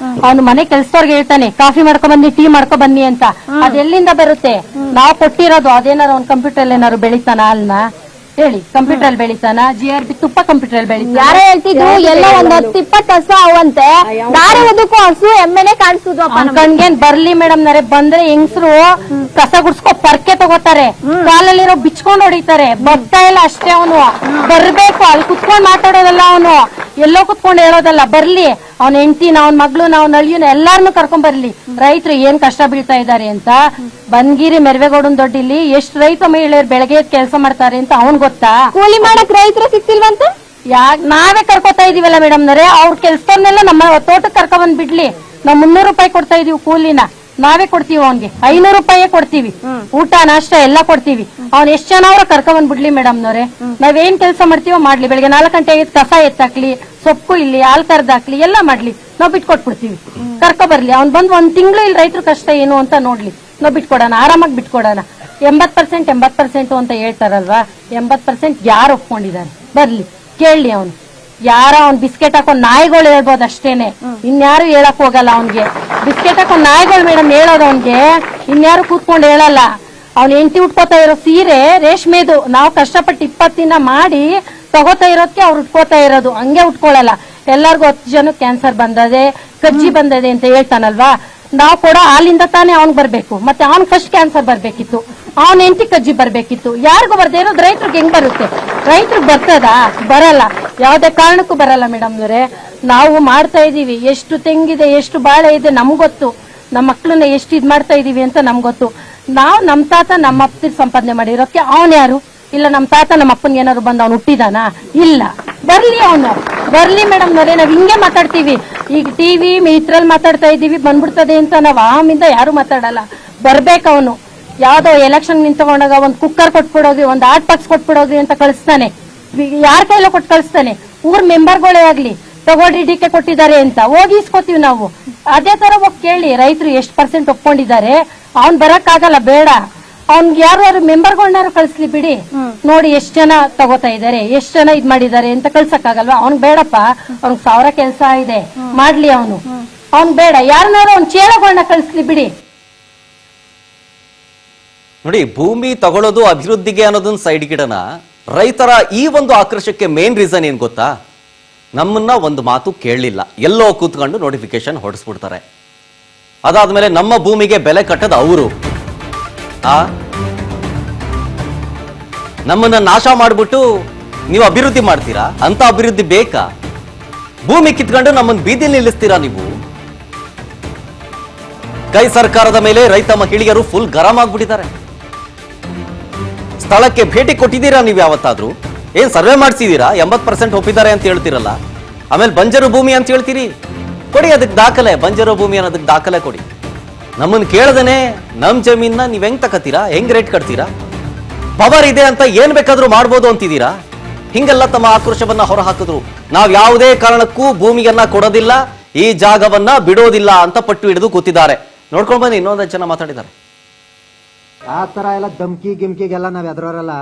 ಅವ್ನು ಮನೆ ಕೆಲ್ಸದವ್ರಿಗೆ ಹೇಳ್ತಾನೆ ಕಾಫಿ ಮಾಡ್ಕೊ ಬನ್ನಿ, ಟೀ ಮಾಡ್ಕೊ ಬನ್ನಿ ಅಂತ. ಅದೆಲ್ಲಿಂದ ಬರುತ್ತೆ? ನಾವ್ ಕೊಟ್ಟಿರೋದು. ಅದೇನಾರು ಅವ್ನ್ ಕಂಪ್ಯೂಟರ್ ಏನಾರು ಬೆಳಿತಾನ ಹಾಲ್ನ? ಹೇಳಿ, ಕಂಪ್ಯೂಟರ್ ಅಲ್ಲಿ ಬೆಳಿತಾನ? GRB ತುಪ್ಪ ಕಂಪ್ಯೂಟರ್ ಅಲ್ಲಿ ಬೆಳಿತಾನ? ಯಾರೇ ಹೇಳ್ತಿದ್ರು ಎಲ್ಲ 10-20 ಹಸು ಅವಂತೆ, ದಾರಿ ಉದ್ದಕ್ಕೂ ಹಸು ಎಮ್ಮೆನೆ ಕಾಣಿಸುದು. ಕಣ್ಗೇನ್ ಬರ್ಲಿ ಮೇಡಮ್ ನರೆ. ಬಂದ್ರೆ ಹೆಂಗಸರು ಕಸ ಗುಡ್ಸ್ಕೊ ಪರ್ಕೆ ತಗೋತಾರೆ, ಕಾಲಲ್ಲಿರೋ ಬಿಚ್ಕೊಂಡ್ ಹೊಡಿತಾರೆ. ಬರ್ತಾ ಇಲ್ಲ ಅಷ್ಟೇ. ಅವನು ಬರ್ಬೇಕು, ಅಲ್ಲಿ ಕುತ್ಕೊಂಡ್ ಮಾತಾಡೋದಲ್ಲ, ಅವನು ಎಲ್ಲೋ ಕುತ್ಕೊಂಡ್ ಹೇಳೋದಲ್ಲ. ಬರ್ಲಿ, ಅವ್ನ ಹೆಂಡತಿನ, ಅವ್ನ ಮಗ್ಳುನ, ಅವ್ನ ಅಳಿಯನ ಎಲ್ಲಾರನು ಕರ್ಕೊಂಡ್ ಬರ್ಲಿ. ರೈತರು ಏನ್ ಕಷ್ಟ ಬೀಳ್ತಾ ಇದಾರೆ ಅಂತ. ಬನ್ಗಿರಿ ಮೆರವೇಗೌಡನ್ ದೊಡ್ಡಿಲಿ ಎಷ್ಟು ರೈತ ಮಹಿಳೆಯರು ಬೆಳಗ್ಗೆ ಕೆಲಸ ಮಾಡ್ತಾರೆ ಅಂತ ಅವ್ನ್ ಗೊತ್ತಾ? ಕೂಲಿ ಮಾಡಕ್ ರೈತರು ಸಿಕ್ತಿಲ್ವಂತ ನಾವೇ ಕರ್ಕೋತಾ ಇದೀವಲ್ಲ ಮೇಡಮ್ ನರೆ. ಅವ್ರ ಕೆಲ್ಸದವ್ರನ್ನೆಲ್ಲ ನಮ್ಮ ತೋಟಕ್ಕೆ ಕರ್ಕೊ ಬಂದ್ ಬಿಡ್ಲಿ. ನಾವ್ 300 ರೂಪಾಯಿ ಕೊಡ್ತಾ ಇದೀವಿ ಕೂಲಿನ. ನಾವೇ ಕೊಡ್ತೀವಿ ಅವ್ನ್ಗೆ 500 ರೂಪಾಯಿ ಕೊಡ್ತೀವಿ. ಊಟ ನಾಷ್ಟ ಎಲ್ಲ ಕೊಡ್ತೀವಿ. ಅವ್ನ್ ಎಷ್ಟ್ ಜನ ಅವ್ರ ಕರ್ಕೊ ಬಂದ್ ಬಿಡ್ಲಿ ಮೇಡಮ್ ನವ್ರೆ. ನಾವೇನ್ ಕೆಲಸ ಮಾಡ್ತೀವೋ ಮಾಡ್ಲಿ. ಬೆಳಿಗ್ಗೆ 4 ಗಂಟೆಗೆ ಕಸ ಎತ್ತಾಕ್ಲಿ, ಸೊಪ್ಪು ಇಲ್ಲಿ, ಹಾಲ್ ಕರ್ದಾಕ್ಲಿ, ಎಲ್ಲ ಮಾಡ್ಲಿ. ನಾವ್ ಬಿಟ್ಕೊಟ್ಬಿಡ್ತೀವಿ. ಕರ್ಕೊ ಬರ್ಲಿ. ಅವ್ನ್ ಬಂದ್ 1 ತಿಂಗಳು ಇಲ್ಲಿ ರೈತರ ಕಷ್ಟ ಏನು ಅಂತ ನೋಡ್ಲಿ. ನಾವ್ ಬಿಟ್ಕೊಡೋಣ, ಆರಾಮಾಗಿ ಬಿಟ್ಕೊಡೋಣ. 80% ಅಂತ ಹೇಳ್ತಾರಲ್ವಾ, 80% ಯಾರು ಒಪ್ಕೊಂಡಿದ್ದಾರೆ? ಬರ್ಲಿ, ಕೇಳಲಿ. ಅವನು ಯಾರ ಅವ್ನ್ ಬಿಸ್ಕೆಟ್ ಹಾಕೊಂಡ್ ನಾಯಿಗಳು ಹೇಳ್ಬೋದು ಅಷ್ಟೇನೆ, ಇನ್ಯಾರು ಹೇಳಕ್ ಹೋಗಲ್ಲ. ಅವ್ನ್ಗೆ ಬಿಸ್ಕೆಟ್ ಹಾಕೊಂಡ್ ನಾಯಿಗಳು ಮೇಡಮ್ ಹೇಳೋದು. ಅವ್ನ್ಗೆ ಇನ್ಯಾರು ಕೂತ್ಕೊಂಡು ಹೇಳಲ್ಲ. ಅವ್ನ ಹೆಂಡತಿ ಉಟ್ಕೋತಾ ಇರೋ ಸೀರೆ ರೇಷ್ಮೆದು. ನಾವು ಕಷ್ಟಪಟ್ಟು 20 ದಿನ ಮಾಡಿ ತಗೋತಾ ಇರೋದಕ್ಕೆ ಅವ್ರು ಉಟ್ಕೋತಾ ಇರೋದು. ಹಂಗೆ ಉಟ್ಕೊಳ್ಳಲ್ಲ. ಎಲ್ಲಾರ್ಗು 10 ಜನ ಕ್ಯಾನ್ಸರ್ ಬಂದದೆ, ಕಜ್ಜಿ ಬಂದದೆ ಅಂತ ಹೇಳ್ತಾನಲ್ವಾ. ನಾವ್ ಕೂಡ ಹಾಲಿಂದ ತಾನೇ ಅವ್ನ್ ಬರ್ಬೇಕು. ಮತ್ತೆ ಅವ್ನ್ ಫಸ್ಟ್ ಕ್ಯಾನ್ಸರ್ ಬರ್ಬೇಕಿತ್ತು, ಅವ್ನ ಹೆಂಡತಿ ಕಜ್ಜಿ ಬರ್ಬೇಕಿತ್ತು. ಯಾರಿಗೂ ಬರ್ದೇ ಇರೋದು ರೈತರಿಗೆ ಹೆಂಗ್ ಬರುತ್ತೆ? ರೈತರಿಗೆ ಬರ್ತದ? ಬರಲ್ಲ. ಯಾವ್ದೇ ಕಾರಣಕ್ಕೂ ಬರಲ್ಲ ಮೇಡಮ್ ಅವರೇ. ನಾವು ಮಾಡ್ತಾ ಇದೀವಿ. ಎಷ್ಟು ತೆಂಗಿದೆ, ಎಷ್ಟು ಬಾಳೆ ಇದೆ ನಮ್ಗ್ ಗೊತ್ತು. ನಮ್ಮ ಮಕ್ಳನ್ನ ಎಷ್ಟು ಇದ್ ಮಾಡ್ತಾ ಇದೀವಿ ಅಂತ ನಮ್ಗ್ ಗೊತ್ತು. ನಾವ್ ನಮ್ ತಾತ ನಮ್ಮ ಅಪ್ಪ ಸಂಪಾದನೆ ಮಾಡಿರೋಕೆ ಅವನ್ ಯಾರು? ಇಲ್ಲ ನಮ್ ತಾತ ನಮ್ಮ ಅಪ್ಪನ್ಗೆ ಏನಾದ್ರು ಬಂದ್ ಅವ್ನು ಹುಟ್ಟಿದಾನ? ಇಲ್ಲ. ಬರ್ಲಿ, ಅವನು ಬರ್ಲಿ ಮೇಡಮ್ ನವರೇ. ನಾವ್ ಹಿಂಗೆ ಮಾತಾಡ್ತೀವಿ. ಈಗ ಟಿವಿ ಇದ್ರಲ್ಲಿ ಮಾತಾಡ್ತಾ ಇದೀವಿ, ಬಂದ್ಬಿಡ್ತದೆ ಅಂತ ನಾವ್ ಆಮಿಂದ ಯಾರು ಮಾತಾಡಲ್ಲ. ಬರ್ಬೇಕು ಅವನು. ಯಾವ್ದೋ ಎಲೆಕ್ಷನ್ ನಿಂತ್ಕೊಂಡಾಗ ಒಂದ್ ಕುಕ್ಕರ್ ಕೊಟ್ಬಿಡೋಗಿ, ಒಂದ್ ಹಾಟ್ ಬಾಕ್ಸ್ ಕೊಟ್ಬಿಡೋಗಿ ಅಂತ ಕಳಿಸ್ತಾನೆ. ಯಾರ ಕೈಲೋ ಕೊಟ್ಟು ಕಳಿಸ್ತಾನೆ. ಊರ್ ಮೆಂಬರ್ಗಳೇ ಆಗ್ಲಿ, ತಗೊಳ್ರಿ ಡಿಕೆ ಕೊಟ್ಟಿದ್ದಾರೆ ಅಂತ ಹೋಗಿ ಇಸ್ಕೋತೀವಿ ನಾವು. ಅದೇ ತರ ಹೋಗಿ ಕೇಳಿ ರೈತರು ಎಷ್ಟು % ಒಪ್ಕೊಂಡಿದ್ದಾರೆ. ಅವ್ನ್ ಬರಕ್ ಆಗಲ್ಲ, ಬೇಡ. ಅವ್ನ್ಗೆ ಯಾರು ಮೆಂಬರ್ಗಳನ್ನಾರು ಕಳಿಸ್ಲಿ ಬಿಡಿ, ನೋಡಿ ಎಷ್ಟ್ ಜನ ತಗೋತಾ ಇದಾರೆ, ಎಷ್ಟ್ ಜನ ಇದ್ ಮಾಡಿದಾರೆ ಅಂತ ಕಳ್ಸಕ್ಕಾಗಲ್ವಾ? ಅವ್ನ್ ಬೇಡಪ್ಪ, ಅವ್ನಿಗೆ 1000 ಕೆಲಸ ಇದೆ, ಮಾಡ್ಲಿ ಅವ್ನ್ ಬೇಡ, ಯಾರನ್ನಾರು ಅವ್ನ್ ಚೇಳಗಳನ್ನ ಕಳಿಸ್ಲಿ ಬಿಡಿ. ನೋಡಿ, ಭೂಮಿ ತಗೊಳ್ಳೋದು ಅಭಿವೃದ್ಧಿಗೆ ಅನ್ನೋದನ್ನ ಸೈಡ್ ಗಿಡನ, ರೈತರ ಈ ಒಂದು ಆಕ್ರೋಶಕ್ಕೆ ಮೇನ್ ರೀಸನ್ ಏನ್ ಗೊತ್ತಾ? ನಮ್ಮನ್ನ ಒಂದು ಮಾತು ಕೇಳಲಿಲ್ಲ, ಎಲ್ಲೋ ಕೂತ್ಕೊಂಡು ನೋಟಿಫಿಕೇಶನ್ ಹೊಡಿಸ್ಬಿಡ್ತಾರೆ. ಅದಾದ್ಮೇಲೆ ನಮ್ಮ ಭೂಮಿಗೆ ಬೆಲೆ ಕಟ್ಟದ ಅವರು ನಮ್ಮನ್ನ ನಾಶ ಮಾಡ್ಬಿಟ್ಟು ನೀವು ಅಭಿವೃದ್ಧಿ ಮಾಡ್ತೀರಾ? ಅಂತ ಅಭಿವೃದ್ಧಿ ಬೇಕಾ? ಭೂಮಿ ಕಿತ್ಕೊಂಡು ನಮ್ಮನ್ನ ಬೀದಿಲಿ ನಿಲ್ಲಿಸ್ತೀರಾ ನೀವು? ಕೈ ಸರ್ಕಾರದ ಮೇಲೆ ರೈತ ಮಹಿಳೆಯರು ಫುಲ್ ಗರಂ ಆಗ್ಬಿಟ್ಟಿದ್ದಾರೆ. ಸ್ಥಳಕ್ಕೆ ಭೇಟಿ ಕೊಟ್ಟಿದ್ದೀರಾ ನೀವು ಯಾವತ್ತಾದ್ರೂ? ಏನ್ ಸರ್ವೆ ಮಾಡಿಸಿದೀರಾ? 80% ಒಪ್ಪಿದ್ದಾರೆ ಅಂತ ಹೇಳ್ತಿರಲ್ಲ, ಆಮೇಲೆ ಬಂಜರು ಭೂಮಿ ಅಂತ ಹೇಳ್ತೀರಿ. ಕೊಡಿ ಅದಕ್ಕೆ ದಾಖಲೆ, ಬಂಜರು ಭೂಮಿ ಅನ್ನೋದಕ್ಕೆ ದಾಖಲೆ ಕೊಡಿ. ನಮ್ಮನ್ನು ಕೇಳದೇನೆ ನಮ್ ಜಮೀನ ನೀವ್ ಹೆಂಗ್ ತಕತೀರಾ? ಹೆಂಗ್ ರೇಟ್ ಕಟ್ತೀರಾ? ಪವರ್ ಇದೆ ಅಂತ ಏನ್ ಬೇಕಾದ್ರೂ ಮಾಡ್ಬೋದು ಅಂತಿದ್ದೀರಾ? ಹಿಂಗೆಲ್ಲ ತಮ್ಮ ಆಕ್ರೋಶವನ್ನ ಹೊರಹಾಕಿದ್ರು. ನಾವ್ ಯಾವುದೇ ಕಾರಣಕ್ಕೂ ಭೂಮಿಯನ್ನ ಕೊಡೋದಿಲ್ಲ, ಈ ಜಾಗವನ್ನ ಬಿಡೋದಿಲ್ಲ ಅಂತ ಪಟ್ಟು ಹಿಡಿದು ಕೂತಿದ್ದಾರೆ. ನೋಡ್ಕೊಂಡ್ ಬನ್ನಿ, ಇನ್ನೊಂದು ಜನ ಮಾತಾಡಿದ್ದಾರೆ. ಆ ತರ ಎಲ್ಲ ಧಮ್ಕಿ ಗಿಮ್ಕಿಗೆಲ್ಲ ನಾವ್ ಎದ್ರೋರಲ್ಲ.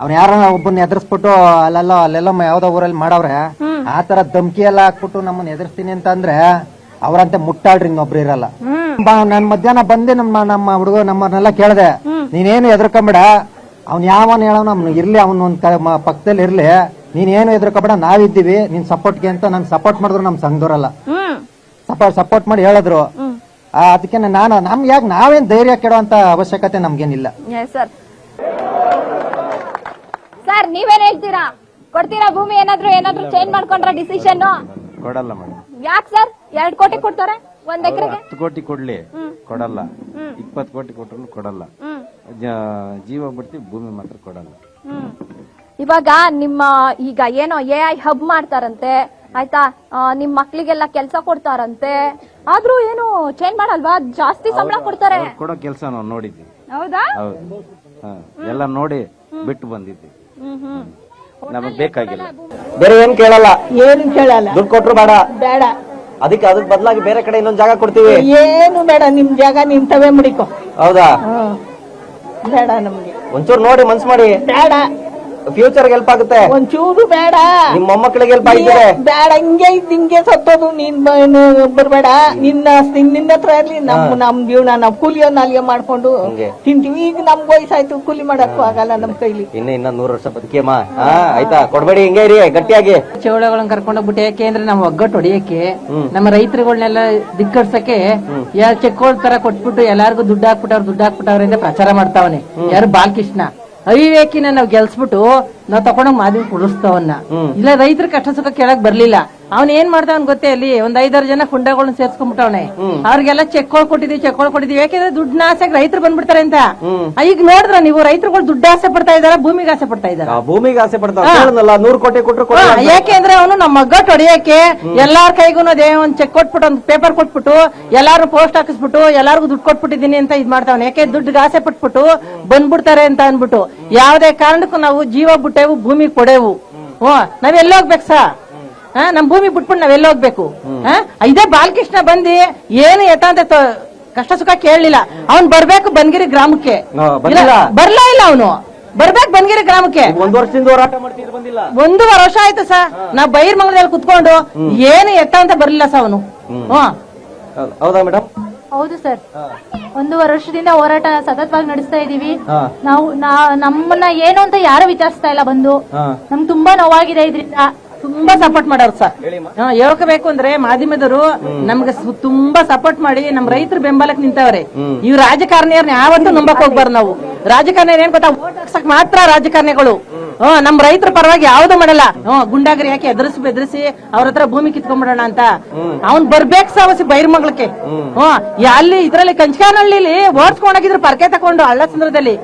ಅವ್ನ ಯಾರ ಒಬ್ಬನ್ನ ಎದುರಿಸ್ಬಿಟ್ಟು ಅಲ್ಲೆಲ್ಲ ಯಾವ್ದೋ ಊರಲ್ಲಿ ಮಾಡವ್ರೆ, ಆ ತರ ಧಮ್ಕಿ ಎಲ್ಲ ಹಾಕ್ಬಿಟ್ಟು ನಮ್ಮನ್ನ ಎದುರಿಸ್ತೀನಿ ಅಂತ ಅಂದ್ರೆ ಅವ್ರಂತೆ ಮುಟ್ಟಾಡ್ರಿ ಇನ್ನೊಬ್ರು ಇರಲ್ಲ. ನಾನ್ ಮಧ್ಯಾಹ್ನ ಬಂದೆ ನಮ್ಮ ಹುಡುಗ ನಮ್ಮನ್ನೆಲ್ಲ ಕೇಳ್ದೆ, ನೀನೇನು ಎದ್ರಕೊಂಬೇಡ, ಅವ್ನ್ ಯಾವನ್ ಹೇಳೋ ನಮ್ನ ಇರ್ಲಿ, ಅವನ್ ಒಂದ್ ಪಕ್ಕದಲ್ಲಿ ಇರ್ಲಿ, ನೀನೇನು ಎದ್ರಕೊಂಬೇಡ, ನಾವಿದ್ದೀವಿ ನಿನ್ ಸಪೋರ್ಟ್ಗೆ ಅಂತ. ನನ್ ಸಪೋರ್ಟ್ ಮಾಡಿದ್ರು ನಮ್ ಸಂಘದವ್ರಲ್ಲ, ಸಪೋರ್ಟ್ ಮಾಡಿ ಹೇಳಿದ್ರು. ಅದಕ್ಕೆ ನಮ್ಗೆ ಯಾಕೆ ನಾವೇನ್ ಧೈರ್ಯ ಕೆಡುವಂತ ಅವಶ್ಯಕತೆ ನಮ್ಗೇನಿಲ್ಲ. ಸರ್ ನೀವೇನ್ ಹೇಳ್ತೀರಾ? ಕೊಡ್ತೀರಾ ಭೂಮಿ? ಏನಾದ್ರು ಚೇಂಜ್ ಮಾಡ್ಕೊಂಡ್ರ ಡಿಸಿಷನ್? ಕೊಡಲ್ಲ ಮೇಡಮ್. ಯಾಕೆ ಸರ್? 2 ಕೋಟಿ ಕೊಡ್ತಾರೆ 1 ಎಕರೆಗೆ? 10 ಕೋಟಿ ಕೊಡ್ಲಿ, ಕೊಡಲ್ಲ. 20 ಕೋಟಿ ಕೊಟ್ರು ಕೊಡಲ್ಲ. ಜೀವ ಬಿಡ್ತೀವಿ, ಭೂಮಿ ಮಾತ್ರ ಕೊಡಲ್ಲ. ಇವಾಗ ಈಗ ಏನೋ AI ಹಬ್ ಮಾಡ್ತಾರಂತೆ, ಆಯ್ತಾ? ನಿಮ್ ಮಕ್ಳಿಗೆಲ್ಲ ಕೆಲ್ಸ ಕೊಡ್ತಾರಂತೆ, ಆದ್ರೂ ಏನು ಚೇಂಜ್ ಮಾಡಲ್ವಾ? ಜಾಸ್ತಿ ಸಂಬಳ ಕೊಡ್ತಾರೆ. ಕೊಡೋ ಕೆಲಸ ನಾವು ನೋಡಿದ್ವಿ. ಹೌದಾ? ಹೌದು, ಎಲ್ಲ ನೋಡಿ ಬಿಟ್ಟು ಬಂದಿದ್ವಿ. ನಮಗ್ ಬೇಕಾಗಿಲ್ಲ. ಬೇರೆ ಏನ್ ಕೇಳಲ್ಲ, ಏನು ಕೇಳಲ್ಲ, ದುಡ್ಡು ಕೊಟ್ರು ಬೇಡ, ಬೇಡ. ಅದಕ್ಕೆ ಅದ್ರ ಬದಲಾಗಿ ಬೇರೆ ಕಡೆ ಇನ್ನೊಂದು ಜಾಗ ಕೊಡ್ತೀವಿ. ಏನು ಬೇಡ, ನಿಮ್ ಜಾಗ ನಿಮ್ ತವೇ ಮುಡಿಕೋ. ಹೌದಾ? ಬೇಡ ನಮ್ಗೆ. ಒಂಚೂರು ನೋಡಿ ಮನ್ಸು ಮಾಡಿ. ಬೇಡ, ಫ್ಯೂಚರ್ ಹೆಲ್ಪ್ ಆಗುತ್ತೆ. ಒಂಚೂರು ಬೇಡ. ನಿಮ್ಮ ಮೊಮ್ಮಕ್ಕಳಿಗೆ ಹೆಲ್ಪ್ ಆಗಿದ್ರೆ ಬೇಡ. ಹಿಂಗೆ ಸತ್ತೋದು ನೀನ್ ಬರ್ಬೇಡ. ನಿನ್ನ ಹತ್ರ ಇರ್ಲಿ. ನಮ್ ಜೀವನ ನಾವು ಕೂಲಿಯೋ ನಾಲಿಗೆ ಮಾಡ್ಕೊಂಡು ತಿಂತೀವಿ. ಈಗ ನಮ್ಗೆ ವಯಸ್ಸಾಯ್ತು, ಕೂಲಿ ಮಾಡಕ್ಕೂ ಆಗಲ್ಲ ನಮ್ ಕೈಲಿ. ಇನ್ನ 100 ವರ್ಷ ಬದುಕೇಮ್ಮ. ಆಯ್ತಾ? ಕೊಡ್ಬೇಡಿ, ಹಿಂಗೆ ಇರಿ ಗಟ್ಟಿಯಾಗಿ. ಚೌಳಗಳನ್ನ ಕರ್ಕೊಂಡೋಗ್ಬಿಟ್ಟು, ಯಾಕೆಂದ್ರೆ ನಾವು ಒಗ್ಗಟ್ಟು ಹೊಡಿಯಕ್ಕೆ, ನಮ್ಮ ರೈತರುಗಳನ್ನೆಲ್ಲ ದಿಕ್ಕರ್ಸಕ್ಕೆ ಚೆಕ್ಕೋಳ್ ತರ ಕೊಟ್ಬಿಟ್ಟು ಎಲ್ಲಾರ್ಗು ದುಡ್ಡು ಹಾಕ್ಬಿಟ್ಟವ್ರೆ ಅಂತ ಪ್ರಚಾರ ಮಾಡ್ತಾವನೆ. ಯಾರು? ಬಾಲಕೃಷ್ಣ. ಅವಿವೇಕಿನ ನಾವ್ ಗೆಲ್ಸ್ಬಿಟ್ಟು ನಾವ್ ತಕೊಂಡೋಗ್ ಮಾದರಿ ಕುಡಿಸ್ತವನ್ನ. ಇಲ್ಲ, ರೈತರ ಕಷ್ಟ ಸುಖ ಕೇಳಕ್ ಬರ್ಲಿಲ್ಲ. ಅವ್ನ್ ಏನ್ ಮಾಡ್ತಾವನ್ ಗೊತ್ತೇ? ಅಲ್ಲಿ ಒಂದ್ 5-6 ಜನ ಕುಂಡಗಳನ್ನ ಸೇರ್ಸ್ಕೊಂಡ್ಬಿಟ್ಟವನೆ. ಅವ್ರಿಗೆಲ್ಲ ಚೆಕ್ಕೊಳ್ ಕೊಟ್ಟಿದೀವಿ. ಯಾಕೆಂದ್ರೆ ದುಡ್ಡು ಆಸೆಗೆ ರೈತರು ಬಂದ್ಬಿಡ್ತಾರೆ ಅಂತ. ಈಗ ನೋಡಿದ್ರ ನೀವು, ರೈತರುಗಳು ದುಡ್ಡು ಆಸೆ ಪಡ್ತಾ ಇದಾರ, ಭೂಮಿಗೆ ಆಸೆ ಪಡ್ತಾ ಇದಾರ? ಭೂಮಿಗೆ ಆಸೆ ಪಡ್ತಾರೆ. 100 ಕೋಟಿ ಕೊಟ್ರು ಯಾಕೆಂದ್ರೆ ಅವನು ನಮ್ಮ ಒಗ್ಗಟ್ಟು ಹೊಡಿಯಕ್ಕೆ ಎಲ್ಲಾರ ಕೈಗೂ ಒಂದ್ ಚೆಕ್ ಕೊಟ್ಬಿಟ್ಟು, ಒಂದ್ ಪೇಪರ್ ಕೊಟ್ಬಿಟ್ಟು, ಎಲ್ಲಾರು ಪೋಸ್ಟ್ ಹಾಕಿಸ್ಬಿಟ್ಟು, ಎಲ್ಲಾರ್ಗು ದುಡ್ಡು ಕೊಟ್ಬಿಟ್ಟಿದೀನಿ ಅಂತ ಇದ್ ಮಾಡ್ತಾವನೆ. ಯಾಕೆ? ದುಡ್ಡಿಗೆ ಆಸೆ ಪಟ್ಬಿಟ್ಟು ಬಂದ್ಬಿಡ್ತಾರೆ ಅಂತ ಅನ್ಬಿಟ್ಟು. ಯಾವ್ದೇ ಕಾರಣಕ್ಕೂ ನಾವು ಜೀವ ಬಿಟ್ಟೆವು, ಭೂಮಿ ಕೊಡೆವು. ನಾವೆಲ್ಲ ಹೋಗ್ಬೇಕು ಸಾ? ನಮ್ ಭೂಮಿ ಬಿಟ್ಬಿಟ್ಟು ನಾವೆಲ್ಲ ಹೋಗ್ಬೇಕು? ಇದೇ ಬಾಲಕೃಷ್ಣ ಬಂದಿ ಏನು ಅಂತ ಕಷ್ಟ ಸುಖ ಕೇಳಲಿಲ್ಲ. ಅವ್ನ್ ಬರ್ಬೇಕು ಬನ್ಗಿರಿ ಗ್ರಾಮಕ್ಕೆ. ಬರ್ಲಾ ಇಲ್ಲ ಅವನು. ಬರ್ಬೇಕು ಬನ್ಗಿರಿ ಗ್ರಾಮಕ್ಕೆ. 1 ವರ್ಷದಿಂದ ಹೋರಾಟ ಮಾಡ್ತಿದ್ರು, ಬಂದಿಲ್ಲ. 1.5 ವರ್ಷ ಆಯ್ತು ಸರ್. ನಾವ್ ಬೈರ್ಮಂಗಲದಲ್ಲಿ ಕುತ್ಕೊಂಡು ಏನು ಅಂತ ಬರ್ಲಿಲ್ಲ ಸರ್ ಅವನು. ಹೌದಾ ಮೇಡಮ್? ಹೌದು ಸರ್. 1.5 ವರ್ಷದಿಂದ ಹೋರಾಟ ಸತತವಾಗಿ ನಡೆಸ್ತಾ ಇದೀವಿ. ನಾವು ನಮ್ಮನ್ನ ಏನು ಅಂತ ಯಾರು ವಿಚಾರಿಸ್ತಾ ಇಲ್ಲ ಬಂದು. ನಮ್ಗೆ ತುಂಬಾ ನೋವಾಗಿದೆ ಇದರಿಂದ. ತುಂಬಾ ಸಪೋರ್ಟ್ ಮಾಡೋರು ಸರ್. ಹೇಳ್ಕೋಬೇಕು ಅಂದ್ರೆ ಮಾಧ್ಯಮದವರು ನಮ್ಗೆ ತುಂಬಾ ಸಪೋರ್ಟ್ ಮಾಡಿ ನಮ್ ರೈತರ ಬೆಂಬಲಕ್ಕೆ ನಿಂತವ್ರೆ. ಇವ್ ರಾಜಕಾರಣಿಯರ್ನ ಯಾವತ್ತೂ ನಂಬಕ್ ಹೋಗ್ಬಾರ್ದು ನಾವು. ರಾಜಕಾರಣಿಯರ್ ಏನ್ ಗೊತ್ತಾ? ಓಟ್ ಹಾಕ್ಸಕ್ ಮಾತ್ರ ರಾಜಕಾರಣಿಗಳು. ನಮ್ ರೈತರ ಪರವಾಗಿ ಯಾವ್ದು ಮಾಡಲ್ಲ. ಗುಂಡಾಗರಿ ಯಾಕೆ ಬೆದರಿಸಿ ಅವ್ರ ಹತ್ರ ಭೂಮಿ ಕಿತ್ಕೊಂಡ್ಬಿಡೋಣ ಅಂತ. ಅವ್ನ್ ಬರ್ಬೇಕು ಸಾವಸಿ ಬೈರ್ಮಂಗ್ಳಕ್ಕೆ. ಅಲ್ಲಿ ಇದ್ರಲ್ಲಿ ಕಂಚಕಾನಹಳ್ಳಿಲಿ ಓಡಿಸ್ಕೊಂಡೋಗಿದ್ರು ಪರ್ಕೆ ತಕೊಂಡು ಹಳ್ಳಸಂದ್ರದಲ್ಲಿ.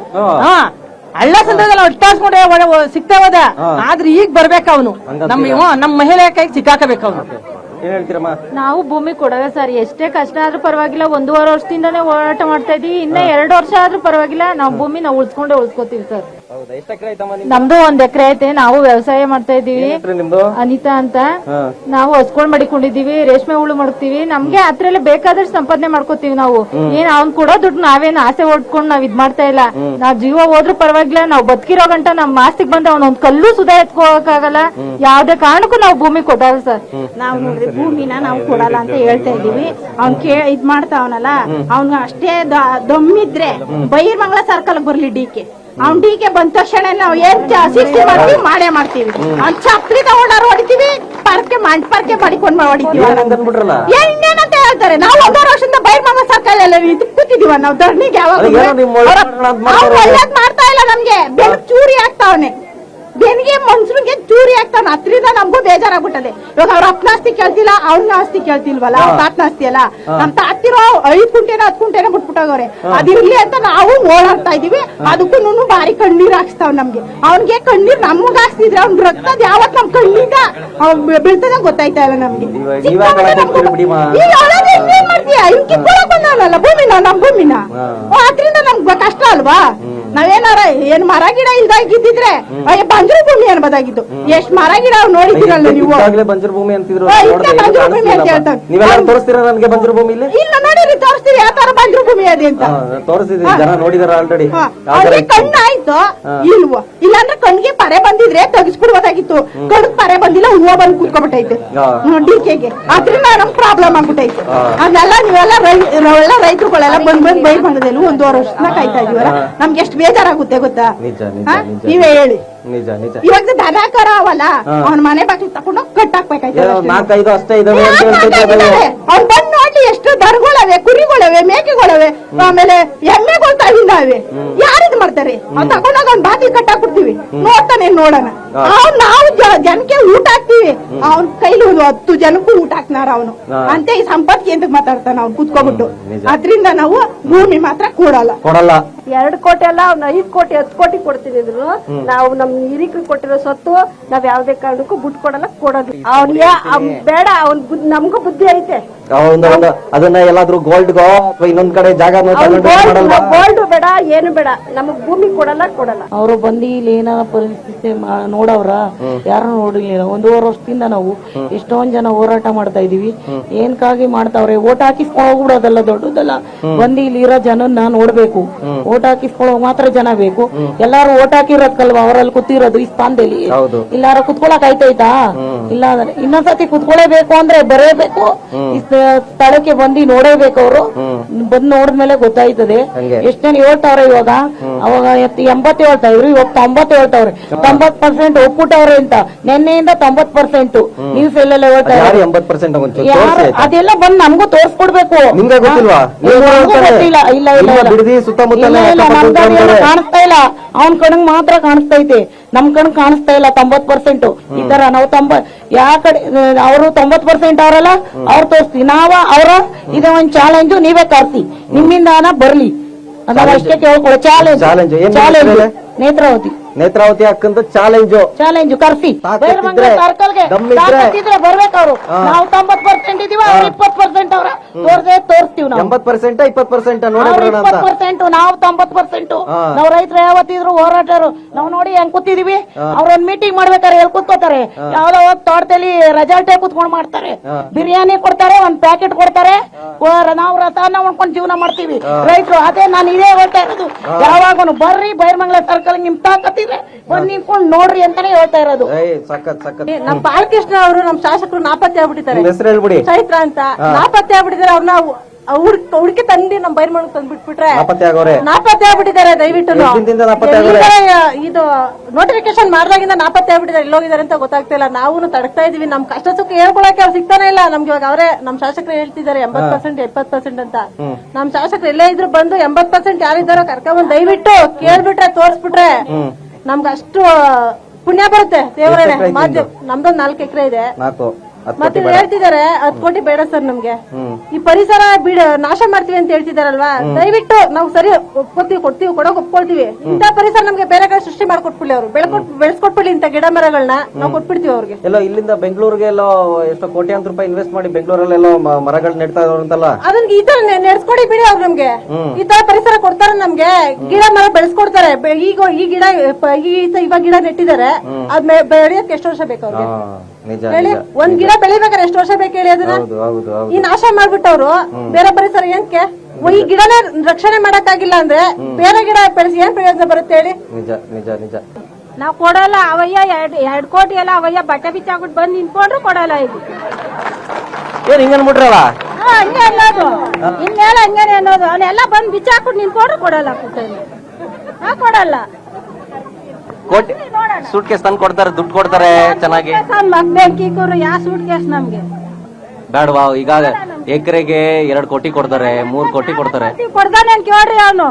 ಹಳ್ಳಸಂದ್ರದಲ್ಲಿ ಒಟ್ಟಾಸ್ಕೊಂಡು ಸಿಗ್ತಾವದ. ಆದ್ರೆ ಈಗ ಬರ್ಬೇಕ ಅವನು. ನಮ್ಮ ಮಹಿಳೆ ಕೈಗೆ ಸಿಕ್ಕಾಕಬೇಕು ಅವನು. ನಾವು ಭೂಮಿ ಕೊಡೋದೇ ಸರ್. ಎಷ್ಟೇ ಕಷ್ಟ ಆದ್ರೂ ಪರವಾಗಿಲ್ಲ. 1.5 ವರ್ಷದಿಂದಾನೇ ಹೋರಾಟ ಮಾಡ್ತಾ ಇದೀವಿ. ಇನ್ನ 2 ವರ್ಷ ಆದ್ರೂ ಪರವಾಗಿಲ್ಲ. ನಾವು ಭೂಮಿ ನಾವು ಉಳಿಸ್ಕೊಂಡೇ ಉಳಿಸ್ಕೋತೀವಿ ಸರ್. ನಮ್ದು 1 ಎಕರೆ ಐತೆ. ನಾವು ವ್ಯವಸಾಯ ಮಾಡ್ತಾ ಇದೀವಿ. ಅನಿತಾ ಅಂತ. ನಾವು ಹಸ್ಕೊಳ್ ಮಾಡಿಕೊಂಡಿದೀವಿ, ರೇಷ್ಮೆ ಹುಳು ಮಾಡ್ತೀವಿ. ನಮ್ಗೆ ಅದ್ರಲ್ಲಿ ಬೇಕಾದಷ್ಟು ಸಂಪಾದನೆ ಮಾಡ್ಕೋತೀವಿ ನಾವು. ಏನ್ ಅವ್ನ್ ಕೊಡೋ ದುಡ್ಡು ನಾವೇನ್ ಆಸೆ ಹೊಡ್ಕೊಂಡು ನಾವ್ ಇದ್ ಮಾಡ್ತಾ ಇಲ್ಲ. ನಾವ್ ಜೀವ ಹೋದ್ರೂ ಪರವಾಗಿಲ್ಲ, ನಾವ್ ಬದುಕಿರೋ ಗಂಟ ನಮ್ ಆಸ್ತಿಗ್ ಬಂದ ಒಂದ್ ಕಲ್ಲು ಸುಧಾ ಎತ್ಕೋಕಾಗಲ್ಲ. ಯಾವ್ದೇ ಕಾರಣಕ್ಕೂ ನಾವು ಭೂಮಿ ಕೊಡಲ್ಲ ಸರ್. ನಾವ್ ನೋಡ್ರಿ ಭೂಮಿನ ನಾವು ಕೊಡಲ್ಲ ಅಂತ ಹೇಳ್ತಾ ಇದೀವಿ. ಅವ್ನ್ ಇದ್ ಮಾಡ್ತಾವನಲ್ಲ, ಅವ್ನ್ ಅಷ್ಟೇ ದಮ್ಮಿದ್ರೆ ಬೈರ್ಮಂಗಲ ಸರ್ಕಲ್ ಬರ್ಲಿ ಡಿಕೆ. ಅವ್ನ್ ಡಿಕೆ ಬಂದ ತಕ್ಷಣ ನಾವು ಏನ್ ಶಿಕ್ಷೆ ಮಾಡ್ತೀವಿ ಮಾಡೇ ಮಾಡ್ತೀವಿ. ಅವ್ನ್ ಚಪ್ಪಲಿ ತಗೊಂಡಾರು ಹೊಡಿತೀವಿ, ಪರ್ಕೆ ಮಾಡಿಕೊಂಡ್ ಹೊಡಿತೀವಿ. ಇನ್ನೇನಂತ ಹೇಳ್ತಾರೆ. ನಾವು 1 ವರ್ಷದಿಂದ ಬೈರ್ಮಂಗಲ ಸರ್ಕಲ್ ಎಲ್ಲ ಕೂತಿದೀವ ನಾವು ಧರಣಿಗೆ. ಯಾವಾಗ ಒಳ್ಳೇದ್ ಮಾಡ್ತಾ ಇಲ್ಲ ನಮ್ಗೆ. ಬೆಳಕ್ ಚೂರಿ ಆಗ್ತಾವನೆ, ಬೆನ್ಗೆ ಮನ್ಸರಿಗೆ ಚೂರಿ ಆಗ್ತಾನ. ಅದ್ರಿಂದ ನಮಗೂ ಬೇಜಾರಾಗ್ಬಿಟ್ಟದೆ. ಇವಾಗ ಅವ್ರ ಅಪ್ಪನ ಆಸ್ತಿ ಕೇಳ್ತಿಲ್ಲ, ಅವ್ನ ಆಸ್ತಿ ಕೇಳ್ತಿಲ್ವಲ್ಲ. ಅವ್ರ ತಾತನ ಆಸ್ತಿ ಅಲ್ಲ. ನಮ್ ತಾತಿರೋ 5 ಕುಂಟೆನ 10 ಕುಂಟೆನ ಬಿಟ್ಬಿಟ್ಟೋಗವ್ರೆ. ಅದಿರ್ಲಿ ಅಂತ ನಾವು ಓಡಾಡ್ತಾ ಇದೀವಿ. ಅದಕ್ಕೂ ಬಾರಿ ಕಣ್ಣೀರ್ ಹಾಕ್ಸ್ತಾವ್ ನಮ್ಗೆ. ಅವ್ನ್ಗೆ ಕಣ್ಣೀರ್ ನಮಗ್ ಹಾಕ್ತಿದ್ರೆ ಅವ್ನ ರಕ್ತದ ಯಾವತ್ ನಮ್ ಕಣ್ಣಿಂದ ಬೀಳ್ತದ ಗೊತ್ತಾಯ್ತಾ ಇಲ್ಲ ನಮ್ಗೆ. ಏನ್ ಮಾಡ್ತೀಯ? ಇನ್ ಕಿತ್ಕೊಳಕ್ ಬಂದವನಲ್ಲ ಭೂಮಿನ, ನಮ್ ಭೂಮಿನ. ಅದ್ರಿಂದ ನಮ್ಗೆ ಕಷ್ಟ ಅಲ್ವಾ? ನಾವೇನಾರ ಏನ್ ಮರ ಗಿಡ ಇಲ್ದಾಗಿದ್ದಿದ್ರೆ ಬಂಜರು ಭೂಮಿ ಅನ್ಬೋದಾಗಿತ್ತು. ಎಷ್ಟ್ ಮರ ಗಿಡ ನೋಡಿದಿರಲ್ಲ ನೀವು. ಬಂಜರು ಭೂಮಿ ಅಂತಿದ್ರು. ಬಂಜರು ಭೂಮಿ ಅಂತ ಹೇಳ್ತಾರೆ. ನೀವೆಲ್ಲ ತೋರಿಸ್ತೀರಾ ನನಗೆ ಬಂಜರು ಭೂಮಿ? ಇಲ್ಲ ನೋಡಿರಿ, ತೋರಿಸ್ತೀವಿ ಯಾವ ತರ ಬಂಜರು ಭೂಮಿ ಅದೇ ಅಂತ. ತೋರಿಸಿದೀನಿ, ಜನ ನೋಡಿದಾರ ಆಲ್ರೆಡಿ. ಕಣ್ಣು ಆಯ್ತು ಇಲ್ವೋ? ಇಲ್ಲಾಂದ್ರೆ ಕಣ್ಣಿಗೆ ಪರೆ ಬಂದಿದ್ರೆ ತೆಗಿಸ್ಬಿಡ್ಬೋದಾಗಿತ್ತು. ಕಣ್ಣಿಗೆ ಪರೆ ಬಂದಿಲ್ಲ, ಹೂವ ಬಂದು ಕೂತ್ಕೊಬಿಟ್ಟೈತೆ ಡಿಕೆಗೆ. ಅದ್ರಿಂದ ನಮ್ ಪ್ರಾಬ್ಲಮ್ ಆಗ್ಬಿಟ್ಟೈತೆ. ಅದೆಲ್ಲ ನೀವೆಲ್ಲ ರೈತರುಗಳೆಲ್ಲ ಬಂದ್ ಬೈರ್ ಮಾಡೋದಿಲ್ಲ. 1.5 ವರ್ಷದಿಂದ ಕಾಯ್ತಾ ಇದೀವಲ್ಲ. ನಮ್ಗೆ ಎಷ್ಟು ಬೇಜಾರಾಗುತ್ತೆ ಗೊತ್ತಾ? ನೀವೇ ಹೇಳಿ. ಇವಾಗ ದನ ಕರ ಅವಲ್ಲ, ಅವ್ನ ಮನೆ ಬಾಗಿಲು ತಗೊಂಡು ಕಟ್ಟಾಕ್ಬೇಕಾಯ್ತು. 4-5 ಅಷ್ಟೇ ಇದಾವೆ. ಅವ್ನ್ ಬಂದ್ ನೋಡಿ ಎಷ್ಟು ದನಗಳವೆ, ಕುರಿಗಳವೆ, ಮೇಕೆಗಳವೆ, ಆಮೇಲೆ ಎಮ್ಮೆಗಳು ತಾವಿಂದಾವೆ. ಯಾರಿದ್ ಮಾಡ್ತಾರೆ? ಅವ್ನ್ ತಗೊಂಡಾಗ ಅವ್ನ್ ಬಾಗಿಲು ಕಟ್ಟಾಕ್ಬಿಡ್ತೀವಿ. ನೋಡ್ತಾನೆ ನೋಡೋಣ. ನಾವು ಜನಕ್ಕೆ ಊಟ ಹಾಕ್ತಿವಿ, ಅವ್ನ ಕೈಲಿ 10 ಜನಕ್ಕೂ ಊಟ ಹಾಕ್ನಾರ ಅವನು. ಅಂತ ಈ ಸಂಪತ್ತಿಗೆ ಎಂತ ಮಾತಾಡ್ತಾನ ಅವ್ನು ಕುತ್ಕೊಬಿಟ್ಟು. ಅದ್ರಿಂದ ನಾವು ಭೂಮಿ ಮಾತ್ರ ಕೊಡಲ್ಲ. 2 ಕೋಟಿ ಅಲ್ಲ, ಅವ್ನ 5 ಕೋಟಿ 10 ಕೋಟಿ ಕೊಡ್ತಿದ್ರು. ನಾವು ನಮ್ ಹಿರಿಕರು ಕೊಟ್ಟಿರೋ ಸೊತ್ತು ನಾವ್ ಯಾವ್ದೇ ಕಾರಣಕ್ಕೂ ಬಿಟ್ಟು ಕೊಡೋದು. ಅವ್ನಿಗೆ ಬೇಡ, ಅವ್ನ್ ನಮ್ಗೂ ಬುದ್ಧಿ ಐತೆ. ಅದನ್ನ ಎಲ್ಲಾದ್ರೂ ಗೋಲ್ಡ್ಗೋ ಅಥವಾ ಇನ್ನೊಂದ್ ಕಡೆ ಜಾಗ ಗೋಲ್ಡ್ ಬೇಡ, ಏನು ಬೇಡ, ನಮಗ್ ಭೂಮಿ ಕೊಡಲ್ಲ. ಅವರು ಬಂದು ಇಲ್ಲಿ ಏನಾರ ಪರಿಸ್ಥಿತಿ ನೋಡವ್ರ? ಯಾರು ನೋಡಿಲ್ಲ. 1.5 ವರ್ಷದಿಂದ ನಾವು ಎಷ್ಟೊಂದ್ ಜನ ಹೋರಾಟ ಮಾಡ್ತಾ ಇದೀವಿ. ಏನ್ಕಾಗಿ ಮಾಡ್ತಾವ್ರೆ? ಓಟ್ ಹಾಕಿಸ್ಕೊಂಡು ಹೋಗ್ಬಿಡೋದಲ್ಲ ದೊಡ್ಡದಲ್ಲ. ಬಂದು ಇಲ್ಲಿ ಇರೋ ಜನನ್ನ ನೋಡ್ಬೇಕು. ಓಟ್ ಹಾಕಿಸ್ಕೊಳ್ಳೋ ಮಾತ್ರ ಜನ ಬೇಕು. ಎಲ್ಲಾರು ಓಟ್ ಹಾಕಿರೋದಲ್ವಾ ಅವರಲ್ಲಿ ಕೂತಿರೋದು ಈ ಸ್ಥಾನದಲ್ಲಿ. ಇಲ್ಲಾರ ಕುತ್ಕೊಳಕ್ ಆಯ್ತಾಯ್ತಾ? ಇಲ್ಲ ಅಂದ್ರೆ ಇನ್ನೊಂದ್ಸತಿ ಕುತ್ಕೊಳ್ಳೇಬೇಕು ಅಂದ್ರೆ ಬರೇಬೇಕು, ಸ್ಥಳಕ್ಕೆ ಬಂದು ನೋಡೇಬೇಕು. ಅವರು ಬಂದ್ ನೋಡಿದ್ಮೇಲೆ ಗೊತ್ತಾಯ್ತದೆ. ಎಷ್ಟ್ ಜನ ಹೇಳ್ತಾವ್ರೆ ಇವಾಗ. ಅವಾಗ 80 ಹೇಳ್ತಾ ಇದ್ರು, ಇವಾಗ 90 ಹೇಳ್ತಾವ್ರೆ. 90% ಒಪ್ಪಿಟ್ಟವ್ರೆ ಅಂತ. ನಿನ್ನೆಯಿಂದ 90% ನ್ಯೂಸ್ ಎಲ್ಲೆಲ್ಲ ಹೇಳ್ತಾ ಇದ್ದಾರೆ. ಅದೆಲ್ಲ ಬಂದ್ ನಮ್ಗೂ ತೋರ್ಸ್ಕೊಡ್ಬೇಕು. ಗೊತ್ತಿಲ್ಲ. ಇಲ್ಲ ಕಾಣಿಸ್ತಾ ಇಲ್ಲ. ಅವ್ನ್ ಕಣಗ್ ಮಾತ್ರ ಕಾಣಿಸ್ತೈತೆ, ನಮ್ ಕಣಗ್ ಕಾಣಿಸ್ತಾ ಇಲ್ಲ. 90% ಈ ತರ ನಾವು ಯಾವ ಕಡೆ ಅವರು 90% ಅವರಲ್ಲ, ಅವ್ರು ತೋರಿಸ್ತೀವಿ. ನಾವ ಅವರ ಇದ ಒಂದ್ ಚಾಲೆಂಜ್, ನೀವೇ ಕರ್ಸಿ, ನಿಮ್ಮಿಂದ ಬರ್ಲಿ ಅಂತ ಅಷ್ಟೇ ಕೇಳ್ಕೊಳ್ಳೋ. ಚಾಲೆಂಜ್ ನೇತ್ರಾವತಿ ಅಕ್ಕಂತ ಚಾಲೆಂಜ್ ಕರ್ಸಿ ಸರ್ಕಲ್ಗೆ ಬರ್ಬೇಕು. ಅವ್ರು ನಾವು 90% ಇದೀವ, 20% ಅವ್ರ ತೋರಿಸ್ತೀವಿ. ನಾವು 80% 20% ನಾವು 90%. ನಾವ್ ರೈತರು ಯಾವತ್ತಿದ್ರು ಹೋರಾಟರು. ನಾವ್ ನೋಡಿ ಹೆಂಗ್ ಕೂತಿದೀವಿ. ಅವ್ರೊಂದ್ ಮೀಟಿಂಗ್ ಮಾಡ್ಬೇಕಾರೆ ಎಲ್ಲಿ ಕೂತ್ಕೋತಾರೆ? ಯಾವ್ದೋ ಹೋಗಿ ತೋಟದಲ್ಲಿ ರೆಜಾಲ್ಟೇ ಕೂತ್ಕೊಂಡ್ ಮಾಡ್ತಾರೆ. ಬಿರಿಯಾನಿ ಕೊಡ್ತಾರೆ, ಒಂದ್ ಪ್ಯಾಕೆಟ್ ಕೊಡ್ತಾರೆ. ನಾವು ರಥನ ಮಾಡ್ಕೊಂಡು ಜೀವನ ಮಾಡ್ತೀವಿ ರೈತರು. ಅದೇ ನಾನು ಇದೇ ಹೇಳ್ತಾ ಇರೋದು. ಯಾವಾಗನು ಬರ್ರಿ ಬೈರ್ಮಂಗಲ ಸರ್ಕಲ್ ನಿಮ್ ತಾಕತ್ತಿದ್ರೆ ಬಂದ್ ನಿಂತ್ಕೊಂಡ್ ನೋಡ್ರಿ ಅಂತಾನೆ ಹೇಳ್ತಾ ಇರೋದು. ನಮ್ ಬಾಲಕೃಷ್ಣ ಅವರು ನಮ್ ಶಾಸಕರು ನಾಪತ್ತೆ ಆಗ್ಬಿಟ್ಟಿದ್ದಾರೆ. ಚೈತ್ರ ಅಂತ ನಾಪತ್ತೆ ಆಗ್ಬಿಟ್ಟಿದ್ದಾರೆ. ಅವ್ರನ್ನ ಹುಡುಕಿ ತಂದು ನಮ್ ಬೈರ್ಮಂಗಲ ತಂದು ಬಿಟ್ಬಿಟ್ರೆ ನಾಪತ್ತೆ ಆಗ್ಬಿಟ್ಟಿದ್ದಾರೆ. ದಯವಿಟ್ಟು ಇದು ನೋಟಿಫಿಕೇಶನ್ ಮಾಡ್ದಾಗಿಂದ ನಾಪತ್ತೆ ಆಗ್ಬಿಟ್ಟಿದ್ದಾರೆ. ಎಲ್ಲೋಗಿದ್ದಾರೆ ಅಂತ ಗೊತ್ತಾಗ್ತಾ ಇಲ್ಲ. ನಾವು ತಡಕ್ತಾ ಇದೀವಿ. ನಮ್ ಕಷ್ಟ ಸುಖ ಹೇಳ್ಕೊಳಕ್ಕೆ ಅವ್ರು ಸಿಗ್ತಾನೆ ಇಲ್ಲ ನಮ್ಗೆ. ಇವಾಗ ಅವರೇ ನಮ್ ಶಾಸಕರು ಹೇಳ್ತಿದ್ದಾರೆ 80% 70% ಅಂತ. ನಮ್ ಶಾಸಕರು ಎಲ್ಲೇ ಇದ್ರು ಬಂದು 80% ಯಾರಿದ್ದಾರೋ ಕರ್ಕೊಂಡ್ ದಯವಿಟ್ಟು ಕೇಳ್ಬಿಟ್ರೆ ತೋರ್ಸ್ಬಿಟ್ರೆ ನಮ್ಗೆ ಅಷ್ಟು ಪುಣ್ಯ ಬರುತ್ತೆ. ದೇವರೇ ನಮ್ದೊಂದ್ 4 ಎಕರೆ ಇದೆ. ಮತ್ತೆ ಹೇಳ್ತಿದಾರೆ 10 ಕೋಟಿ ಬೇಡ ಸರ್ ನಮ್ಗೆ. ಈ ಪರಿಸರ ನಾಶ ಮಾಡ್ತೀವಿ ಅಂತ ಹೇಳ್ತಿದಾರಲ್ವಾ, ದಯವಿಟ್ಟು ನಾವು ಸರಿ ಕೊಡ್ತೀವಿ ಕೊಡೋಕ್ ಒಪ್ಕೊಳ್ತೀವಿ. ಇಂಥ ಪರಿಸರ ನಮ್ಗೆ ಬೇರೆ ಕಡೆ ಸೃಷ್ಟಿ ಮಾಡ್ಕೊಟ್ಬಿಡ್ಲಿ, ಅವರು ಬೆಳೆಸ್ಕೊಟ್ಬಿಡ್ಲಿ ಇಂತ ಗಿಡ ಮರಗಳನ್ನ ನಾವು ಕೊಟ್ಬಿಡ್ತೀವಿ ಅವ್ರಿಗೆ. ಎಲ್ಲೋ ಇಲ್ಲಿಂದ ಬೆಂಗಳೂರಿಗೆ ಎಲ್ಲೋ ಎಷ್ಟೋ ಕೋಟ್ಯಾಂತರ ರೂಪಾಯಿ ಇನ್ವೆಸ್ಟ್ ಮಾಡಿ ಬೆಂಗಳೂರಲ್ಲೆಲ್ಲೋ ಮರಗಳು ನೆಡ್ತಾ ಇದಾರಂತಲ್ಲ, ಅದನ್ನ ಈ ತರ ನೆಡ್ಸ್ಕೊಡಿ ಬಿಡಿ ಅವ್ರು. ನಮ್ಗೆ ಈ ತರ ಪರಿಸರ ಕೊಡ್ತಾರೆ, ನಮ್ಗೆ ಗಿಡ ಮರ ಬೆಳೆಸ್ಕೊಡ್ತಾರೆ. ಈಗ ಈ ಗಿಡ ಇವಾಗ ಗಿಡ ನೆಟ್ಟಿದ್ದಾರೆ, ಅದ್ ಬೆಳೆಯಕ್ಕೆ ಎಷ್ಟು ವರ್ಷ ಬೇಕು ಅವ್ರಿಗೆ ಹೇಳಿ? ಒಂದ್ ಗಿಡ ಬೆಳಿಬೇಕಾದ್ರೆ ಎಷ್ಟು ವರ್ಷ ಬೇಕು ಹೇಳಿ? ಅದನ್ನ ಈ ನಾಶ ಮಾಡ್ಬಿಟ್ಟವ್ರು ಬೇರೆ ಪರಿಸರ ಏನಕ್ಕೆ? ಈ ಗಿಡನ ರಕ್ಷಣೆ ಮಾಡಕ್ಕಾಗಿಲ್ಲ ಅಂದ್ರೆ ಬೇರೆ ಗಿಡ ಬೆಳೆಸಿ ಏನ್ ಪ್ರಯೋಜನ ಬರುತ್ತೆ ಹೇಳಿ? ನಿಜ ನಿಜ ನಿಜ. ನಾವ್ ಕೊಡಲ್ಲ. ಅವಯ್ಯ 2 ಕೋಟಿ ಎಲ್ಲ ಅವಯ್ಯ ಬಟ್ಟೆ ಬಿಚ್ಚಾಕ್ಬಿಟ್ಟು ಬಂದ್ ನಿಂತ್ಕೊಂಡ್ರು ಕೊಡಲ್ಲ. ಇದು ಏನ್ ಹಿಂಗನ್ಬಿಟ್ರಲ್ಲ? ಹಂಗೆ ಅನ್ನೋದು, ಇನ್ನೆಲ್ಲ ಹಂಗೇನೆ ಅನ್ನೋದು. ಅವನ್ನೆಲ್ಲ ಬಂದ್ ಬಿಚ್ಚಾಕ್ಬಿಟ್ಟು ನಿಂತ್ಕೊಂಡ್ರು ಕೊಡಲ್ಲ. ಕೊಡಲ್ಲ. ಕೋಟಿ ಸೂಟ್ ಕೇಸ್ ತಂದು ಕೊಡ್ತಾರೆ, ದುಡ್ಡು ಕೊಡ್ತಾರೆ ಚೆನ್ನಾಗಿ. ಬೆಂಕಿಕೂರು ಯಾವ ಸೂಟ್ ಕೇಸ್ ನಮ್ಗೆ ಬೇಡವಾ? ಈಗ ಎಕರೆಗೆ 2 ಕೋಟಿ ಕೊಡ್ತಾರೆ, 3 ಕೋಟಿ ಕೊಡ್ತಾರೆ. ಕೊಡ್ದಾನೆ ಅಂತ ಕೇಳ್ರಿ. ಅವನು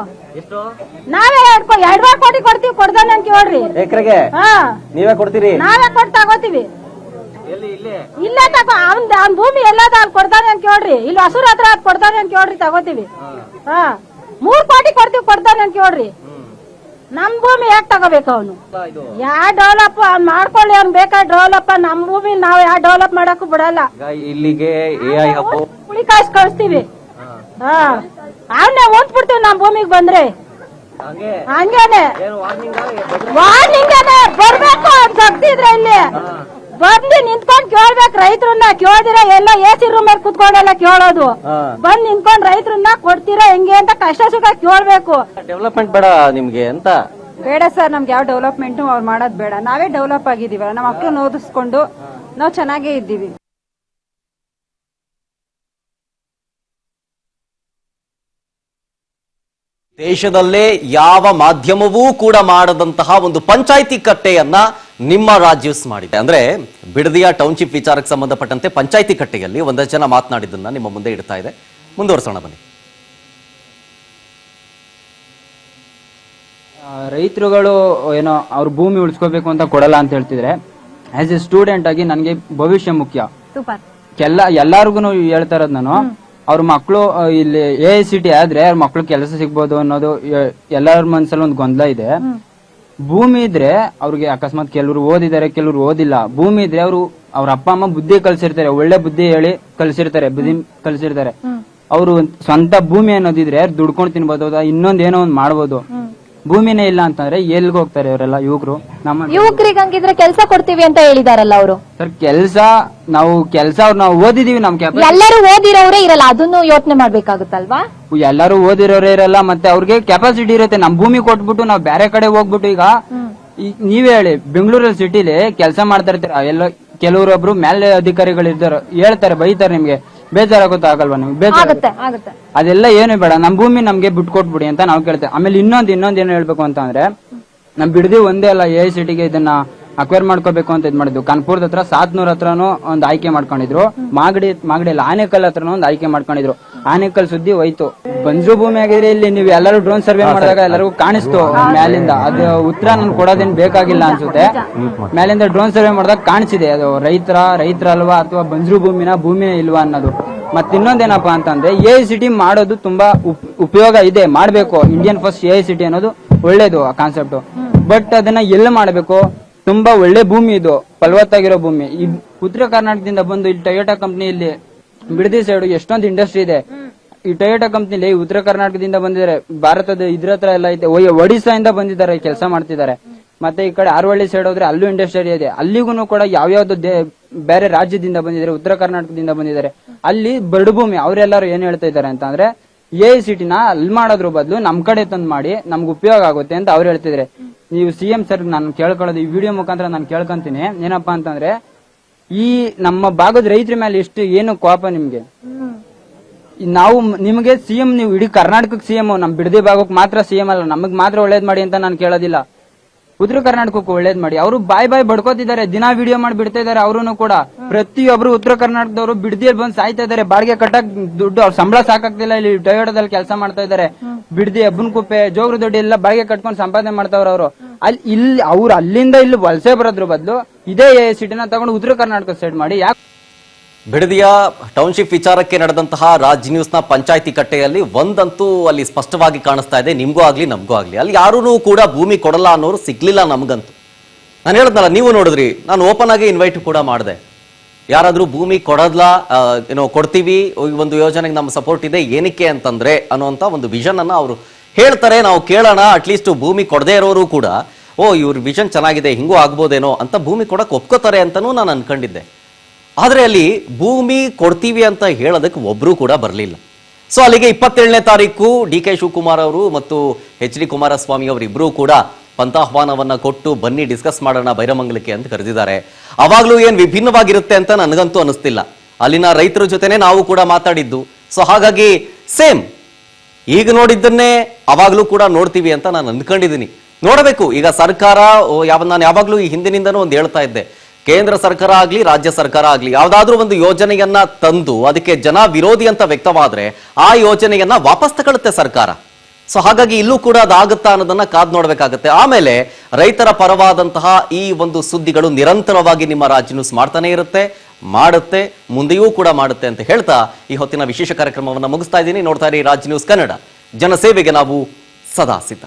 ನಾವೇ 2 ಕೋಟಿ ಕೊಡ್ತೀವಿ, ಕೊಡ್ದಾನೆ ಅಂತ ಕೇಳ್ರಿ. ಎಕರೆಗೆ ನೀವೇ ಕೊಡ್ತೀರಿ? ನಾವೇ ಕೊಟ್ಟು ತಗೋತೀವಿ. ಇಲ್ಲೇ ತಗೋ. ಅವ್ನ್ ಭೂಮಿ ಎಲ್ಲದ ಅಲ್ಲಿ ಕೊಡ್ತಾನೆ ಅಂತ ಕೇಳ್ರಿ. ಇಲ್ಲಿ ಹಸುರ ಹತ್ರ ಕೊಡ್ತಾನೆ ಅಂತ ಕೇಳ್ರಿ, ತಗೋತೀವಿ. 3 ಕೋಟಿ ಕೊಡ್ತೀವಿ, ಕೊಡ್ತಾನೆ ಅಂತ ಕೇಳ್ರಿ. ನಮ್ ಭೂಮಿ ಯಾಕೆ ತಗೋಬೇಕು? ಅವನು ಯಾವ ಡೆವಲಪ್ ಮಾಡ್ಕೊಳ್ಳಿ, ಅವ್ನ್ ಬೇಕಾ ಡೆವಲಪ್. ನಮ್ ಭೂಮಿ ನಾವ್ ಯಾವ ಡೆವಲಪ್ ಮಾಡಕ್ಕೂ ಬಿಡಲ್ಲ. ಇಲ್ಲಿಗೆ AI ಹಬ್ಬ ಹುಳಿ ಕಾಸು ಕಳಿಸ್ತೀವಿ. ಅವನ್ನೇ ಓದ್ಬಿಡ್ತೀವಿ ನಮ್ ಭೂಮಿಗೆ ಬಂದ್ರೆ. ಹಂಗೇನೆ ವಾರ್ನಿಂಗ್ ಬರ್ಬೇಕು ಅಂತ ಆಗ್ತಿದ್ರೆ ಇಲ್ಲಿ ಬಂದು ನಿಂತ್ಕೊಂಡ್ ಕೇಳ್ಬೇಕು. ರೈತರನ್ನ ಕೇಳ್ದಿರ ಎಲ್ಲ AC ರೂಮ್ ಮೇಲೆ ಕುತ್ಕೊಂಡೆಲ್ಲ ಕೇಳೋದು. ಬಂದ್ ನಿಂತ್ಕೊಂಡ್ ರೈತರನ್ನ ಕೊಡ್ತೀರಾ ಹೆಂಗೆ ಅಂತ ಕಷ್ಟ ಸುಖ ಕೇಳ್ಬೇಕು. ಡೆವಲಪ್ಮೆಂಟ್ ಬೇಡ ನಿಮ್ಗೆ ಅಂತ? ಬೇಡ ಸರ್, ನಮ್ಗೆ ಯಾವ ಡೆವಲಪ್ಮೆಂಟ್ ಅವ್ರು ಮಾಡೋದ್ ಬೇಡ. ನಾವೇ ಡೆವಲಪ್ ಆಗಿದೀವಲ್ಲ, ನಮ್ಮ ಮಕ್ಕಳನ್ನ ಓದಿಸ್ಕೊಂಡು ನಾವು ಚೆನ್ನಾಗೇ ಇದ್ದೀವಿ. ದೇಶದಲ್ಲೇ ಯಾವ ಮಾಧ್ಯಮವೂ ಕೂಡ ಮಾಡದಂತಹ ಒಂದು ಪಂಚಾಯಿತಿ ಕಟ್ಟೆಯನ್ನ ನಿಮ್ಮ ರಾಜ್ಯ ಮಾಡಿದೆ. ಅಂದ್ರೆ ಬಿಡದಿಯ ಟೌನ್ಶಿಪ್ ವಿಚಾರಕ್ಕೆ ಸಂಬಂಧಪಟ್ಟಂತೆ ಪಂಚಾಯಿತಿ ಕಟ್ಟೆಯಲ್ಲಿ ಒಂದಷ್ಟು ಜನ ಮಾತನಾಡಿದ್ದನ್ನ ನಿಮ್ಮ ಮುಂದೆ ಇಡ್ತಾ ಇದೆ. ಮುಂದುವರಿಸೋಣ ಬನ್ನಿ. ರೈತರುಗಳು ಏನೋ ಅವ್ರ ಭೂಮಿ ಉಳಿಸ್ಕೋಬೇಕು ಅಂತ ಕೊಡಲ್ಲ ಅಂತ ಹೇಳ್ತಿದ್ರೆ, ಆಸ್ ಎ ಸ್ಟೂಡೆಂಟ್ ಆಗಿ ನನಗೆ ಭವಿಷ್ಯ ಮುಖ್ಯ. ಎಲ್ಲಾರ್ಗು ಹೇಳ್ತಾ ಇರೋದು ನಾನು, ಅವ್ರ ಮಕ್ಕಳು ಇಲ್ಲಿ AICT ಆದ್ರೆ ಅವ್ರ ಮಕ್ಳು ಕೆಲಸ ಸಿಗ್ಬೋದು ಅನ್ನೋದು ಎಲ್ಲರ ಮನ್ಸಲ್ಲಿ ಒಂದು ಗೊಂದಲ ಇದೆ. ಭೂಮಿ ಇದ್ರೆ ಅವ್ರಿಗೆ ಅಕಸ್ಮಾತ್ ಕೆಲವರು ಓದಿದ್ದಾರೆ, ಕೆಲವರು ಓದಿಲ್ಲ. ಭೂಮಿ ಇದ್ರೆ ಅವ್ರ ಅಪ್ಪ ಅಮ್ಮ ಬುದ್ಧಿ ಕಲ್ಸಿರ್ತಾರೆ, ಒಳ್ಳೆ ಬುದ್ಧಿ ಹೇಳಿ ಕಲ್ಸಿರ್ತಾರೆ. ಅವರು ಸ್ವಂತ ಭೂಮಿ ಅನ್ನೋದಿದ್ರೆ ದುಡ್ಕೊಂಡು ತಿನ್ಬೋದು, ಇನ್ನೊಂದ್ ಏನೋ ಒಂದ್ ಮಾಡ್ಬೋದು. ಭೂಮಿನೇ ಇಲ್ಲ ಅಂತಂದ್ರೆ ಎಲ್ಗೆ ಹೋಗ್ತಾರೆ ಅವರೆಲ್ಲ ಯುವಕರು? ನಮ್ಮ ಯುವಕರಿಗೆ ಹಂಗಿದ್ರೆ ಕೆಲಸ ಕೊಡ್ತೀವಿ ಅಂತ ಹೇಳಿದಾರಲ್ಲ ಅವರು. ಸರ್ ನಾವು ಓದಿದೀವಿ, ನಮ್ ಎಲ್ಲರೂ ಓದಿರೋರೇ ಇರಲ್ಲ, ಅದನ್ನು ಯೋಚನೆ ಮಾಡ್ಬೇಕಾಗುತ್ತಲ್ವಾ? ಎಲ್ಲರೂ ಓದಿರೋರೇ ಇರಲ್ಲ, ಮತ್ತೆ ಅವ್ರಿಗೆ ಕೆಪಾಸಿಟಿ ಇರುತ್ತೆ. ನಮ್ ಭೂಮಿ ಕೊಟ್ಬಿಟ್ಟು ನಾವು ಬೇರೆ ಕಡೆ ಹೋಗ್ಬಿಟ್ಟು ಈಗ ನೀವೇ ಹೇಳಿ, ಬೆಂಗಳೂರಲ್ಲಿ ಸಿಟಿಲಿ ಕೆಲಸ ಮಾಡ್ತಾ ಇರ್ತೀರ, ಎಲ್ಲ ಕೆಲವರೊಬ್ರು ಮೇಲೆ ಅಧಿಕಾರಿಗಳು ಇರ್ತಾರೆ, ಹೇಳ್ತಾರೆ, ಬೈತಾರೆ, ನಿಮ್ಗೆ ಬೇಜಾರಾಗುತ್ತೆ ಆಗಲ್ವಾ? ನಿಮ್ಗೆ ಬೇಜಾರಾಗುತ್ತೆ. ಅದೆಲ್ಲ ಏನು ಬೇಡ, ನಮ್ ಭೂಮಿ ನಮ್ಗೆ ಬಿಟ್ಕೊಟ್ಬಿಡಿ ಅಂತ ನಾವು ಕೇಳ್ತೇವೆ. ಆಮೇಲೆ ಇನ್ನೊಂದ್ ಏನು ಹೇಳ್ಬೇಕು ಅಂತ ಅಂದ್ರೆ, ನಮ್ ಬಿಡದಿ ಒಂದೇ ಅಲ್ಲ AICTಗೆ ಇದನ್ನ ಅಕ್ವೈರ್ ಮಾಡ್ಕೋಬೇಕು ಅಂತ ಇದ್ ಮಾಡಿದ್ವು. ಕಾನ್ಪುರದ ಹತ್ರ 700 ಹತ್ರನೂ ಒಂದು ಆಯ್ಕೆ ಮಾಡ್ಕೊಂಡಿದ್ರು. ಮಾಗಡಿ ಆನೇಕಲ್ ಹತ್ರನೂ ಒಂದು ಆಯ್ಕೆ ಮಾಡ್ಕೊಂಡಿದ್ರು. ಆನೇಕಲ್ ಸುದ್ದಿ ಹೋಯ್ತು. ಬಂಜರು ಭೂಮಿ ಆಗಿದ್ರೆ ಇಲ್ಲಿ ನೀವು ಎಲ್ಲರೂ ಡ್ರೋನ್ ಸರ್ವೆ ಮಾಡಿದಾಗ ಎಲ್ಲರಿಗೂ ಕಾಣಿಸ್ತು ಮ್ಯಾಲಿಂದ. ಅದು ಉತ್ತರ ನನ್ ಕೊಡೋದೇನ್ ಬೇಕಾಗಿಲ್ಲ ಅನ್ಸುತ್ತೆ. ಮ್ಯಾಲಿಂದ ಡ್ರೋನ್ ಸರ್ವೆ ಮಾಡಿದಾಗ ಕಾಣಿಸಿದೆ ಅದು ರೈತರ ಅಲ್ವಾ ಅಥವಾ ಬಂಜರು ಭೂಮಿನೇ ಇಲ್ವಾ ಅನ್ನೋದು. ಮತ್ ಇನ್ನೊಂದೇನಪ್ಪಾ ಅಂತಂದ್ರೆ, AICT ಮಾಡೋದು ತುಂಬಾ ಉಪಯೋಗ ಇದೆ, ಮಾಡ್ಬೇಕು. ಇಂಡಿಯನ್ ಫಸ್ಟ್ AICT ಅನ್ನೋದು ಒಳ್ಳೇದು ಕಾನ್ಸೆಪ್ಟ್. ಬಟ್ ಅದನ್ನ ಎಲ್ಲಿ ಮಾಡ್ಬೇಕು? ತುಂಬಾ ಒಳ್ಳೆ ಭೂಮಿ, ಇದು ಫಲವತ್ತಾಗಿರೋ ಭೂಮಿ. ಈ ಉತ್ತರ ಕರ್ನಾಟಕದಿಂದ ಬಂದು ಇಲ್ಲಿ ಟೊಯೋಟಾ ಕಂಪ್ನಿ, ಇಲ್ಲಿ ಬಿಡದಿ ಸೈಡ್ ಎಷ್ಟೊಂದು ಇಂಡಸ್ಟ್ರಿ ಇದೆ. ಈ ಟೊಯೋಟಾ ಕಂಪ್ನಿಲಿ ಉತ್ತರ ಕರ್ನಾಟಕದಿಂದ ಬಂದಿದ್ದಾರೆ. ಭಾರತದ ಇದ್ರ ಹತ್ರ ಎಲ್ಲ ಐತೆ. ಒಡಿಶಾಯಿಂದ ಬಂದಿದ್ದಾರೆ, ಕೆಲಸ ಮಾಡ್ತಿದ್ದಾರೆ. ಮತ್ತೆ ಈ ಕಡೆ ಆರ್ವಳ್ಳಿ ಸೈಡ್ ಹೋದ್ರೆ ಅಲ್ಲೂ ಇಂಡಸ್ಟ್ರಿ ಇದೆ. ಅಲ್ಲಿಗೂ ಕೂಡ ಯಾವ್ಯಾವ್ದು ಬೇರೆ ರಾಜ್ಯದಿಂದ ಬಂದಿದ್ದಾರೆ, ಉತ್ತರ ಕರ್ನಾಟಕದಿಂದ ಬಂದಿದ್ದಾರೆ. ಅಲ್ಲಿ ಬರಡು ಭೂಮಿ. ಅವರೆಲ್ಲರೂ ಏನ್ ಹೇಳ್ತಾ ಇದ್ದಾರೆ ಅಂತ ಅಂದ್ರೆ, AICTನ ಅಲ್ಲಿ ಮಾಡೋದ್ರ ಬದಲು ನಮ್ ಕಡೆ ತಂದು ಮಾಡಿ ನಮ್ಗೆ ಉಪಯೋಗ ಆಗುತ್ತೆ ಅಂತ ಅವ್ರು ಹೇಳ್ತಿದ್ರೆ. ನೀವು CM ಸರ್ ನಾನು ಕೇಳ್ಕೊಳ್ಳೋದು, ಈ ವಿಡಿಯೋ ಮುಖಾಂತರ ನಾನು ಕೇಳ್ಕೊಂತೀನಿ, ಏನಪ್ಪಾ ಅಂತಂದ್ರೆ, ಈ ನಮ್ಮ ಭಾಗದ ರೈತರ ಮೇಲೆ ಏನು ಕೋಪ ನಿಮ್ಗೆ? ನಾವು ನಿಮಗೆ CM, ನೀವು ಇಡೀ ಕರ್ನಾಟಕಕ್ಕೆ CM, ನಮ್ ಬಿಡದಿ ಭಾಗಕ್ಕೆ ಮಾತ್ರ CM ಅಲ್ಲ, ನಮಗ್ ಮಾತ್ರ ಒಳ್ಳೇದ್ ಮಾಡಿ ಅಂತ ನಾನು ಕೇಳೋದಿಲ್ಲ. ಉತ್ತರ ಕರ್ನಾಟಕಕ್ಕೂ ಒಳ್ಳೇದ್ ಮಾಡಿ. ಅವರು ಬಾಯ್ ಬಡ್ಕೋತಿದ್ದಾರೆ, ದಿನ ವಿಡಿಯೋ ಮಾಡಿ ಬಿಡ್ತಾ ಇದಾರೆ. ಅವ್ರು ಕೂಡ ಪ್ರತಿಯೊಬ್ರು ಉತ್ತರ ಕರ್ನಾಟಕದವರು ಬಿಡದಿಯಲ್ಲಿ ಬಂದು ಸಾಯ್ತಾ ಇದಾರೆ. ಬಾಡಿಗೆ ಕಟ್ಟಕ್ ದುಡ್ಡು, ಅವ್ರ ಸಂಬಳ ಸಾಕಾಗ್ತಿಲ್ಲ. ಇಲ್ಲಿ ಟೊಯೋಟೋದಲ್ಲಿ ಕೆಲಸ ಮಾಡ್ತಾ ಇದಾರೆ. ಬಿಡದಿ, ಅಬ್ಬನಕುಪ್ಪೆ, ಜೋಗ್ರ ದೊಡ್ಡಿ ಎಲ್ಲ ಬಾಡಿಗೆ ಕಟ್ಕೊಂಡು ಸಂಪಾದನೆ ಮಾಡ್ತಾವ್ರ ಅವರು. ಅಲ್ಲಿಂದ ಇಲ್ಲಿ ವಲಸೆ ಬರೋದ್ರ ಬದಲು ಇದೇ AICTನ ತಗೊಂಡು ಉತ್ತರ ಕರ್ನಾಟಕ ಸೈಡ್ ಮಾಡಿ. ಯಾಕೆ ಬಿಡದಿಯ ಟೌನ್ಶಿಪ್ ವಿಚಾರಕ್ಕೆ ನಡೆದಂತಹ ರಾಜ್ ನ್ಯೂಸ್ನ ಪಂಚಾಯಿತಿ ಕಟ್ಟೆಯಲ್ಲಿ ಒಂದಂತೂ ಅಲ್ಲಿ ಸ್ಪಷ್ಟವಾಗಿ ಕಾಣಿಸ್ತಾ ಇದೆ, ನಿಮ್ಗೂ ಆಗ್ಲಿ ನಮಗೂ ಆಗ್ಲಿ, ಅಲ್ಲಿ ಯಾರೂ ಕೂಡ ಭೂಮಿ ಕೊಡಲ್ಲ ಅನ್ನೋರು ಸಿಗ್ಲಿಲ್ಲ ನಮಗಂತೂ. ನಾನು ಹೇಳಿದ್ನಲ್ಲ, ನೀವು ನೋಡಿದ್ರಿ, ನಾನು ಓಪನ್ ಆಗಿ ಇನ್ವೈಟ್ ಕೂಡ ಮಾಡಿದೆ. ಯಾರಾದ್ರೂ ಭೂಮಿ ಕೊಡಲ್ಲ, ಏನೋ ಕೊಡ್ತೀವಿ, ಈ ಒಂದು ಯೋಜನೆಗೆ ನಮ್ಮ ಸಪೋರ್ಟ್ ಇದೆ, ಏನಕ್ಕೆ ಅಂತಂದ್ರೆ ಅನ್ನುವಂಥ ಒಂದು ವಿಷನ್ ಅನ್ನ ಅವರು ಹೇಳ್ತಾರೆ. ನಾವು ಕೇಳೋಣ, ಅಟ್ಲೀಸ್ಟ್ ಭೂಮಿ ಕೊಡದೇ ಇರೋರು ಕೂಡ ಇವ್ರ ವಿಷನ್ ಚೆನ್ನಾಗಿದೆ, ಹಿಂಗೂ ಆಗ್ಬೋದೇನೋ ಅಂತ ಭೂಮಿ ಕೊಡಕ್ಕೆ ಒಪ್ಕೋತಾರೆ ಅಂತನೂ ನಾನು ಅನ್ಕೊಂಡಿದ್ದೆ. ಆದ್ರೆ ಅಲ್ಲಿ ಭೂಮಿ ಕೊಡ್ತೀವಿ ಅಂತ ಹೇಳೋದಕ್ಕೆ ಒಬ್ರು ಕೂಡ ಬರಲಿಲ್ಲ. ಸೊ ಅಲ್ಲಿಗೆ 27ನೇ ತಾರೀಕು ಡಿ ಕೆ ಶಿವಕುಮಾರ್ ಅವರು ಮತ್ತು ಎಚ್ ಡಿ ಕುಮಾರಸ್ವಾಮಿ ಅವರು ಇಬ್ರು ಕೂಡ ಪಂಥಾಹ್ವಾನವನ್ನ ಕೊಟ್ಟು ಬನ್ನಿ ಡಿಸ್ಕಸ್ ಮಾಡೋಣ ಬೈರಮಂಗಲಕ್ಕೆ ಅಂತ ಕರೆದಿದ್ದಾರೆ. ಅವಾಗ್ಲೂ ಏನ್ ವಿಭಿನ್ನವಾಗಿರುತ್ತೆ ಅಂತ ನನಗಂತೂ ಅನಿಸ್ತಿಲ್ಲ. ಅಲ್ಲಿನ ರೈತರ ಜೊತೆನೆ ನಾವು ಕೂಡ ಮಾತಾಡಿದ್ದು. ಸೊ ಹಾಗಾಗಿ ಸೇಮ್ ಈಗ ನೋಡಿದ್ದನ್ನೇ ಅವಾಗ್ಲೂ ಕೂಡ ನೋಡ್ತೀವಿ ಅಂತ ನಾನು ಅನ್ಕೊಂಡಿದ್ದೀನಿ. ನೋಡಬೇಕು ಈಗ ಸರ್ಕಾರ ನಾನು ಯಾವಾಗ್ಲೂ ಈ ಹಿಂದಿನಿಂದನೂ ಒಂದು ಹೇಳ್ತಾ ಇದ್ದೆ, ಕೇಂದ್ರ ಸರ್ಕಾರ ಆಗ್ಲಿ ರಾಜ್ಯ ಸರ್ಕಾರ ಆಗ್ಲಿ ಯಾವ್ದಾದ್ರೂ ಒಂದು ಯೋಜನೆಯನ್ನ ತಂದು ಅದಕ್ಕೆ ಜನ ವಿರೋಧಿ ಅಂತ ವ್ಯಕ್ತವಾದ್ರೆ ಆ ಯೋಜನೆಯನ್ನ ವಾಪಸ್ ತಗೊಳುತ್ತೆ ಸರ್ಕಾರ. ಸೊ ಹಾಗಾಗಿ ಇಲ್ಲೂ ಕೂಡ ಅದಾಗುತ್ತಾ ಅನ್ನೋದನ್ನ ಕಾದ್ ನೋಡ್ಬೇಕಾಗತ್ತೆ. ಆಮೇಲೆ ರೈತರ ಪರವಾದಂತಹ ಈ ಒಂದು ಸುದ್ದಿಗಳು ನಿರಂತರವಾಗಿ ನಿಮ್ಮ ರಾಜ್ ನ್ಯೂಸ್ ಮಾಡ್ತಾನೆ ಇರುತ್ತೆ, ಮಾಡುತ್ತೆ, ಮುಂದೆಯೂ ಕೂಡ ಮಾಡುತ್ತೆ ಅಂತ ಹೇಳ್ತಾ ಈ ಹೊತ್ತಿನ ವಿಶೇಷ ಕಾರ್ಯಕ್ರಮವನ್ನು ಮುಗಿಸ್ತಾ ಇದ್ದೀನಿ. ನೋಡ್ತಾ ಇರಿ ರಾಜ್ ನ್ಯೂಸ್ ಕನ್ನಡ, ಜನಸೇವೆಗೆ ನಾವು ಸದಾ ಸಿದ್ಧ.